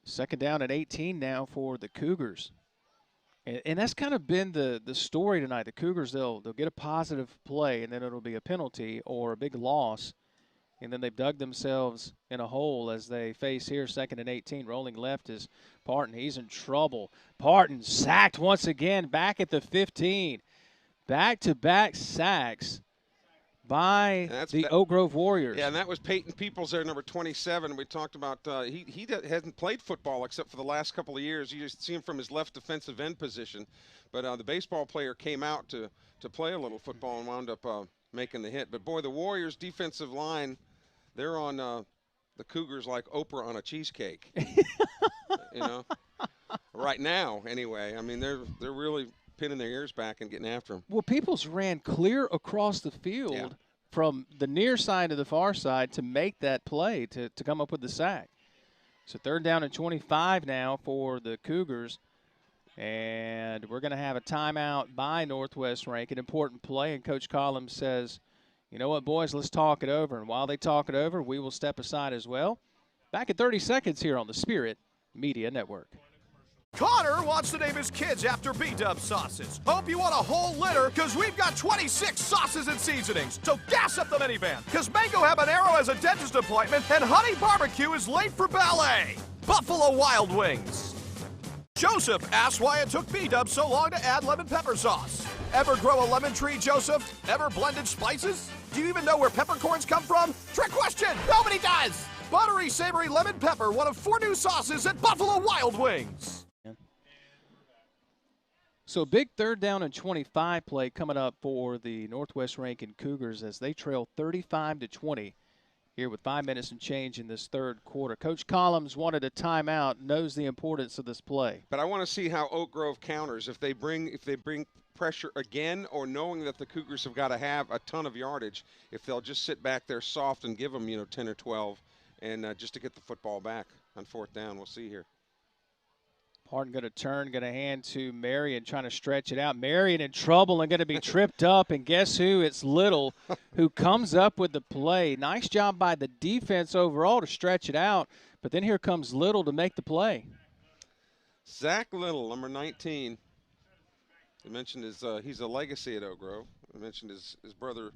Second down and 18 now for the Cougars. And that's kind of been the story tonight. The Cougars, they'll get a positive play, and then it'll be a penalty or a big loss. And then they've dug themselves in a hole as they face here 2nd and 18. Rolling left is Parton. He's in trouble. Parton sacked once again back at the 15. Back-to-back sacks by the Oak Grove Warriors.
Yeah, and that was Peyton Peoples there, number 27. We talked about he hasn't played football except for the last couple of years. You just see him from his left defensive end position. But the baseball player came out to play a little football and wound up making the hit. But, boy, the Warriors' defensive line, they're on the Cougars like Oprah on a cheesecake. You know, right now anyway. I mean, they're really pinning their ears back and getting after them.
Well, Peoples ran clear across the field from the near side to the far side to make that play, to come up with the sack. So 3rd down and 25 now for the Cougars. And we're going to have a timeout by Northwest Rankin. Important play, and Coach Collins says, you know what, boys, let's talk it over. And while they talk it over, we will step aside as well. Back in 30 seconds here on the Spirit Media Network.
Connor wants to name his kids after B-Dub sauces. Hope you want a whole litter, because we've got 26 sauces and seasonings. So gas up the minivan, because Mango Habanero has a dentist appointment, and Honey Barbecue is late for ballet. Buffalo Wild Wings. Joseph asks why it took B-Dub so long to add lemon pepper sauce. Ever grow a lemon tree, Joseph? Ever blended spices? Do you even know where peppercorns come from? Trick question! Nobody does! Buttery, savory lemon pepper, one of 4 new sauces at Buffalo Wild Wings.
So big 3rd down and 25 play coming up for the Northwest Rankin Cougars as they trail 35-20 here with 5 minutes and change in this 3rd quarter. Coach Collins wanted a timeout, knows the importance of this play.
But I want to see how Oak Grove counters. If they bring pressure again, or knowing that the Cougars have got to have a ton of yardage, if they'll just sit back there soft and give them, 10 or 12, and just to get the football back on 4th down. We'll see here.
Parton going to turn, going to hand to Marion, trying to stretch it out. Marion in trouble and going to be tripped up. And guess who? It's Little who comes up with the play. Nice job by the defense overall to stretch it out. But then here comes Little to make the play.
Zach Little, number 19. I mentioned he's a legacy at Oak Grove. I mentioned his brother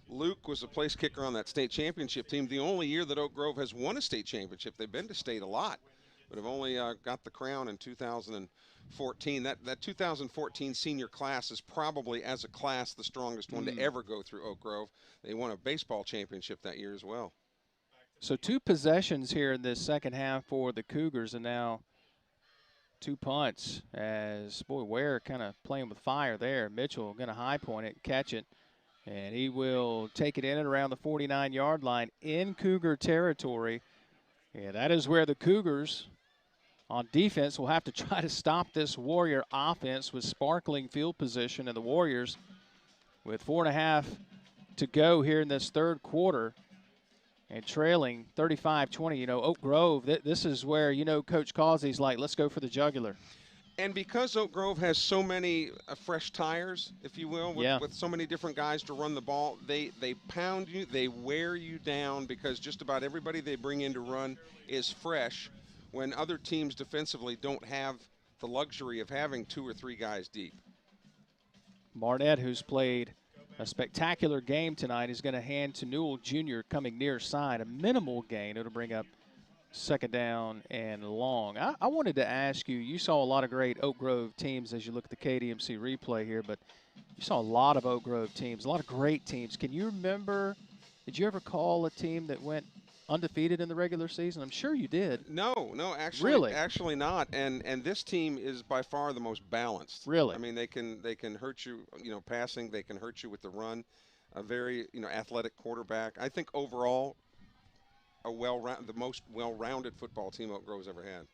Luke was a place kicker on that state championship team. The only year that Oak Grove has won a state championship. They've been to state a lot, but have only got the crown in 2014. That 2014 senior class is probably, as a class, the strongest one to ever go through Oak Grove. They won a baseball championship that year as well.
So 2 possessions here in this second half for the Cougars, and now 2 punts as, boy, Ware kind of playing with fire there. Mitchell going to high point it, catch it, and he will take it in and around the 49-yard line in Cougar territory. And that is where the Cougars on defense will have to try to stop this Warrior offense with sparkling field position, and the Warriors with 4.5 to go here in this 3rd quarter and trailing 35-20. Oak Grove, this is where, Coach Causey's like, let's go for the jugular.
And because Oak Grove has so many fresh tires, if you will, with so many different guys to run the ball, they pound you, they wear you down, because just about everybody they bring in to run is fresh, when other teams defensively don't have the luxury of having 2 or 3 guys deep.
Barnett, who's played a spectacular game tonight. He's going to hand to Newell Jr. coming near side. A minimal gain. It'll bring up second down and long. I wanted to ask you, you saw a lot of great Oak Grove teams as you look at the KDMC replay here, but you saw a lot of Oak Grove teams, a lot of great teams. Can you remember, did you ever call a team that went undefeated in the regular season? I'm sure you did.
No, actually,
really?
Actually not. And this team is by far the most balanced.
Really?
I mean, they can hurt you, passing. They can hurt you with the run. A very, athletic quarterback. I think overall, the most well-rounded football team Oak Grove's ever had.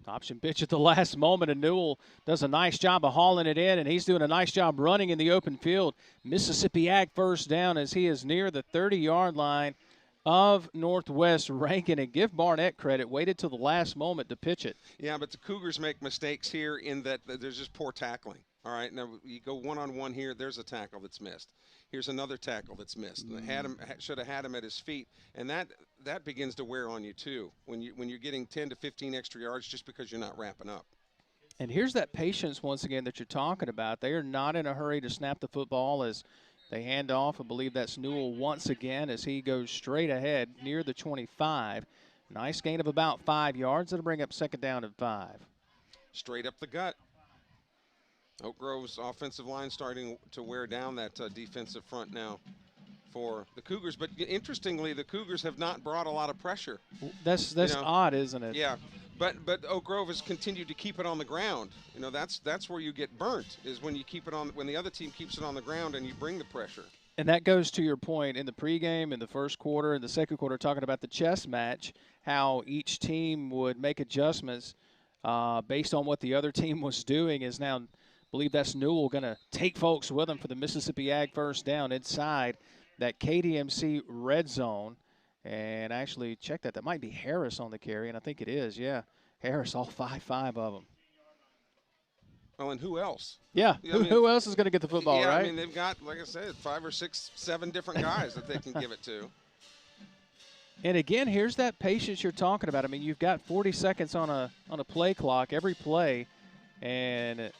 Option pitch at the last moment, and Newell does a nice job of hauling it in, and he's doing a nice job running in the open field. Mississippi Ag first down as he is near the 30-yard line of Northwest Rankin. And give Barnett credit, waited till the last moment to pitch it.
Yeah, but the Cougars make mistakes here in that there's just poor tackling. All right, now you go one-on-one here, there's a tackle that's missed. Here's another tackle that's missed. Should have had him at his feet, and that begins to wear on you too when you're getting 10 to 15 extra yards just because you're not wrapping up.
And here's that patience once again that you're talking about. They are not in a hurry to snap the football as they hand off. I believe that's Newell once again as he goes straight ahead near the 25. Nice gain of about 5 yards. That'll bring up second down and 5.
Straight up the gut. Oak Grove's offensive line starting to wear down that defensive front now for the Cougars. But interestingly, the Cougars have not brought a lot of pressure.
That's odd, isn't it?
Yeah, but Oak Grove has continued to keep it on the ground. That's where you get burnt, is when you keep it on, when the other team keeps it on the ground and you bring the pressure.
And that goes to your point in the pregame, in the first quarter, in the second quarter, talking about the chess match, how each team would make adjustments based on what the other team was doing. Is now, I believe that's Newell going to take folks with him for the Mississippi Ag first down inside that KDMC red zone. And actually, check that. That might be Harris on the carry, and I think it is, yeah. Harris, all 5 of them.
Oh, and who else?
Yeah, who else is going to get the football,
yeah,
right?
I mean, they've got, like I said, 5 or 6, 7 different guys that they can give it to.
And again, here's that patience you're talking about. I mean, you've got 40 seconds on a play clock, every play, and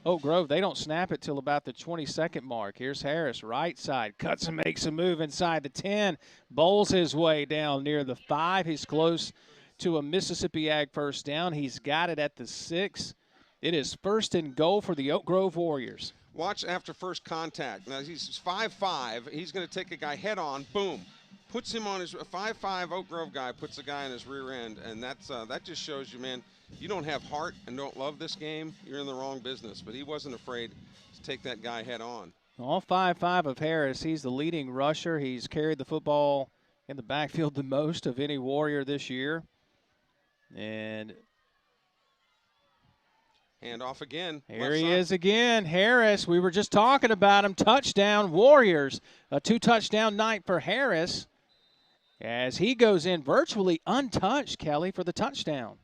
Oak Grove, they don't snap it till about the 20-second mark. Here's Harris, right side, cuts and makes a move inside the 10, bowls his way down near the 5. He's close to a Mississippi Ag first down. He's got it at the 6. It is first and goal for the Oak Grove Warriors.
Watch after first contact. Now, he's 5'5". He's going to take a guy head on, boom. Puts him on his 5'5" Oak Grove guy, puts the guy in his rear end, and that just shows you, man, you don't have heart and don't love this game, you're in the wrong business. But he wasn't afraid to take that guy head on.
All 5'5" of Harris. He's the leading rusher. He's carried the football in the backfield the most of any Warrior this year. And
hand off again.
Here he is again. Harris, we were just talking about him. Touchdown Warriors. A 2-touchdown night for Harris as he goes in virtually untouched, Kelly, for the touchdown.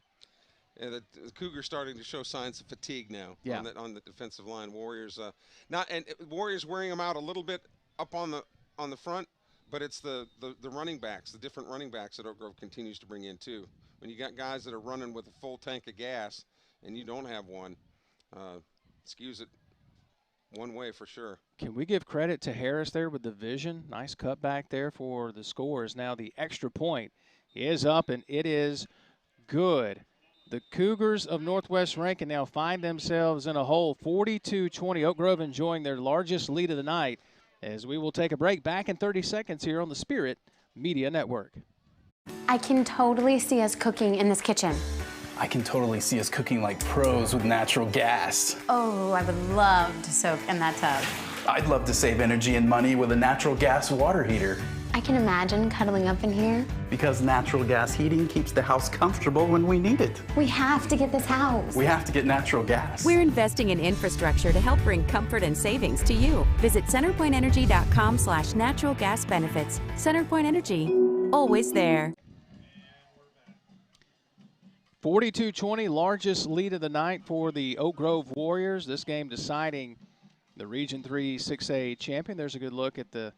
Yeah, the Cougars starting to show signs of fatigue now on the defensive line. Warriors Warriors wearing them out a little bit up on the front, but it's the running backs, the different running backs that Oak Grove continues to bring in too. When you got guys that are running with a full tank of gas and you don't have one, skews it one way for sure.
Can we give credit to Harris there with the vision? Nice cutback there for the scores. Now the extra point is up, and it is good. The Cougars of Northwest Rankin now find themselves in a hole, 42-20. Oak Grove enjoying their largest lead of the night as we will take a break. Back in 30 seconds here on the Spirit Media Network.
I can totally see us cooking in this kitchen.
I can totally see us cooking like pros with natural gas.
Oh, I would love to soak in that tub.
I'd love to save energy and money with a natural gas water heater.
I can imagine cuddling up in here.
Because natural gas heating keeps the house comfortable when we need it.
We have to get this house.
We have to get natural gas.
We're investing in infrastructure to help bring comfort and savings to you. Visit centerpointenergy.com/natural gas benefits. CenterPoint Energy, always there.
42-20, largest lead of the night for the Oak Grove Warriors. This game deciding the Region 3 6A champion. There's a good look at the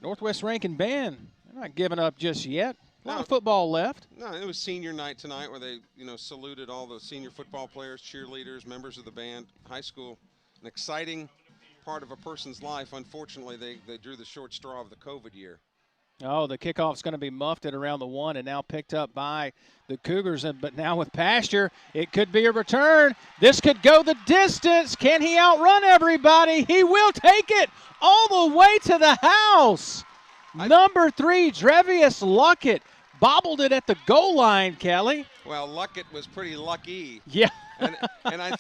Northwest Rankin band. They're not giving up just yet. A lot of football left.
No, it was senior night tonight where they, saluted all the senior football players, cheerleaders, members of the band, high school. An exciting part of a person's life. Unfortunately, they drew the short straw of the COVID year.
Oh, the kickoff's going to be muffed at around the 1 and now picked up by the Cougars. But now with Pasture, it could be a return. This could go the distance. Can he outrun everybody? He will take it all the way to the house. Number 3, Drevius Luckett bobbled it at the goal line, Kelly.
Well, Luckett was pretty lucky.
Yeah.
and I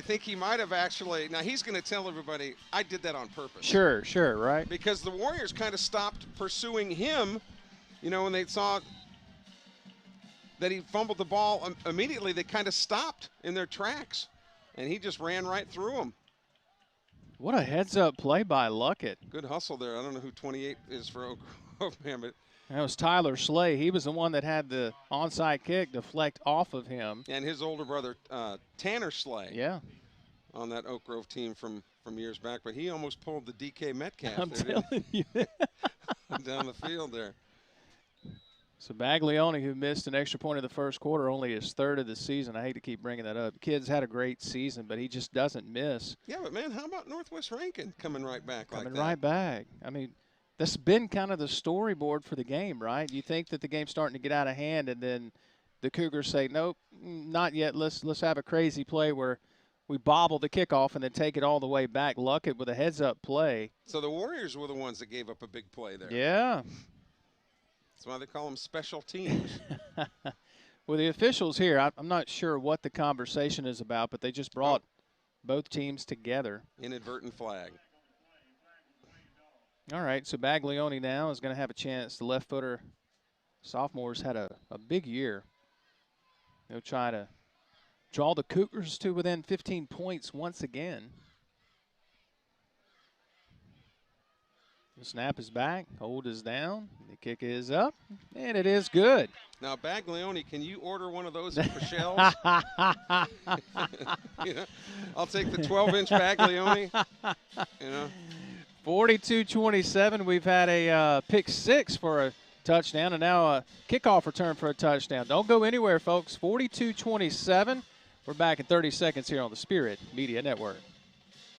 think he might have actually. Now he's going to tell everybody I did that on purpose.
Sure, right.
Because the Warriors kind of stopped pursuing him, when they saw that he fumbled the ball immediately. They kind of stopped in their tracks, and he just ran right through them.
What a heads-up play by Luckett.
Good hustle there. I don't know who 28 is for Oak Grove, man, but.
That was Tyler Slay. He was the one that had the onside kick deflect off of him.
And his older brother, Tanner Slay.
Yeah.
On that Oak Grove team from years back. But he almost pulled the DK Metcalf.
I'm telling you.
Down the field there.
So Baglioni, who missed an extra point in the first quarter, only his 3rd of the season. I hate to keep bringing that up. Kid's had a great season, but he just doesn't miss.
Yeah, but, man, how about Northwest Rankin coming right back like that?
Coming right back. I mean, that's been kind of the storyboard for the game, right? You think that the game's starting to get out of hand, and then the Cougars say, nope, not yet. Let's have a crazy play where we bobble the kickoff and then take it all the way back. Luckett with a heads-up play.
So the Warriors were the ones that gave up a big play there.
Yeah.
That's why they call them special teams.
Well, the officials here, I'm not sure what the conversation is about, but they just brought both teams together.
Inadvertent flag.
All right, so Baglioni now is going to have a chance. The left footer sophomore's had a big year. They'll try to draw the Cougars to within 15 points once again. The snap is back, hold is down, the kick is up, and it is good.
Now, Baglioni, can you order one of those at Michelle's? I'll take the 12-inch Baglioni.
42-27. We've had a pick 6 for a touchdown, and now a kickoff return for a touchdown. Don't go anywhere, folks. 42-27. We're back in 30 seconds here on the Spirit Media Network.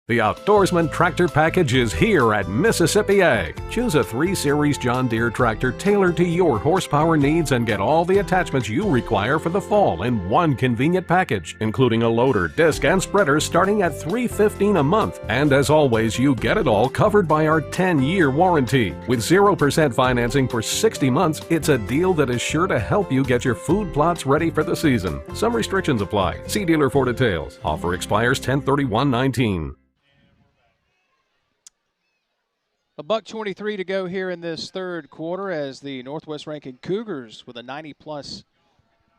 The Outdoorsman Tractor Package is here at Mississippi Ag. Choose a 3 Series John Deere tractor tailored to your horsepower needs and get all the attachments you require for the fall in one convenient package, including a loader, disc, and spreader starting at $315 a month. And as always, you get it all covered by our 10-year warranty. With 0% financing for 60 months, it's a deal that is sure to help you get your food plots ready for the season. Some restrictions apply. See dealer for details. Offer expires 10/31/19.
$1:23 to go here in this third quarter as the Northwest Rankin Cougars with a 90-plus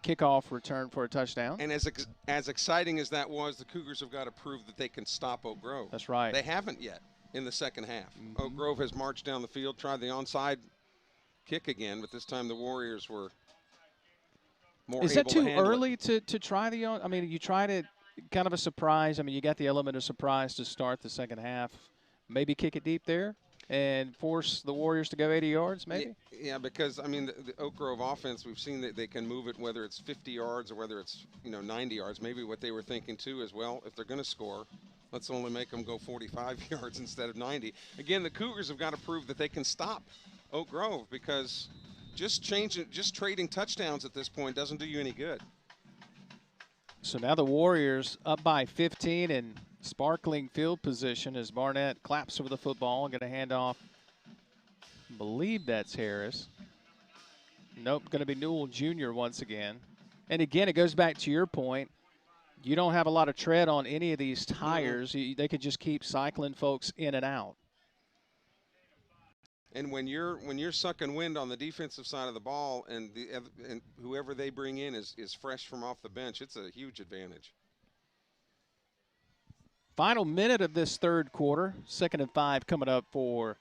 kickoff return for a touchdown.
And as exciting as that was, the Cougars have got to prove that they can stop Oak Grove.
That's right.
They haven't yet in the second half. Oak Grove has marched down the field, tried the onside kick again, but this time the Warriors were more able to handle it.
Is that too early to try the – I mean, you tried it kind of a surprise. I mean, you got the element of surprise to start the second half. Maybe kick it deep there and force the Warriors to go 80 yards, maybe?
Yeah, because, I mean, the Oak Grove offense, we've seen that they can move it whether it's 50 yards or whether it's, 90 yards. Maybe what they were thinking, too, is, well, if they're going to score, let's only make them go 45 yards instead of 90. Again, the Cougars have got to prove that they can stop Oak Grove because just trading touchdowns at this point doesn't do you any good.
So now the Warriors up by 15 and sparkling field position as Barnett claps over the football and going to hand off. I believe that's Harris. Nope, going to be Newell Jr. once again. And again, it goes back to your point. You don't have a lot of tread on any of these tires. They could just keep cycling folks in and out.
And when you're sucking wind on the defensive side of the ball and whoever they bring in is fresh from off the bench, it's a huge advantage.
Final minute of this third quarter. 2nd and 5 coming up for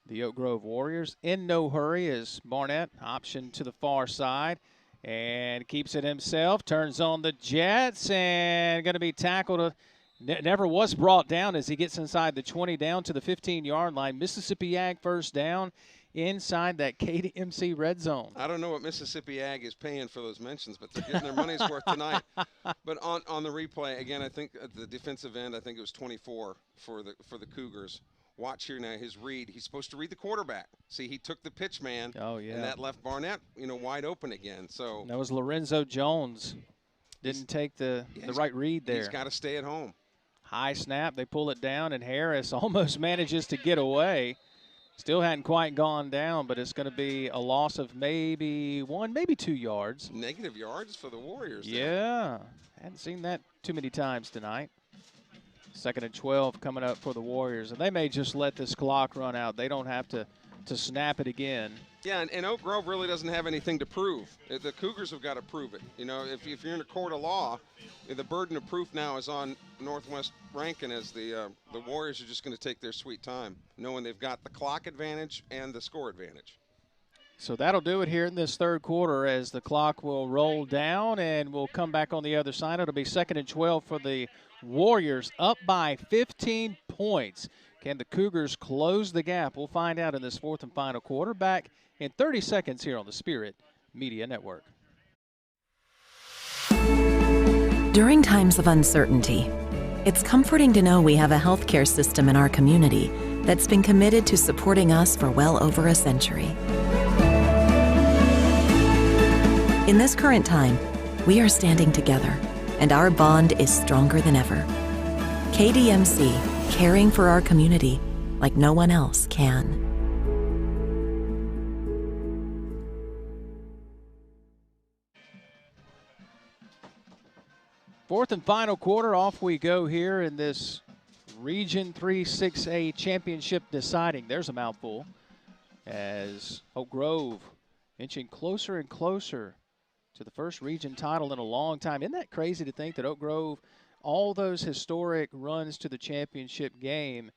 the Oak Grove Warriors. In no hurry is Barnett, option to the far side, and keeps it himself. Turns on the Jets and going to be tackled. Never was brought down as he gets inside the 20 down to the 15-yard line. Mississippi Ag first down inside that KDMC red zone.
I don't know what Mississippi Ag is paying for those mentions, but they're getting their money's worth tonight. But on the replay, again, I think at the defensive end, I think it was 24 for the Cougars. Watch here now, his read. He's supposed to read the quarterback. See, he took the pitch man.
Oh, yeah.
And that left Barnett, wide open again. So
that was Lorenzo Jones. Didn't take the right read there.
He's got to stay at home.
High snap. They pull it down, and Harris almost manages to get away. Still hadn't quite gone down, but it's going to be a loss of maybe 1, maybe 2 yards.
Negative yards for the Warriors.
Yeah. Hadn't seen that too many times tonight. 2nd and 12 coming up for the Warriors. And they may just let this clock run out. They don't have to snap it again.
Yeah, and Oak Grove really doesn't have anything to prove. The Cougars have got to prove it. If you're in a court of law, the burden of proof now is on Northwest Rankin, as the Warriors are just going to take their sweet time, knowing they've got the clock advantage and the score advantage.
So that'll do it here in this third quarter as the clock will roll down, and we'll come back on the other side. It'll be 2nd and 12 for the Warriors, up by 15 points. Can the Cougars close the gap? We'll find out in this fourth and final quarter. Back in 30 seconds here on the Spirit Media Network.
During times of uncertainty, it's comforting to know we have a healthcare system in our community that's been committed to supporting us for well over a century. In this current time, we are standing together, and our bond is stronger than ever. KDMC, caring for our community like no one else can.
Fourth and final quarter, off we go here in this Region 3 6A championship deciding. There's a mouthful as Oak Grove inching closer and closer to the first region title in a long time. Isn't that crazy to think that Oak Grove, all those historic runs to the championship game,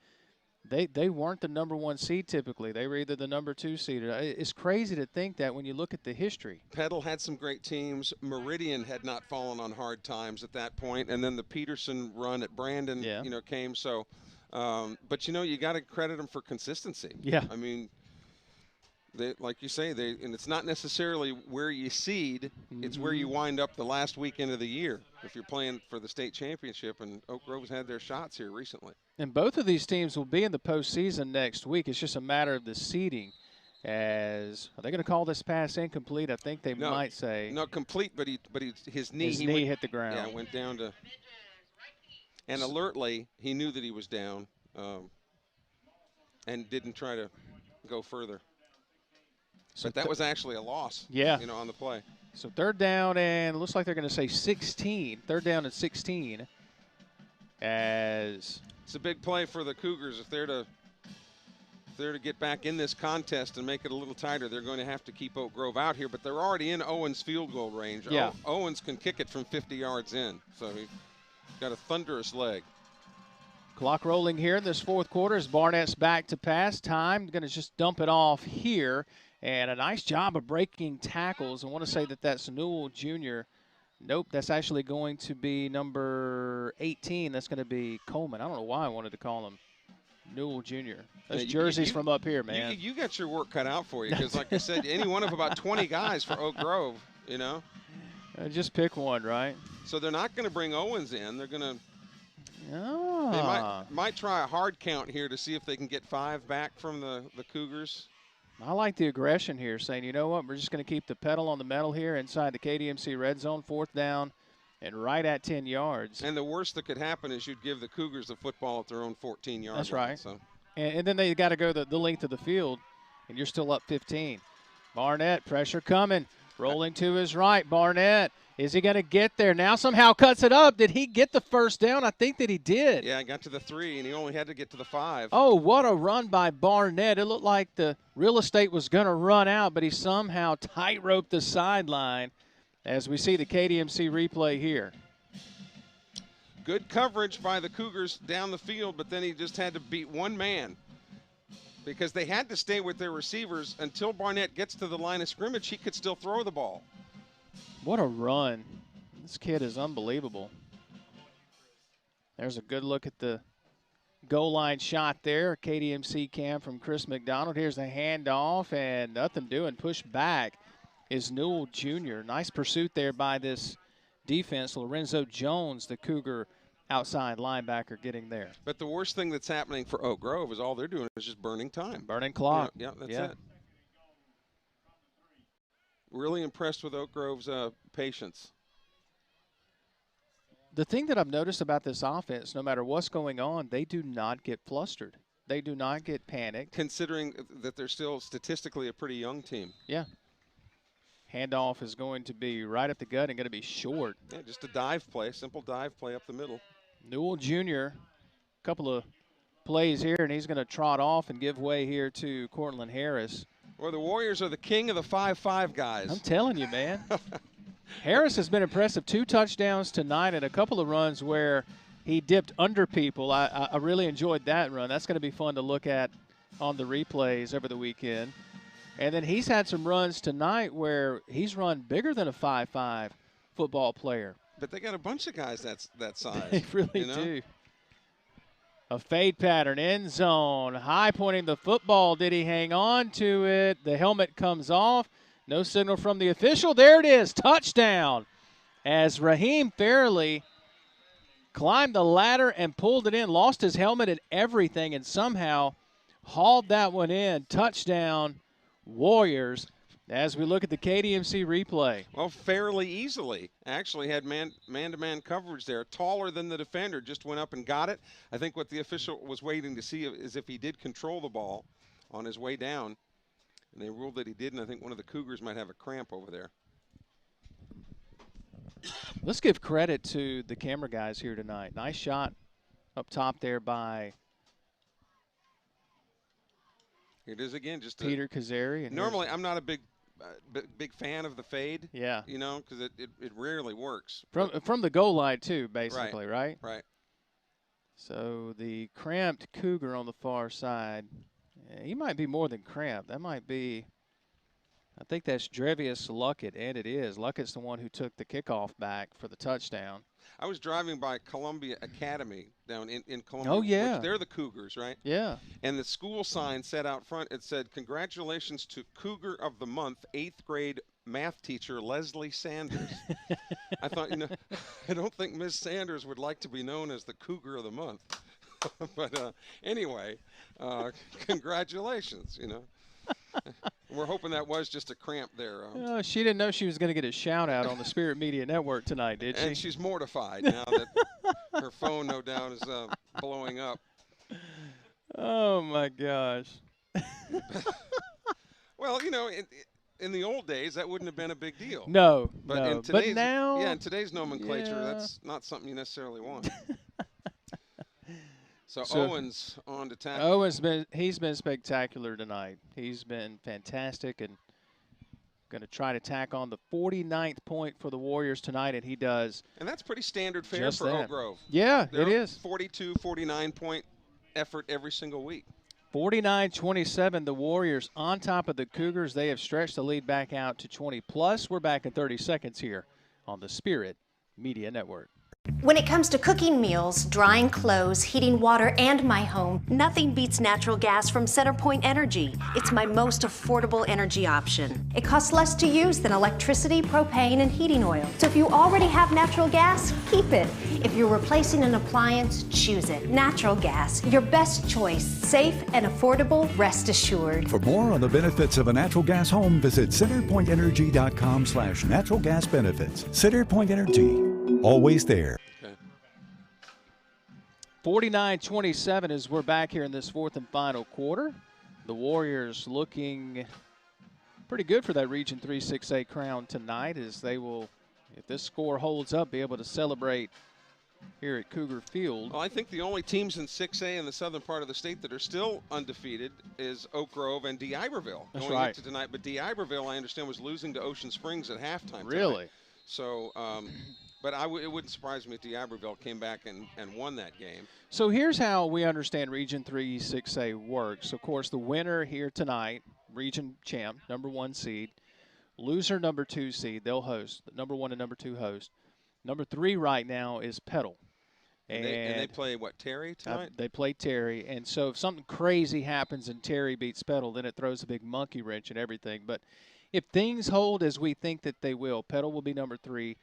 they weren't the number 1 seed typically. They were either the number 2 seed. It's crazy to think that when you look at the history.
Petal had some great teams. Meridian had not fallen on hard times at that point, and then the Peterson run at Brandon, came. So, but you got to credit them for consistency.
Yeah.
I mean, they, like you say, and it's not necessarily where you seed, it's where you wind up the last weekend of the year if you're playing for the state championship, and Oak Grove's had their shots here recently.
And both of these teams will be in the postseason next week. It's just a matter of the seeding. Are they going to call this pass incomplete? I think they might say.
No, complete, but his knee
hit the ground.
Yeah, went down to. And alertly, he knew that he was down, and didn't try to go further. But that was actually a loss.
Yeah.
On the play.
So third down, and it looks like they're going to say 16. Third down and 16. As
it's a big play for the Cougars if they're to get back in this contest and make it a little tighter. They're going to have to keep Oak Grove out here, but they're already in Owens' field goal range.
Yeah.
Owens can kick it from 50 yards in, so he's got a thunderous leg.
Clock rolling here in this fourth quarter as Barnett's back to pass. Time going to just dump it off here. And a nice job of breaking tackles. I want to say that that's Newell Jr. Nope, that's actually going to be number 18. That's going to be Coleman. I don't know why I wanted to call him Newell Jr. Those jerseys from up here, man.
You got your work cut out for you because, like I said, any one of about 20 guys for Oak Grove,
Just pick one, right?
So they're not going to bring Owens in. They're going to
they
might try a hard count here to see if they can get 5 back from the Cougars.
I like the aggression here, saying, you know what, we're just going to keep the pedal on the metal here inside the KDMC red zone, fourth down, and right at 10 yards.
And the worst that could happen is you'd give the Cougars the football at their own 14-yard line.
That's right.
So.
And then they got to go the length of the field, and you're still up 15. Barnett, pressure coming, rolling to his right. Barnett, is he going to get there? Now somehow cuts it up. Did he get the first down? I think that he did.
Yeah, got to the 3, and he only had to get to the 5.
Oh, what a run by Barnett. It looked like the real estate was going to run out, but he somehow tight-roped the sideline as we see the KDMC replay here.
Good coverage by the Cougars down the field, but then he just had to beat one man because they had to stay with their receivers until Barnett gets to the line of scrimmage. He could still throw the ball.
What a run. This kid is unbelievable. There's a good look at the goal line shot there. KDMC cam from Chris McDonald. Here's the handoff, and nothing doing. Push back is Newell Jr. Nice pursuit there by this defense. Lorenzo Jones, the Cougar outside linebacker, getting there.
But the worst thing that's happening for Oak Grove is all they're doing is just burning time.
Burning clock.
Yeah, that's it. Really impressed with Oak Grove's patience.
The thing that I've noticed about this offense, no matter what's going on, they do not get flustered. They do not get panicked.
Considering that they're still statistically a pretty young team.
Yeah. Handoff is going to be right at the gut and going to be short.
Yeah, just a dive play, simple dive play up the middle.
Newell Jr., a couple of plays here, and he's going to trot off and give way here to Cortland Harris.
Well, the Warriors are the king of the 5-5 guys.
I'm telling you, man. Harris has been impressive. 2 touchdowns tonight and a couple of runs where he dipped under people. I really enjoyed that run. That's going to be fun to look at on the replays over the weekend. And then he's had some runs tonight where he's run bigger than a 5'5" football player.
But they got a bunch of guys that size.
They really do. A fade pattern, end zone, high pointing the football. Did he hang on to it? The helmet comes off. No signal from the official. There it is, touchdown. As Raheem Fairley climbed the ladder and pulled it in, lost his helmet and everything, and somehow hauled that one in. Touchdown, Warriors. As we look at the KDMC replay.
Well, fairly easily. Actually had man-to-man coverage there. Taller than the defender, just went up and got it. I think what the official was waiting to see is if he did control the ball on his way down. And they ruled that he didn't. I think one of the Cougars might have a cramp over there.
Let's give credit to the camera guys here tonight. Nice shot up top there by
Here it is again, just
Peter Kazari.
Normally, I'm not a big fan of the fade.
Yeah.
You know, because it rarely works.
From the goal line, too, basically, right?
Right.
So the cramped Cougar on the far side. He might be more than cramped. That might be, I think that's Drevius Luckett, and it is. Luckett's the one who took the kickoff back for the touchdown.
I was driving by Columbia Academy down in Columbia.
Oh, yeah.
Which they're the Cougars, right?
Yeah.
And the school sign said out front, it said, "Congratulations to Cougar of the Month, 8th grade math teacher Leslie Sanders." I thought, I don't think Ms. Sanders would like to be known as the Cougar of the Month. But anyway, congratulations, We're hoping that was just a cramp there.
She didn't know she was going to get a shout-out on the Spirit Media Network tonight, did she?
And she's mortified now that her phone, no doubt, is blowing up.
Oh, my gosh.
Well, in the old days, that wouldn't have been a big deal.
No,
but
no.
In today's,
now,
in today's nomenclature, that's not something you necessarily want. So Owens on to tackle.
Owens he's been spectacular tonight. He's been fantastic and going to try to tack on the 49th point for the Warriors tonight, and he does.
And that's pretty standard fare for Oak Grove.
Yeah, it is.
42, 49-point effort every single week.
49-27, the Warriors on top of the Cougars. They have stretched the lead back out to 20+. We're back in 30 seconds here on the Spirit Media Network.
When it comes to cooking meals, drying clothes, heating water, and my home, nothing beats natural gas from CenterPoint Energy. It's my most affordable energy option. It costs less to use than electricity, propane, and heating oil. So if you already have natural gas, keep it. If you're replacing an appliance, choose it. Natural gas, your best choice. Safe and affordable, rest assured.
For more on the benefits of a natural gas home, visit centerpointenergy.com/natural gas benefits. CenterPoint Energy, always there.
49-27 as we're back here in this fourth and final quarter. The Warriors looking pretty good for that Region 3 6A crown tonight, as they will, if this score holds up, be able to celebrate here at Cougar Field.
Well, I think the only teams in 6A in the southern part of the state that are still undefeated is Oak Grove and D'Iberville going into tonight. But D'Iberville, I understand, was losing to Ocean Springs at halftime
Really?
Tonight. So, but it wouldn't surprise me if D'Iberville came back and won that game.
So here's how we understand Region 3 6A works. Of course, the winner here tonight, region champ, number 1 seed. Loser, number 2 seed, they'll host. Number 1 and number 2 host. Number 3 right now is Petal.
And they play, what, Terry tonight?
They play Terry. And so if something crazy happens and Terry beats Petal, then it throws a big monkey wrench and everything. But if things hold as we think that they will, Petal will be number 3.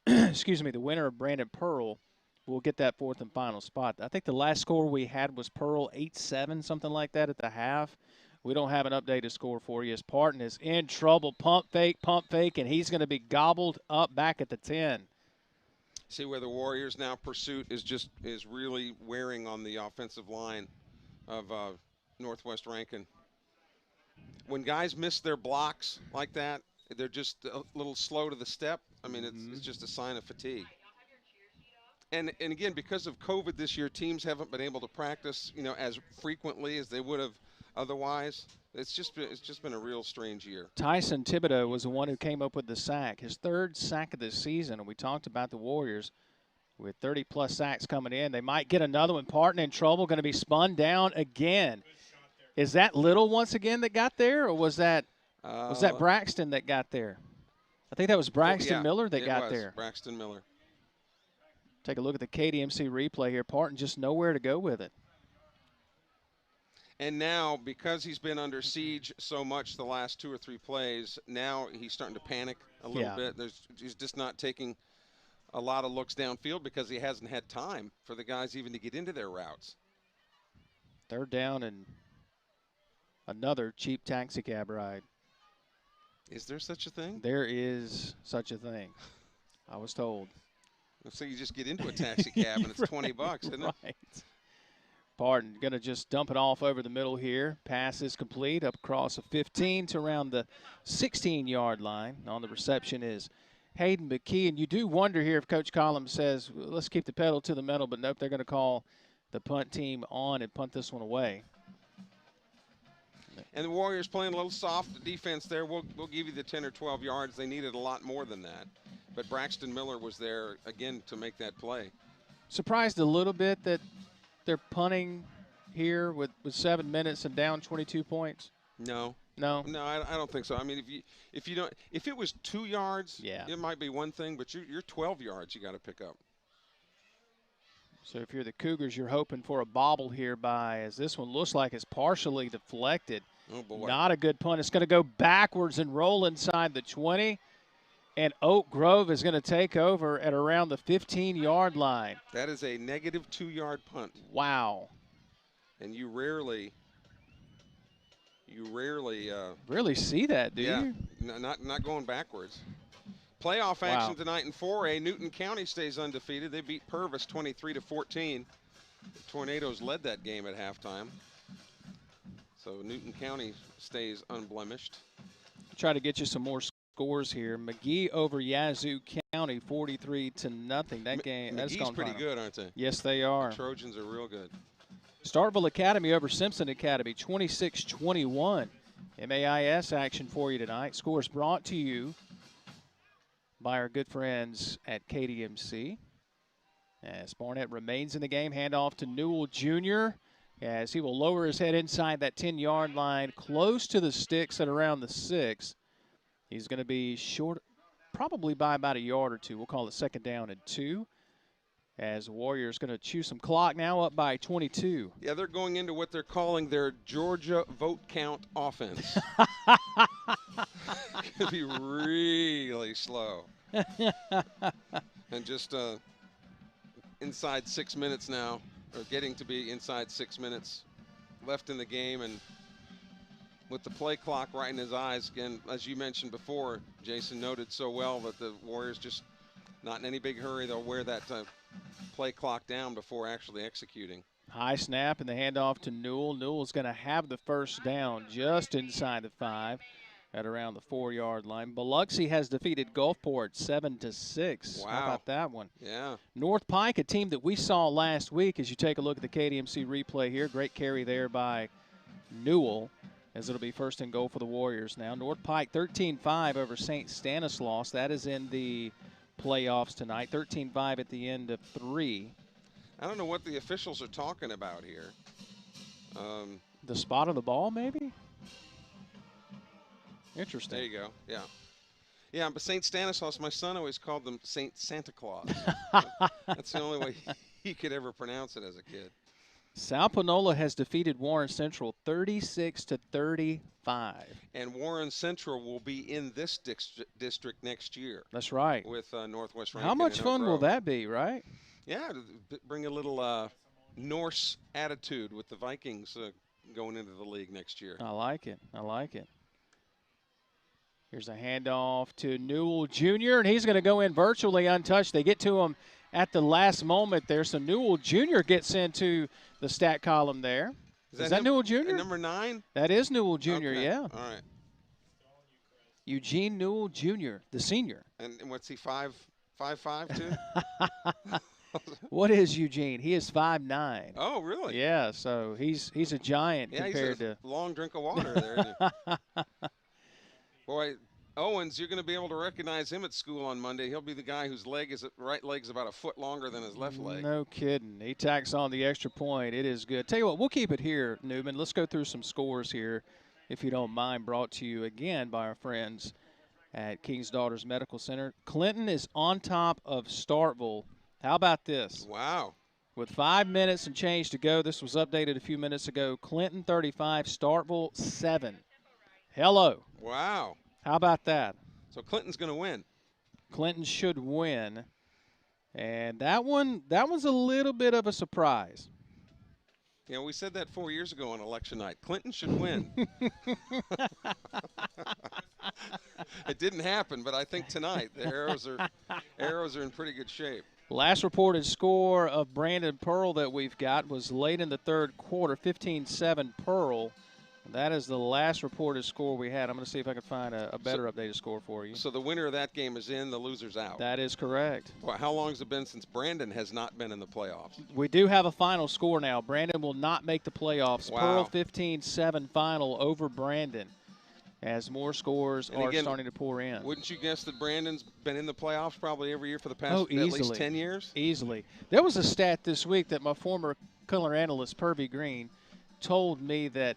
Excuse me, the winner of Brandon Pearl will get that 4th and final spot. I think the last score we had was Pearl 8-7, something like that at the half. We don't have an updated score for you as Parton is in trouble. Pump fake, and he's going to be gobbled up back at the 10.
See where the Warriors now pursuit is really wearing on the offensive line of Northwest Rankin. When guys miss their blocks like that, they're just a little slow to the step. I mean, it's just a sign of fatigue. And again, because of COVID this year, teams haven't been able to practice, as frequently as they would have otherwise. It's just been a real strange year.
Tyson Thibodeau was the one who came up with the sack, his 3rd sack of the season. And we talked about the Warriors with 30-plus sacks coming in. They might get another one. Parton in trouble, going to be spun down again. Is that Little once again that got there, or was that Braxton that got there? I think that was Braxton Miller that got there.
Braxton Miller.
Take a look at the KDMC replay here. Parton just nowhere to go with it.
And now, because he's been under siege so much the last 2 or 3 plays, now he's starting to panic a little bit. He's just not taking a lot of looks downfield because he hasn't had time for the guys even to get into their routes.
3rd down and another cheap taxi cab ride.
Is there such a thing?
There is such a thing, I was told.
So you just get into a taxi cab and it's $20, isn't it?
Right. Parton going to just dump it off over the middle here. Pass is complete up across the 15 to around the 16-yard line. On the reception is Hayden McKee. And you do wonder here if Coach Collins says, well, let's keep the pedal to the metal, but nope, they're going to call the punt team on and punt this one away.
And the Warriors playing a little soft defense there. We'll give you the 10 or 12 yards. They needed a lot more than that. But Braxton Miller was there, again, to make that play.
Surprised a little bit that they're punting here with 7 minutes and down 22 points?
No, I don't think so. I mean, if it was 2 yards, it might be one thing, but you're 12 yards you got to pick up.
So if you're the Cougars, you're hoping for a bobble here as this one looks like it's partially deflected.
Oh, boy.
Not a good punt. It's going to go backwards and roll inside the 20. And Oak Grove is going to take over at around the 15-yard line.
That is a negative 2-yard punt.
Wow.
And you rarely
see that, do you?
Not going backwards. Playoff action tonight in 4A. Newton County stays undefeated. They beat Purvis 23-14. The Tornadoes led that game at halftime. So Newton County stays unblemished.
Try to get you some more scores here. McGee over Yazoo County 43-0. That game that's
McGee's pretty good, aren't they?
Yes, they are.
The Trojans are real good.
Starkville Academy over Simpson Academy 26-21. MAIS action for you tonight. Scores brought to you by our good friends at KDMC. As Barnett remains in the game, handoff to Newell Jr. as he will lower his head inside that 10-yard line, close to the sticks at around the 6. He's going to be short, probably by about a yard or two. We'll call it 2nd down and 2. As the Warriors going to chew some clock now, up by 22.
Yeah, they're going into what they're calling their Georgia vote count offense. Could be really slow. And just inside 6 minutes now, or getting to be inside 6 minutes left in the game, and with the play clock right in his eyes, again, as you mentioned before, Jason noted so well that the Warriors just not in any big hurry. They'll wear that play clock down before actually executing.
High snap and the handoff to Newell. Newell's going to have the first down just inside the 5 at around the 4-yard line. Biloxi has defeated Gulfport 7-6.
Wow.
How about that one?
Yeah.
North Pike, a team that we saw last week, as you take a look at the KDMC replay here. Great carry there by Newell, as it'll be 1st and goal for the Warriors now. North Pike 13-5 over St. Stanislaus. That is in the playoffs tonight. 13-5 at the end of 3.
I don't know what the officials are talking about here.
The spot of the ball, maybe? Interesting.
There you go. Yeah. Yeah, but St. Stanislaus, my son always called them St. Santa Claus. That's the only way he could ever pronounce it as a kid.
South Panola has defeated Warren Central 36-35.
And Warren Central will be in this district next year.
That's right.
With Northwest Rankin.
How much fun will that be, right?
Yeah, to bring a little Norse attitude with the Vikings going into the league next year.
I like it. I like it. Here's a handoff to Newell Jr., and he's going to go in virtually untouched. They get to him at the last moment there. So Newell Jr. gets into the stat column there. Is that Newell Jr.?
Number 9?
That is Newell Jr.,
okay.
yeah.
All right.
Eugene Newell Jr., the senior.
And what's he, 5'5", too?
What is Eugene? He is 5'9".
Oh, really?
Yeah, so he's a giant compared
he's a
to
long drink of water there. Boy, Owens, you're going to be able to recognize him at school on Monday. He'll be the guy whose right leg's about a foot longer than his left leg.
No kidding. He tacks on the extra point. It is good. Tell you what, we'll keep it here, Newman. Let's go through some scores here, if you don't mind, brought to you again by our friends at King's Daughters Medical Center. Clinton is on top of Starkville. How about this?
Wow.
With 5 minutes and change to go, this was updated a few minutes ago. Clinton 35, Starkville 7. Hello.
Wow.
How about that?
So Clinton's going to win.
Clinton should win. And that was a little bit of a surprise.
Yeah, we said that 4 years ago on election night. Clinton should win. It didn't happen, but I think tonight the arrows are in pretty good shape.
Last reported score of Brandon Pearl that we've got was late in the third quarter, 15-7 Pearl. That is the last reported score we had. I'm going to see if I can find a better updated score for you.
So the winner of that game is in, the loser's out.
That is correct.
Well, how long has it been since Brandon has not been in the playoffs?
We do have a final score now. Brandon will not make the playoffs.
Wow.
Pearl 15-7 final over Brandon as more scores are starting to pour in.
Wouldn't you guess that Brandon's been in the playoffs probably every year for the past at least 10 years?
Easily. There was a stat this week that my former color analyst, Purvey Green, told me that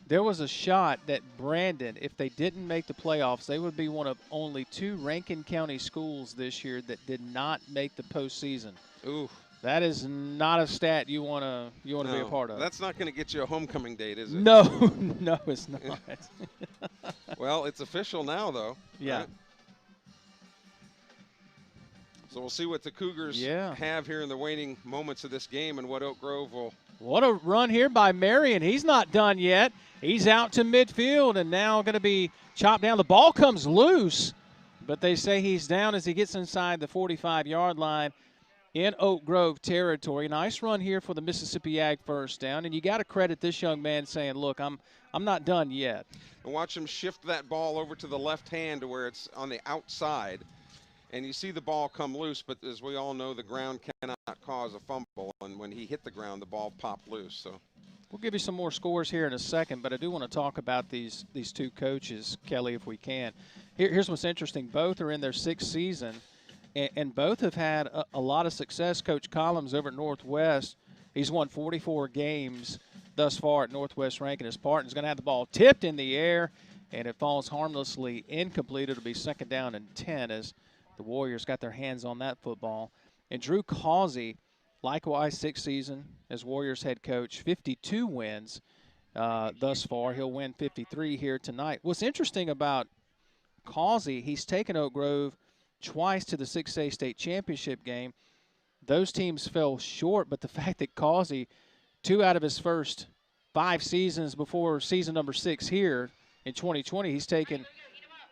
there was a shot that Brandon, if they didn't make the playoffs, they would be one of only 2 Rankin County schools this year that did not make the postseason.
Ooh.
That is not a stat you want to be a part of.
That's not going to get you a homecoming date, is it?
No, no, it's not.
Well, it's official now, though.
Yeah.
Right? So we'll see what the Cougars have here in the waning moments of this game and what Oak Grove will.
What a run here by Marion. He's not done yet. He's out to midfield and now going to be chopped down. The ball comes loose, but they say he's down as he gets inside the 45-yard line in Oak Grove territory. Nice run here for the Mississippi Ag first down, and you got to credit this young man saying, look, I'm not done yet.
And watch him shift that ball over to the left hand to where it's on the outside. And you see the ball come loose, but as we all know, the ground cannot cause a fumble. And when he hit the ground, the ball popped loose. So
we'll give you some more scores here in a second, but I do want to talk about these 2 coaches, Kelly, if we can. Here's what's interesting. Both are in their 6th season, and both have had a lot of success. Coach Collins over at Northwest, he's won 44 games thus far at Northwest Rankin. His partner's going to have the ball tipped in the air, and it falls harmlessly incomplete. It'll be 2nd down and 10 as the Warriors got their hands on that football. And Drew Causey, likewise 6th season as Warriors head coach, 52 wins thus far. He'll win 53 here tonight. What's interesting about Causey, he's taken Oak Grove twice to the 6A state championship game. Those teams fell short, but the fact that Causey, 2 out of his first 5 seasons before season number 6 here in 2020, he's taken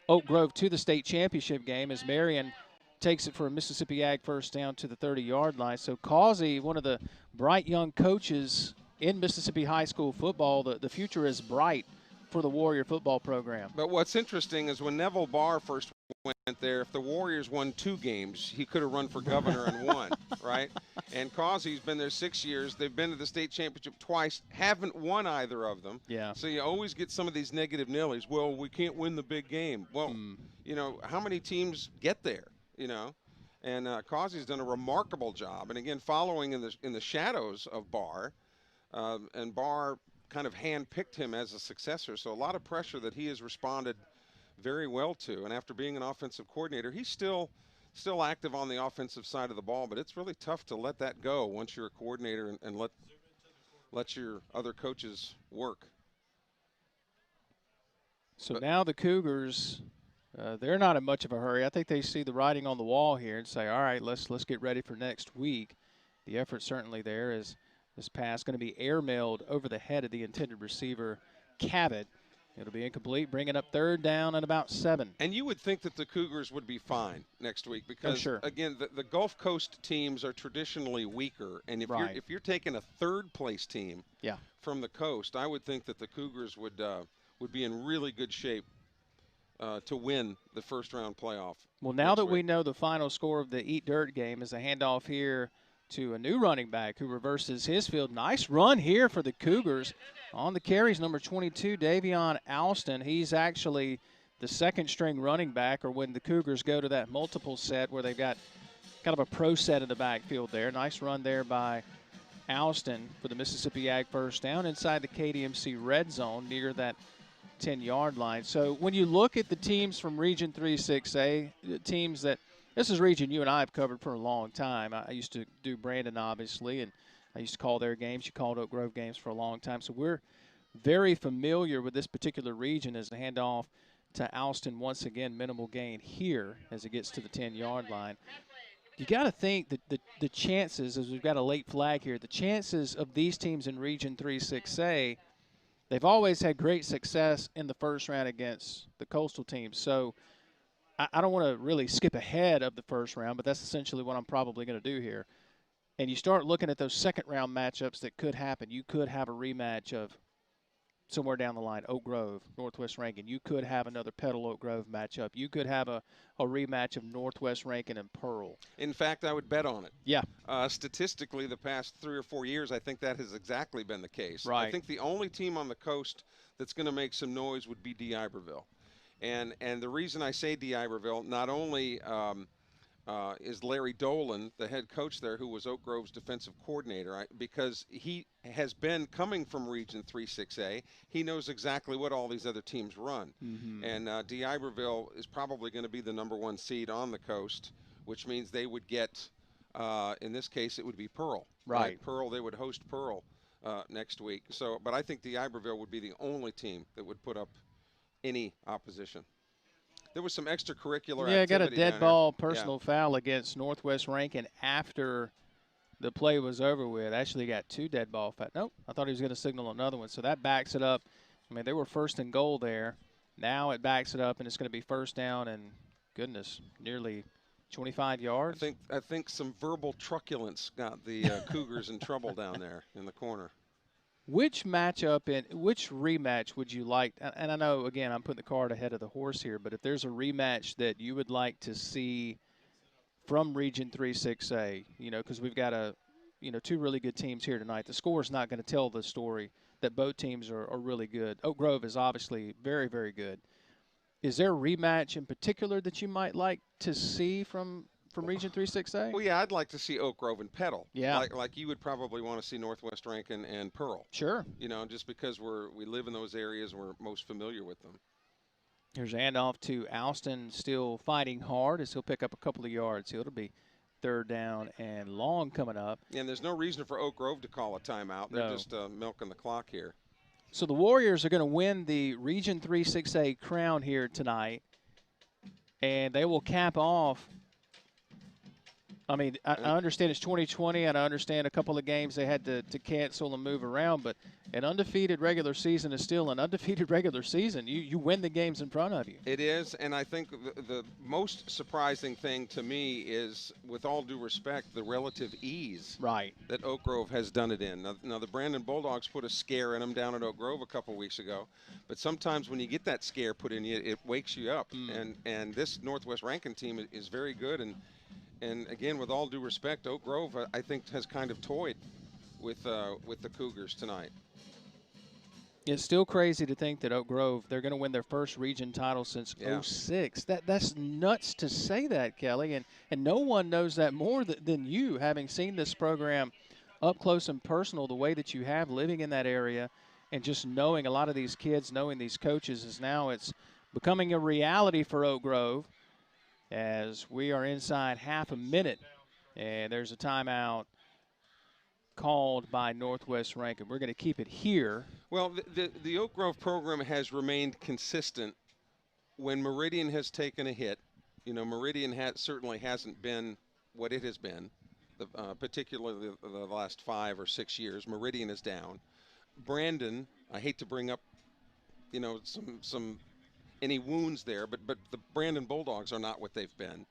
Oak Grove to the state championship game as Marion takes it for a Mississippi Ag first down to the 30-yard line. So Causey, one of the bright young coaches in Mississippi high school football, the future is bright for the Warrior football program.
But what's interesting is when Neville Barr first went there, if the Warriors won 2 games, he could have run for governor and won, right? And Causey's been there 6 years. They've been to the state championship twice, haven't won either of them.
Yeah.
So you always get some of these negative nillies. Well, we can't win the big game. Well, you know, how many teams get there, you know? And Causey's done a remarkable job. And, again, following in the shadows of Barr, and Barr kind of handpicked him as a successor. So a lot of pressure that he has responded very well to. And after being an offensive coordinator, he's still active on the offensive side of the ball, but it's really tough to let that go once you're a coordinator and let your other coaches work.
So now the Cougars, they're not in much of a hurry. I think they see the writing on the wall here and say, all right, let's get ready for next week. The effort certainly there is this pass going to be airmailed over the head of the intended receiver, Cabot. It'll be incomplete, bringing up 3rd down and about 7.
And you would think that the Cougars would be fine next week because, again, the Gulf Coast teams are traditionally weaker. And if you're taking a 3rd-place team from the coast, I would think that the Cougars would be in really good shape to win the first-round playoff.
Well, now that we know the final score of the Eat Dirt game is a handoff here to a new running back who reverses his field. Nice run here for the Cougars. On the carries, number 22, Davion Alston. He's actually the 2nd-string running back, or when the Cougars go to that multiple set where they've got kind of a pro set in the backfield there. Nice run there by Alston for the Mississippi Ag first down inside the KDMC red zone near that 10-yard line. So when you look at the teams from Region 3-6A, the teams that this is region you and I have covered for a long time. I used to do Brandon, obviously, and I used to call their games. You called Oak Grove games for a long time. So we're very familiar with this particular region as a handoff to Alston. Once again, minimal gain here as it gets to the 10-yard line. You got to think that the chances, as we've got a late flag here, the chances of these teams in Region 3-6A, they've always had great success in the first round against the coastal teams. So I don't want to really skip ahead of the first round, but that's essentially what I'm probably going to do here. And you start looking at those second-round matchups that could happen. You could have a rematch of somewhere down the line, Oak Grove, Northwest Rankin. You could have another Petal Oak Grove matchup. You could have a rematch of Northwest Rankin and Pearl.
In fact, I would bet on it.
Yeah.
Statistically, the past 3 or 4 years, I think that has exactly been the case.
Right.
I think the only team on the coast that's going to make some noise would be D'Iberville. And the reason I say D'Iberville, not only is Larry Dolan, the head coach there, who was Oak Grove's defensive coordinator, because he has been coming from Region 3-6A. He knows exactly what all these other teams run.
Mm-hmm.
And D'Iberville is probably going to be the #1 seed on the coast, which means they would get, in this case, it would be Pearl.
Right.
Pearl, they would host Pearl next week. But I think D'Iberville would be the only team that would put up any opposition. There was some extracurricular activity.
Yeah, got a dead ball personal foul against Northwest Rankin after the play was over with. Actually got 2 dead ball fouls. Nope, I thought he was going to signal another one. So that backs it up. I mean, they were 1st and goal there. Now it backs it up, and it's going to be 1st down and, goodness, nearly 25 yards.
I think some verbal truculence got the Cougars in trouble down there in the corner.
Which matchup and which rematch would you like? And I know, again, I'm putting the cart ahead of the horse here, but if there's a rematch that you would like to see from Region 3-6A, because we've got 2 really good teams here tonight. The score's not going to tell the story that both teams are really good. Oak Grove is obviously very, very good. Is there a rematch in particular that you might like to see from Region 3-6A?
Well, yeah, I'd like to see Oak Grove and Petal.
Yeah.
Like you would probably want to see Northwest Rankin and Pearl.
Sure.
Just because we live in those areas and we're most familiar with them.
Here's a handoff to Alston, still fighting hard as he'll pick up a couple of yards. It'll be 3rd down and long coming up.
And there's no reason for Oak Grove to call a timeout. They're just milking the clock here.
So the Warriors are going to win the Region 3-6A crown here tonight, and they will cap off. I mean, I understand it's 2020, and I understand a couple of games they had to cancel and move around, but an undefeated regular season is still an undefeated regular season. You win the games in front of you.
It is, and I think the most surprising thing to me is, with all due respect, the relative ease that Oak Grove has done it in. Now the Brandon Bulldogs put a scare in them down at Oak Grove a couple weeks ago, but sometimes when you get that scare put in you, it wakes you up. And this Northwest Rankin team is very good, and again, with all due respect, Oak Grove, I think, has kind of toyed with the Cougars tonight.
It's still crazy to think that Oak Grove, they're going to win their first region title since '06. That's nuts to say that, Kelly, and no one knows that more than you, having seen this program up close and personal the way that you have, living in that area, and just knowing a lot of these kids, knowing these coaches, is now it's becoming a reality for Oak Grove as we are inside half a minute. And there's a timeout called by Northwest Rankin. We're going to keep it here.
Well, the Oak Grove program has remained consistent when Meridian has taken a hit. You know, Meridian certainly hasn't been what it has been, particularly the last 5 or 6 years. Meridian is down. Brandon, I hate to bring up, you know, any wounds there, but the Brandon Bulldogs are not what they've been.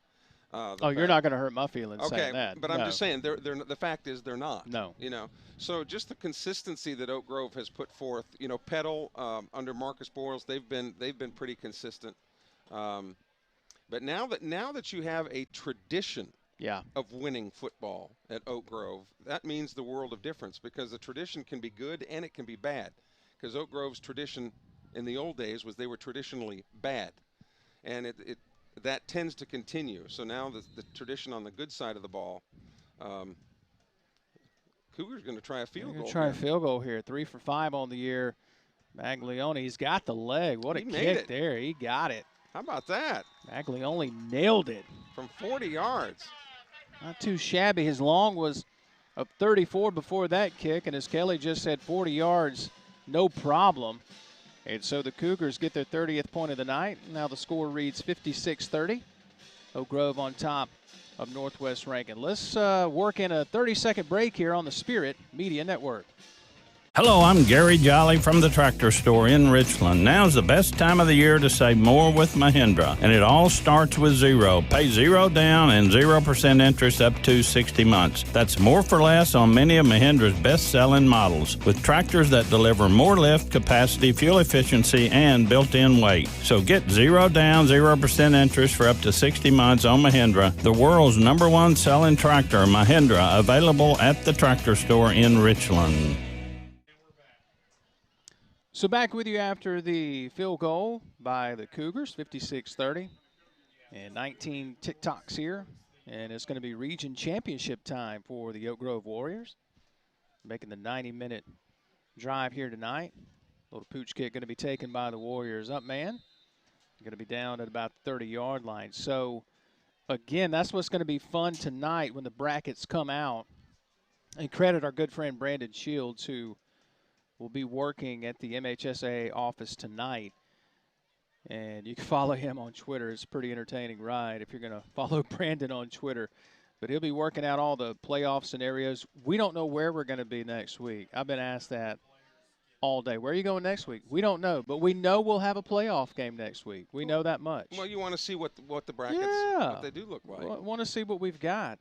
You're not going to hurt my feelings saying that.
Okay, but I'm just saying, the fact is they're not.
No.
You know, so just the consistency that Oak Grove has put forth. You know, Petal under Marcus Boyles, they've been pretty consistent. But now that you have a tradition of winning football at Oak Grove, that means the world of difference, because the tradition can be good and it can be bad. Because Oak Grove's tradition in the old days was they were traditionally bad, and that tends to continue. So now the tradition on the good side of the ball, Cougars going to try a field goal.
Try a field goal here. 3 for 5 on the year. Maglione, he's got the leg. What a kick there. He got it.
How about that?
Maglione nailed it.
From 40 yards.
Not too shabby. His long was up 34 before that kick, and as Kelly just said, 40 yards, no problem. And so the Cougars get their 30th point of the night. Now the score reads 56-30. Oak Grove on top of Northwest Rankin. Let's work in a 30-second break here on the Spirit Media Network.
Hello, I'm Gary Jolly from the Tractor Store in Richland. Now's the best time of the year to save more with Mahindra, and it all starts with zero. Pay zero down and 0% interest up to 60 months. That's more for less on many of Mahindra's best-selling models, with tractors that deliver more lift, capacity, fuel efficiency, and built-in weight. So get zero down, 0% interest for up to 60 months on Mahindra, the world's #1 selling tractor, Mahindra, available at the Tractor Store in Richland.
So back with you after the field goal by the Cougars, 56-30. And 19 TikToks here. And it's going to be region championship time for the Oak Grove Warriors. Making the 90-minute drive here tonight. Little pooch kick going to be taken by the Warriors. Up man. Going to be down at about the 30-yard line. So, again, that's what's going to be fun tonight when the brackets come out. And credit our good friend Brandon Shields, who will be working at the MHSA office tonight. And you can follow him on Twitter. It's a pretty entertaining ride if you're going to follow Brandon on Twitter. But he'll be working out all the playoff scenarios. We don't know where we're going to be next week. I've been asked that all day. Where are you going next week? We don't know. But we know we'll have a playoff game next week. We know that much.
Well, you want to see what the brackets, what they do look like.
I want to see what we've got.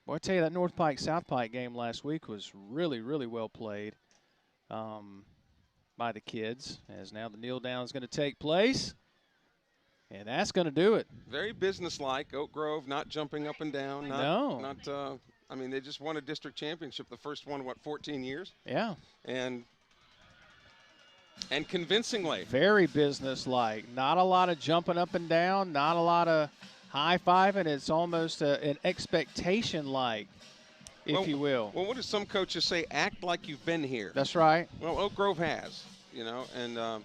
Well, I tell you, that North Pike-South Pike game last week was really, really well played. By the kids, as now the kneel down is going to take place, and that's going to do it.
Very businesslike. Oak Grove not jumping up and down. I mean, they just won a district championship, the first one, 14 years?
Yeah.
And convincingly.
Very businesslike. Not a lot of jumping up and down, not a lot of high-fiving. It's almost an expectation-like, if you will.
Well, what do some coaches say? Act like you've been here.
That's right.
Well, Oak Grove has, you know, and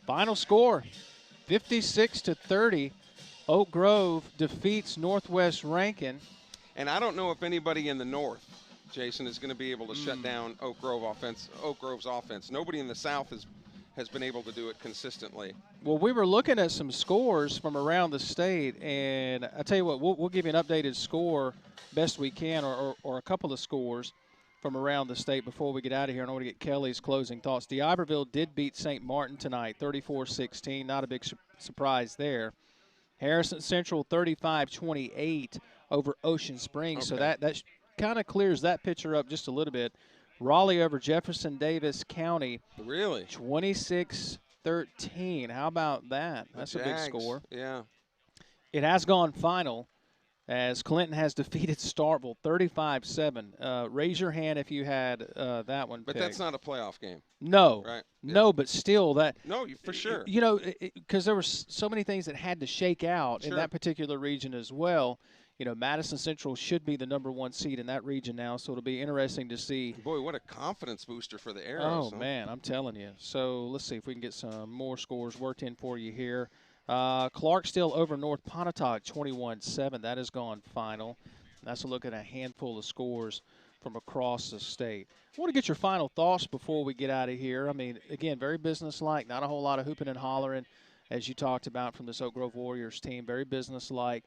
final score, 56-30. Oak Grove defeats Northwest Rankin.
And I don't know if anybody in the north, Jason, is going to be able to shut down Oak Grove's offense. Nobody in the south has been able to do it consistently.
Well, we were looking at some scores from around the state, and I tell you what, we'll give you an updated score best we can, or a couple of scores from around the state before we get out of here. I want to get Kelly's closing thoughts. DeIberville did beat St. Martin tonight, 34-16. Not a big surprise there. Harrison Central 35-28 over Ocean Springs.
Okay.
So that kind of clears that picture up just a little bit. Raleigh over Jefferson Davis County.
Really?
26-13. How about that? That's a big score.
Yeah.
It has gone final as Clinton has defeated Starkville 35-7. Raise your hand if you had that one
But
picked.
that's not a playoff game.
No.
Right?
No, but still that.
No, for sure.
You know, because there were so many things that had to shake out in that particular region as well. Madison Central should be the number 1 seed in that region now, so it'll be interesting to see.
Boy, what a confidence booster for the Arrows.
Oh, man, I'm telling you. So let's see if we can get some more scores worked in for you here. Clarksdale over North Pontotoc, 21-7. That has gone final. That's a look at a handful of scores from across the state. I want to get your final thoughts before we get out of here. I mean, again, very businesslike, not a whole lot of hooping and hollering, as you talked about from this Oak Grove Warriors team. Very businesslike.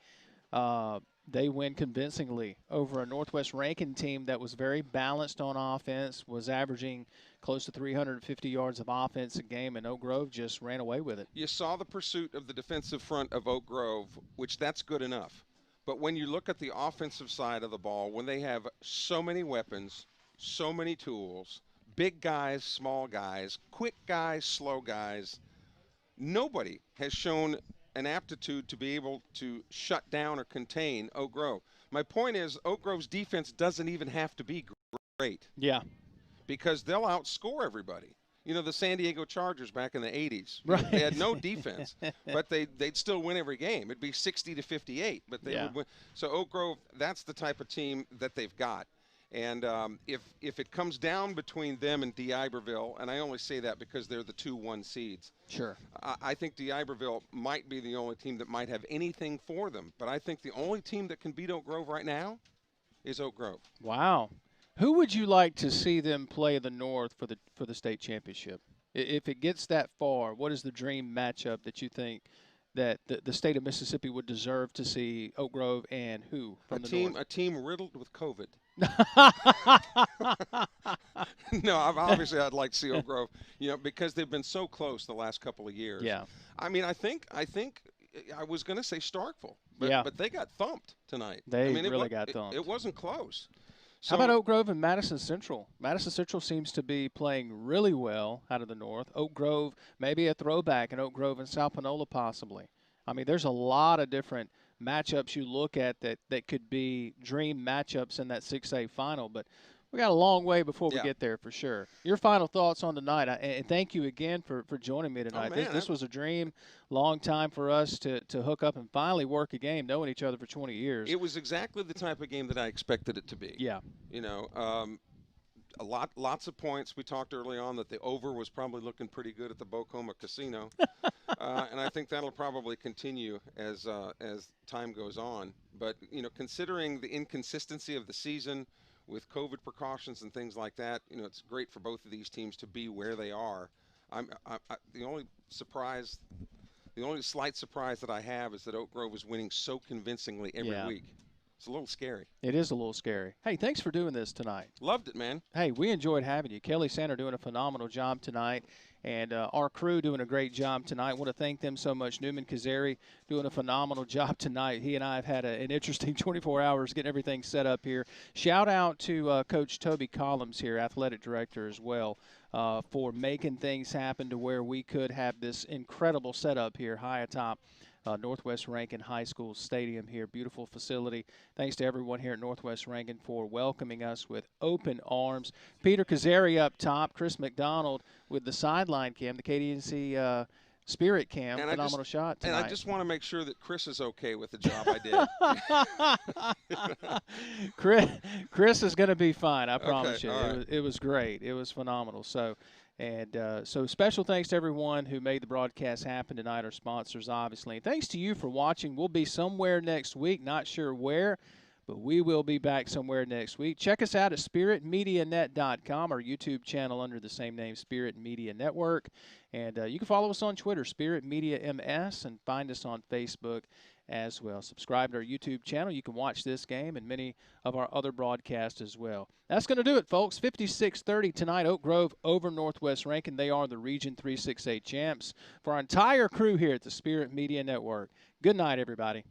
They win convincingly over a Northwest Rankin team that was very balanced on offense, was averaging close to 350 yards of offense a game, and Oak Grove just ran away with it.
You saw the pursuit of the defensive front of Oak Grove, which that's good enough. But when you look at the offensive side of the ball, when they have so many weapons, so many tools, big guys, small guys, quick guys, slow guys, nobody has shown an aptitude to be able to shut down or contain Oak Grove. My point is Oak Grove's defense doesn't even have to be great.
Yeah.
Because they'll outscore everybody. You know, the San Diego Chargers back in the 80s.
Right.
They had no defense, but they'd still win every game. It'd be 60-58, but they would win. So Oak Grove, that's the type of team that they've got. And if it comes down between them and D'Iberville, and I only say that because they're the 2-1 seeds.
Sure.
I think D'Iberville might be the only team that might have anything for them. But I think the only team that can beat Oak Grove right now is Oak Grove.
Wow. Who would you like to see them play the North for the state championship? If it gets that far, what is the dream matchup that you think that the state of Mississippi would deserve to see Oak Grove and who from the North?
A team riddled with COVID. No, obviously I'd like to see Oak Grove, because they've been so close the last couple of years.
Yeah.
I mean, I think I was going to say Starkville, but they got thumped tonight.
They really got thumped.
It wasn't close. So,
how about Oak Grove and Madison Central? Madison Central seems to be playing really well out of the North. Oak Grove, maybe a throwback in Oak Grove and South Panola possibly. I mean, there's a lot of different matchups you look at that could be dream matchups in that 6A final, but we got a long way before we get there for sure. Your final thoughts on tonight, and thank you again for joining me tonight. This was a dream, long time for us to hook up and finally work a game, knowing each other for 20 years.
It was exactly the type of game that I expected it to be.
Yeah.
Lots of points. We talked early on that the over was probably looking pretty good at the Bocoma Casino, and I think that'll probably continue as time goes on. But considering the inconsistency of the season with COVID precautions and things like that, it's great for both of these teams to be where they are. The only slight surprise that I have is that Oak Grove is winning so convincingly every week. It's a little scary.
It is a little scary. Hey, thanks for doing this tonight.
Loved it, man.
Hey, we enjoyed having you. Kelly Sander doing a phenomenal job tonight, and our crew doing a great job tonight. I want to thank them so much. Newman Kazari doing a phenomenal job tonight. He and I have had an interesting 24 hours getting everything set up here. Shout out to Coach Toby Collins here, athletic director as well, for making things happen to where we could have this incredible setup here high atop Northwest Rankin High School Stadium here. Beautiful facility. Thanks to everyone here at Northwest Rankin for welcoming us with open arms. Peter Kazari up top, Chris McDonald with the sideline cam, the KDNC Spirit cam. And phenomenal shot tonight.
And I just want to make sure that Chris is okay with the job I
did. Chris is going to be fine, I promise you.
Right.
It was great. It was phenomenal. So special thanks to everyone who made the broadcast happen tonight, our sponsors, obviously. And thanks to you for watching. We'll be somewhere next week, not sure where, but we will be back somewhere next week. Check us out at spiritmedianet.com, our YouTube channel under the same name, Spirit Media Network. And you can follow us on Twitter, Spirit Media MS, and find us on Facebook as well. Subscribe to our YouTube channel. You can watch this game and many of our other broadcasts as well. That's going to do it, folks. 56-30 tonight, Oak Grove over Northwest Rankin. They are the Region 3-6A champs. For our entire crew here at the Spirit Media Network, good night, everybody.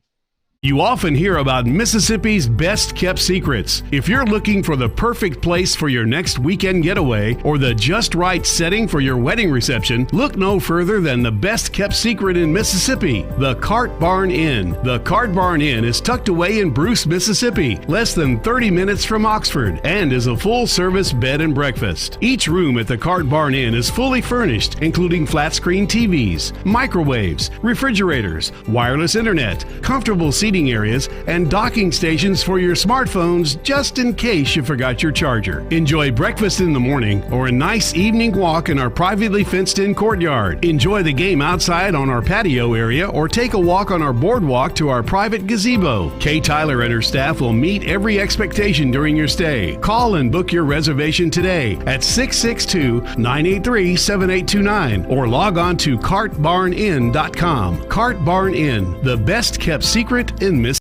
You often hear about Mississippi's best-kept secrets. If you're looking for the perfect place for your next weekend getaway or the just right setting for your wedding reception, look no further than the best-kept secret in Mississippi, the Cart Barn Inn. The Cart Barn Inn is tucked away in Bruce, Mississippi, less than 30 minutes from Oxford, and is a full-service bed and breakfast. Each room at the Cart Barn Inn is fully furnished, including flat-screen TVs, microwaves, refrigerators, wireless internet, comfortable seating, seating areas, and docking stations for your smartphones just in case you forgot your charger. Enjoy breakfast in the morning or a nice evening walk in our privately fenced-in courtyard. Enjoy the game outside on our patio area or take a walk on our boardwalk to our private gazebo. Kay Tyler and her staff will meet every expectation during your stay. Call and book your reservation today at 662-983-7829 or log on to cartbarninn.com. Cart Barn Inn, the best kept secret in Mississippi.